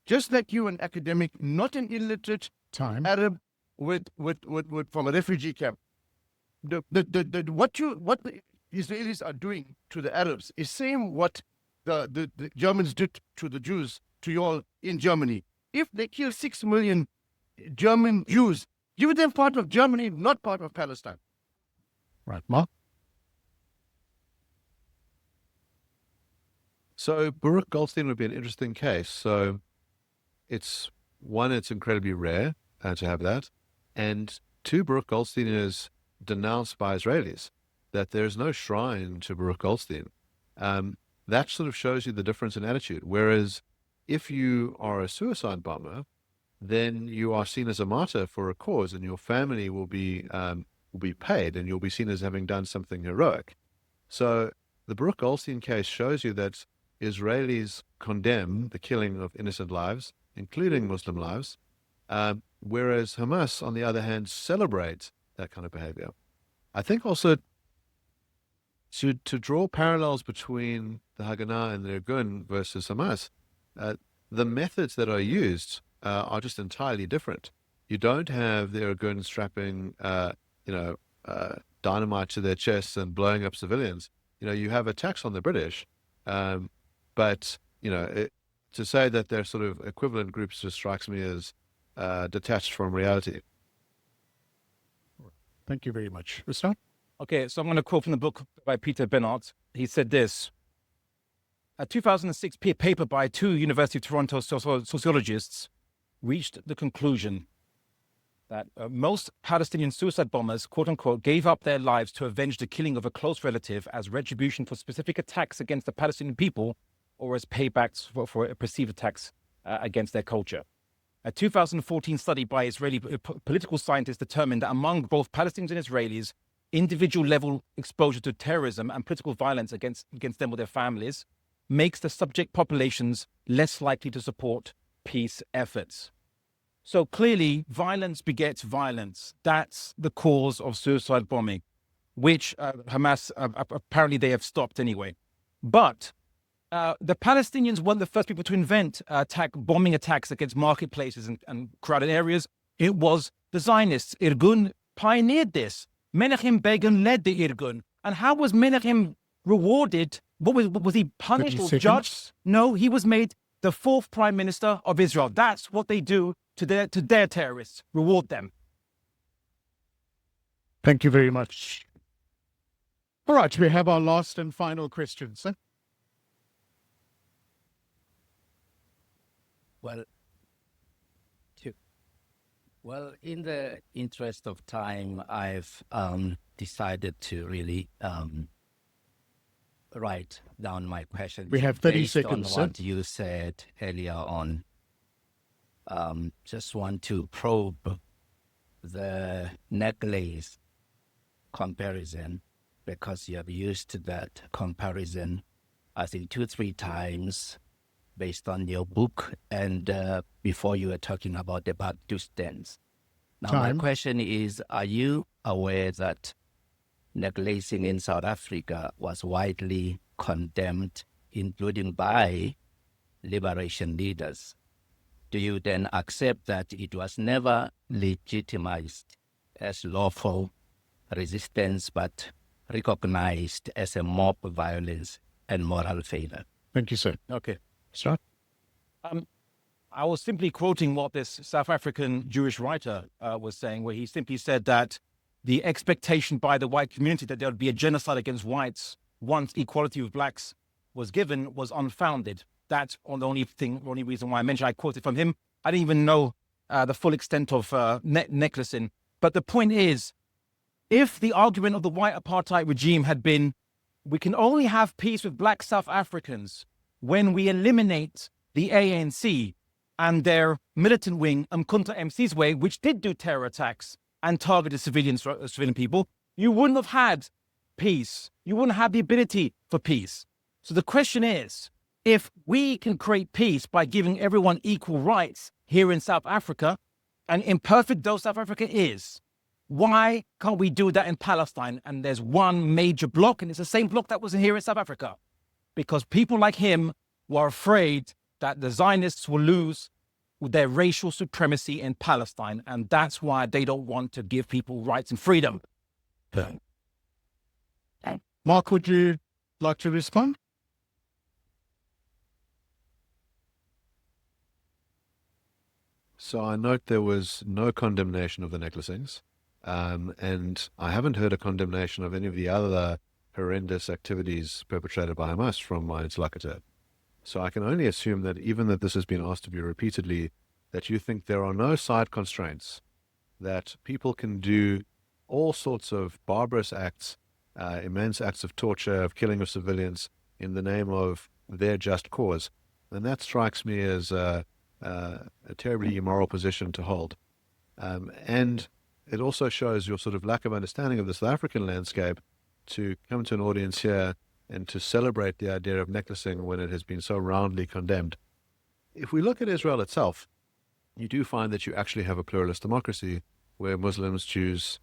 Just like you, an academic, not an illiterate Time. Arab from a refugee camp. What the Israelis are doing to the Arabs is same what the Germans did to the Jews, to you all in Germany. If they kill 6 million German Jews, give them part of Germany, not part of Palestine. Right, Mark? So Baruch Goldstein would be an interesting case. So it's incredibly rare to have that. And two, Baruch Goldstein is denounced by Israelis, that there's no shrine to Baruch Goldstein. That sort of shows you the difference in attitude. Whereas if you are a suicide bomber, then you are seen as a martyr for a cause, and your family will be paid, and you'll be seen as having done something heroic. So the Baruch Goldstein case shows you that Israelis condemn the killing of innocent lives, including Muslim lives, whereas Hamas, on the other hand, celebrates that kind of behavior. I think also to draw parallels between the Haganah and the Irgun versus Hamas, the methods that are used are just entirely different. You don't have the Irgun strapping, dynamite to their chests and blowing up civilians. You have attacks on the British, but to say that they're sort of equivalent groups just strikes me as detached from reality. Thank you very much. Rustam? Okay, so I'm going to quote from the book by Peter Bernard. He said this: a 2006 paper by two University of Toronto sociologists reached the conclusion that most Palestinian suicide bombers, quote unquote, gave up their lives to avenge the killing of a close relative as retribution for specific attacks against the Palestinian people or as paybacks for perceived attacks against their culture. A 2014 study by Israeli political scientists determined that among both Palestinians and Israelis, individual level exposure to terrorism and political violence against them or their families makes the subject populations less likely to support peace efforts. So clearly, violence begets violence. That's the cause of suicide bombing, which Hamas, apparently they have stopped anyway. But the Palestinians weren't the first people to invent bombing attacks against marketplaces and crowded areas. It was the Zionists. Irgun pioneered this. Menachem Begin led the Irgun. And how was Menachem rewarded? Was he punished or judged? No, he was made the fourth prime minister of Israel. That's what they do to their terrorists. Reward them. Thank you very much. All right, we have our last and final question, sir. Well, in the interest of time, I've decided to really write down my questions. We have 30 based seconds, on sir. what you said earlier on. Just want to probe the necklace comparison, because you have used that comparison, I think, 2-3 times based on your book, and before you were talking about the Baptists. Now, my question is, are you aware that necklacing in South Africa was widely condemned, including by liberation leaders? Do you then accept that it was never legitimized as lawful resistance, but recognized as a mob violence and moral failure? Thank you, sir. Okay. Start. I was simply quoting what this South African Jewish writer was saying, where he simply said that the expectation by the white community that there would be a genocide against whites once equality with blacks was given was unfounded. That's the only reason why I mentioned. I quoted from him. I didn't even know the full extent of necklacing. But the point is, if the argument of the white apartheid regime had been, we can only have peace with black South Africans when we eliminate the ANC and their militant wing, Umkhonto Mcizwe, which did do terror attacks and targeted civilian people, you wouldn't have had peace. You wouldn't have the ability for peace. So the question is, if we can create peace by giving everyone equal rights here in South Africa, and imperfect though South Africa is, why can't we do that in Palestine? And there's one major block, and it's the same block that was here in South Africa. Because people like him were afraid that the Zionists will lose their racial supremacy in Palestine, and that's why they don't want to give people rights and freedom. Mark, would you like to respond? So I note there was no condemnation of the necklacings, and I haven't heard a condemnation of any of the other horrendous activities perpetrated by Hamas from my interlocutor. So I can only assume that even that this has been asked of you repeatedly, that you think there are no side constraints, that people can do all sorts of barbarous acts, immense acts of torture, of killing of civilians in the name of their just cause. And that strikes me as a terribly immoral position to hold. And it also shows your sort of lack of understanding of the South African landscape to come to an audience here and to celebrate the idea of necklacing when it has been so roundly condemned. If we look at Israel itself, you do find that you actually have a pluralist democracy where Muslims, Jews,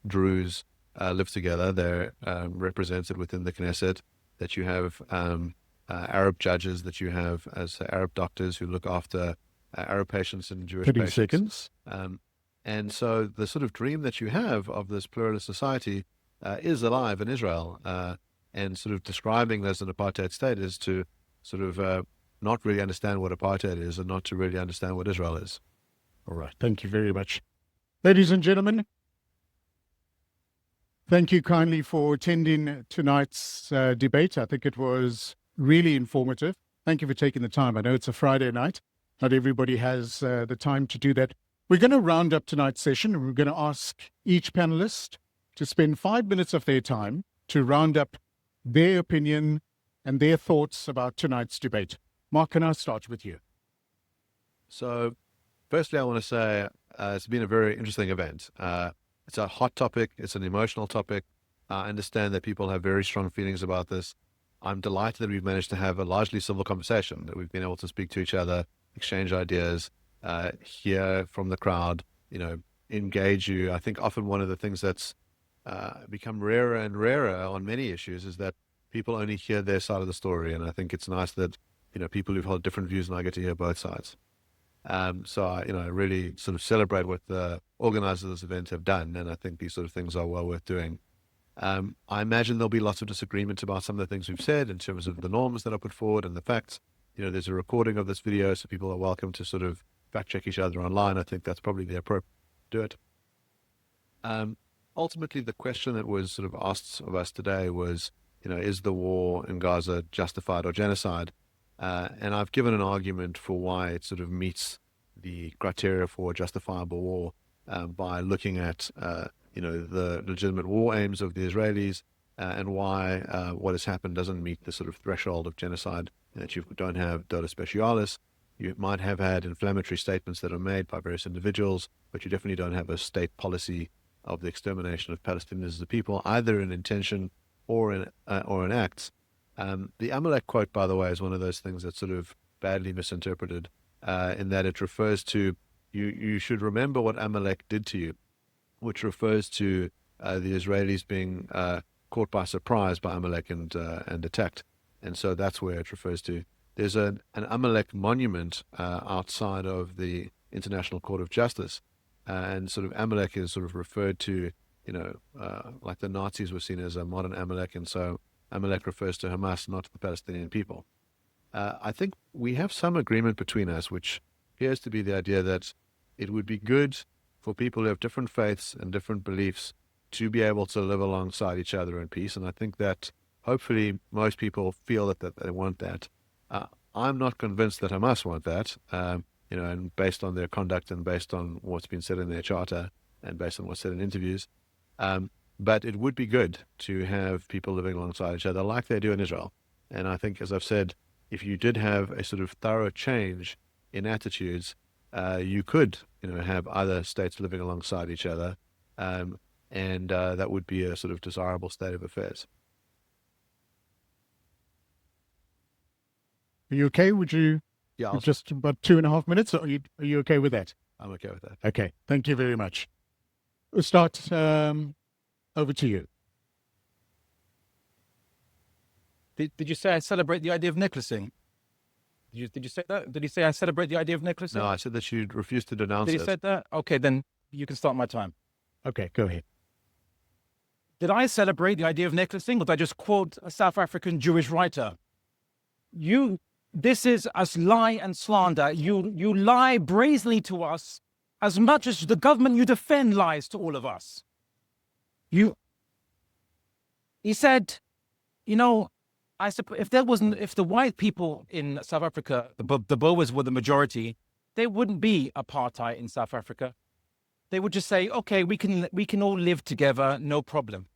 Druze live together. They're represented within the Knesset, that you have Arab judges, that you have as Arab doctors who look after Arab patients and Jewish 30 patients. seconds. And so the sort of dream that you have of this pluralist society is alive in Israel. And sort of describing this as an apartheid state is to sort of not really understand what apartheid is and not to really understand what Israel is. All right. Thank you very much. Ladies and gentlemen, thank you kindly for attending tonight's debate. I think it was really informative. Thank you for taking the time. I know it's a Friday night. Not everybody has the time to do that. We're going to round up tonight's session, and we're going to ask each panelist to spend 5 minutes of their time to round up their opinion and their thoughts about tonight's debate. Mark, can I start with you? So, firstly, I want to say it's been a very interesting event. It's a hot topic. It's an emotional topic. I understand that people have very strong feelings about this. I'm delighted that we've managed to have a largely civil conversation, that we've been able to speak to each other, exchange ideas, hear from the crowd, engage you. I think often one of the things that's become rarer and rarer on many issues is that people only hear their side of the story. And I think it's nice that, people who've held different views and I get to hear both sides. So I really sort of celebrate what the organizers of this event have done. And I think these sort of things are well worth doing. I imagine there'll be lots of disagreement about some of the things we've said in terms of the norms that are put forward and the facts. There's a recording of this video, so people are welcome to sort of fact check each other online. I think that's probably the appropriate to do it. Ultimately, the question that was sort of asked of us today was, is the war in Gaza justified or genocide? And I've given an argument for why it sort of meets the criteria for a justifiable war by looking at, the legitimate war aims of the Israelis and why what has happened doesn't meet the sort of threshold of genocide, that you don't have dota specialis. You might have had inflammatory statements that are made by various individuals, but you definitely don't have a state policy of the extermination of Palestinians as a people, either in intention or in acts. The Amalek quote, by the way, is one of those things that's sort of badly misinterpreted in that it refers to, you should remember what Amalek did to you, which refers to the Israelis being caught by surprise by Amalek and attacked. And so that's where it refers to. There's an Amalek monument outside of the International Court of Justice. And sort of Amalek is sort of referred to, like the Nazis were seen as a modern Amalek. And so Amalek refers to Hamas, not to the Palestinian people. I think we have some agreement between us, which appears to be the idea that it would be good for people who have different faiths and different beliefs to be able to live alongside each other in peace. And I think that hopefully most people feel that they want that. I'm not convinced that Hamas want that, and based on their conduct and based on what's been said in their charter and based on what's said in interviews. But it would be good to have people living alongside each other like they do in Israel. And I think, as I've said, if you did have a sort of thorough change in attitudes, you could, have other states living alongside each other, and that would be a sort of desirable state of affairs. Are you okay? Would you? Yeah, Just about 2.5 minutes. Are you okay with that? I'm okay with that. Okay. Thank you very much. We'll start over to you. Did you say I celebrate the idea of necklacing? Did you say that? Did he say I celebrate the idea of necklacing? No, I said that you'd refuse to denounce Did it. he say that? Okay, then you can start my time. Okay, go ahead. Did I celebrate the idea of necklacing, or did I just quote a South African Jewish writer? This is as lie and slander. You lie brazenly to us as much as the government you defend lies to all of us. He said, if the white people in South Africa, the Boers were the majority, there wouldn't be apartheid in South Africa. They would just say, okay, we can all live together, no problem.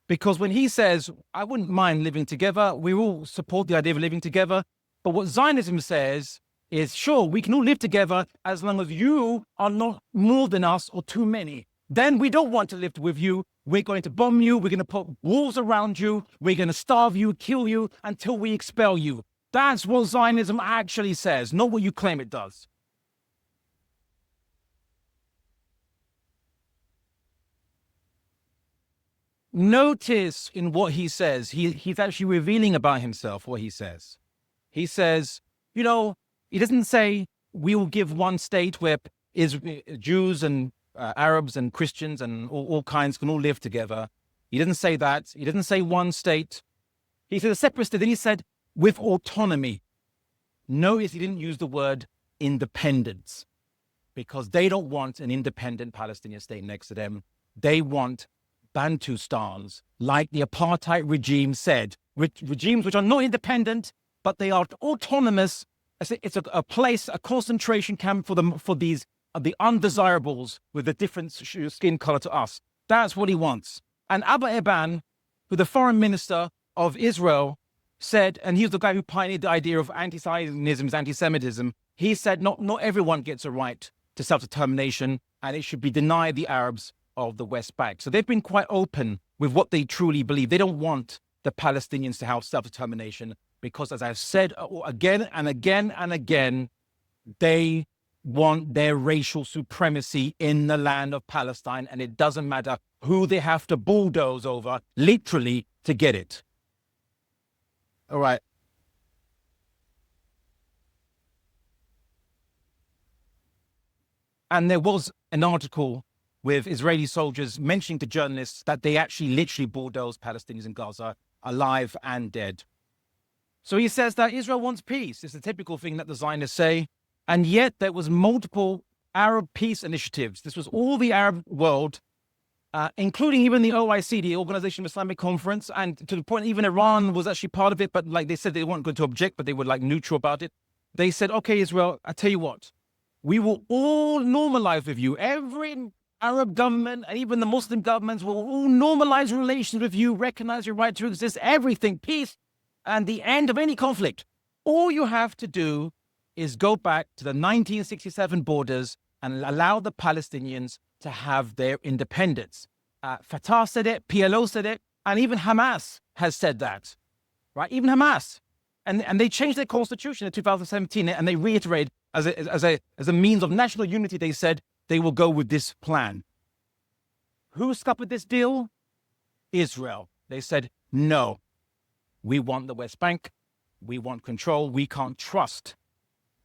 Because when he says, I wouldn't mind living together, we all support the idea of living together. But what Zionism says is, sure, we can all live together as long as you are not more than us or too many. Then we don't want to live with you. We're going to bomb you. We're going to put walls around you. We're going to starve you, kill you until we expel you. That's what Zionism actually says, not what you claim it does. Notice in what he says, he's actually revealing about himself what he says. He says, he doesn't say we will give one state where Jews and Arabs and Christians and all kinds can all live together. He doesn't say that. He doesn't say one state. He said a separate state. Then he said with autonomy. Notice he didn't use the word independence, because they don't want an independent Palestinian state next to them. They want Bantustans, like the apartheid regime said, regimes which are not independent, but they are autonomous. It's a place, a concentration camp for the undesirables with a different skin color to us. That's what he wants. And Abba Eban, who the foreign minister of Israel, said, and he was the guy who pioneered the idea of anti-Zionism, anti-Semitism. He said not everyone gets a right to self-determination, and it should be denied the Arabs of the West Bank. So they've been quite open with what they truly believe. They don't want the Palestinians to have self-determination because, as I've said again and again and again, they want their racial supremacy in the land of Palestine, and it doesn't matter who they have to bulldoze over, literally, to get it. All right. And there was an article with Israeli soldiers mentioning to journalists that they actually literally bulldozed Palestinians in Gaza, alive and dead. So he says that Israel wants peace. It's a typical thing that the Zionists say. And yet there was multiple Arab peace initiatives. This was all the Arab world, including even the OIC, the Organization of Islamic Conference, and to the point even Iran was actually part of it, but like they said they weren't going to object, but they were like neutral about it. They said, okay, Israel, I tell you what, we will all normalize with you. Every Arab government and even the Muslim governments will all normalize relations with you, recognize your right to exist, everything, peace, and the end of any conflict. All you have to do is go back to the 1967 borders and allow the Palestinians to have their independence. Fatah said it, PLO said it, and even Hamas has said that, right? Even Hamas. And they changed their constitution in 2017, and they reiterated as a means of national unity, they said they will go with this plan. Who scuppered this deal? Israel. They said, no, we want the West Bank. We want control. We can't trust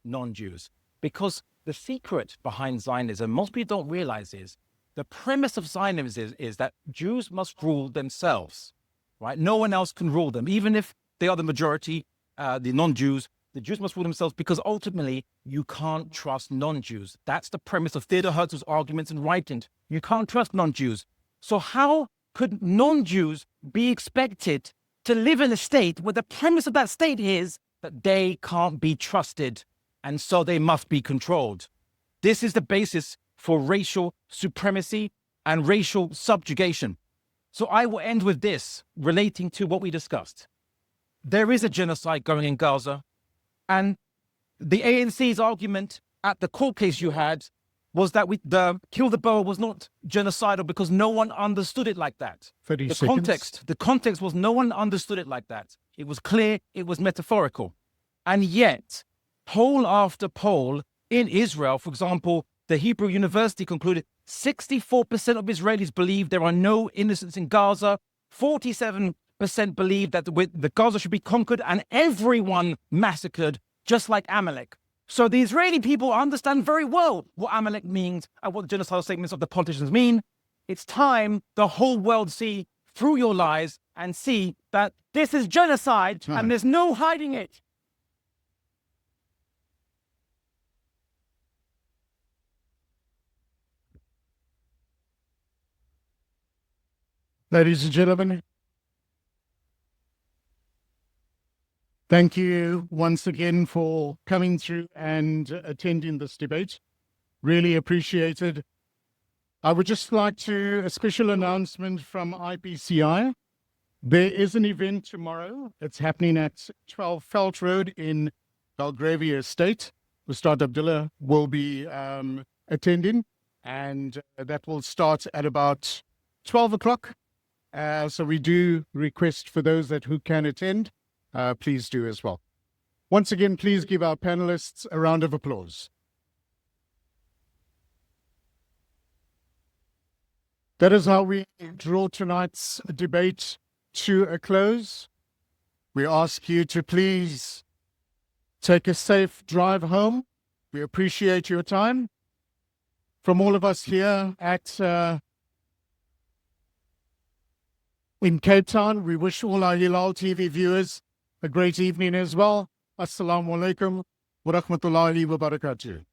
non-Jews. Because the secret behind Zionism, most people don't realize, is the premise of Zionism is that Jews must rule themselves, right? No one else can rule them. Even if they are the majority, the non-Jews, The Jews must rule themselves because ultimately you can't trust non-Jews. That's the premise of Theodor Herzl's arguments and writings. You can't trust non-Jews. So how could non-Jews be expected to live in a state where the premise of that state is that they can't be trusted and so they must be controlled? This is the basis for racial supremacy and racial subjugation. So I will end with this, relating to what we discussed. There is a genocide going in Gaza, and the ANC's argument at the court case you had was that the Kill the Boer was not genocidal because no one understood it like that. 30 The seconds. context was no one understood it like that. It was clear, it was metaphorical. And yet, poll after poll in Israel, for example, the Hebrew University concluded 64% of Israelis believe there are no innocents in Gaza, 47% believe that the Gaza should be conquered and everyone massacred, just like Amalek. So the Israeli people understand very well what Amalek means and what the genocidal statements of the politicians mean. It's time the whole world see through your lies and see that this is genocide and there's no hiding it. Ladies and gentlemen, thank you once again for coming through and attending this debate. Really appreciated. I would just like to, a special announcement from IPCI. There is an event tomorrow. It's happening at 12 Felt Road in Belgravia Estate. Ustad Abdullah will be attending, and that will start at about 12 o'clock. So we do request for those who can attend, please do as well. Once again, please give our panelists a round of applause. That is how we draw tonight's debate to a close. We ask you to please take a safe drive home. We appreciate your time. From all of us here at in Cape Town, we wish all our Hilal TV viewers a great evening as well. Assalamu alaikum wa rahmatullahi wa barakatuh.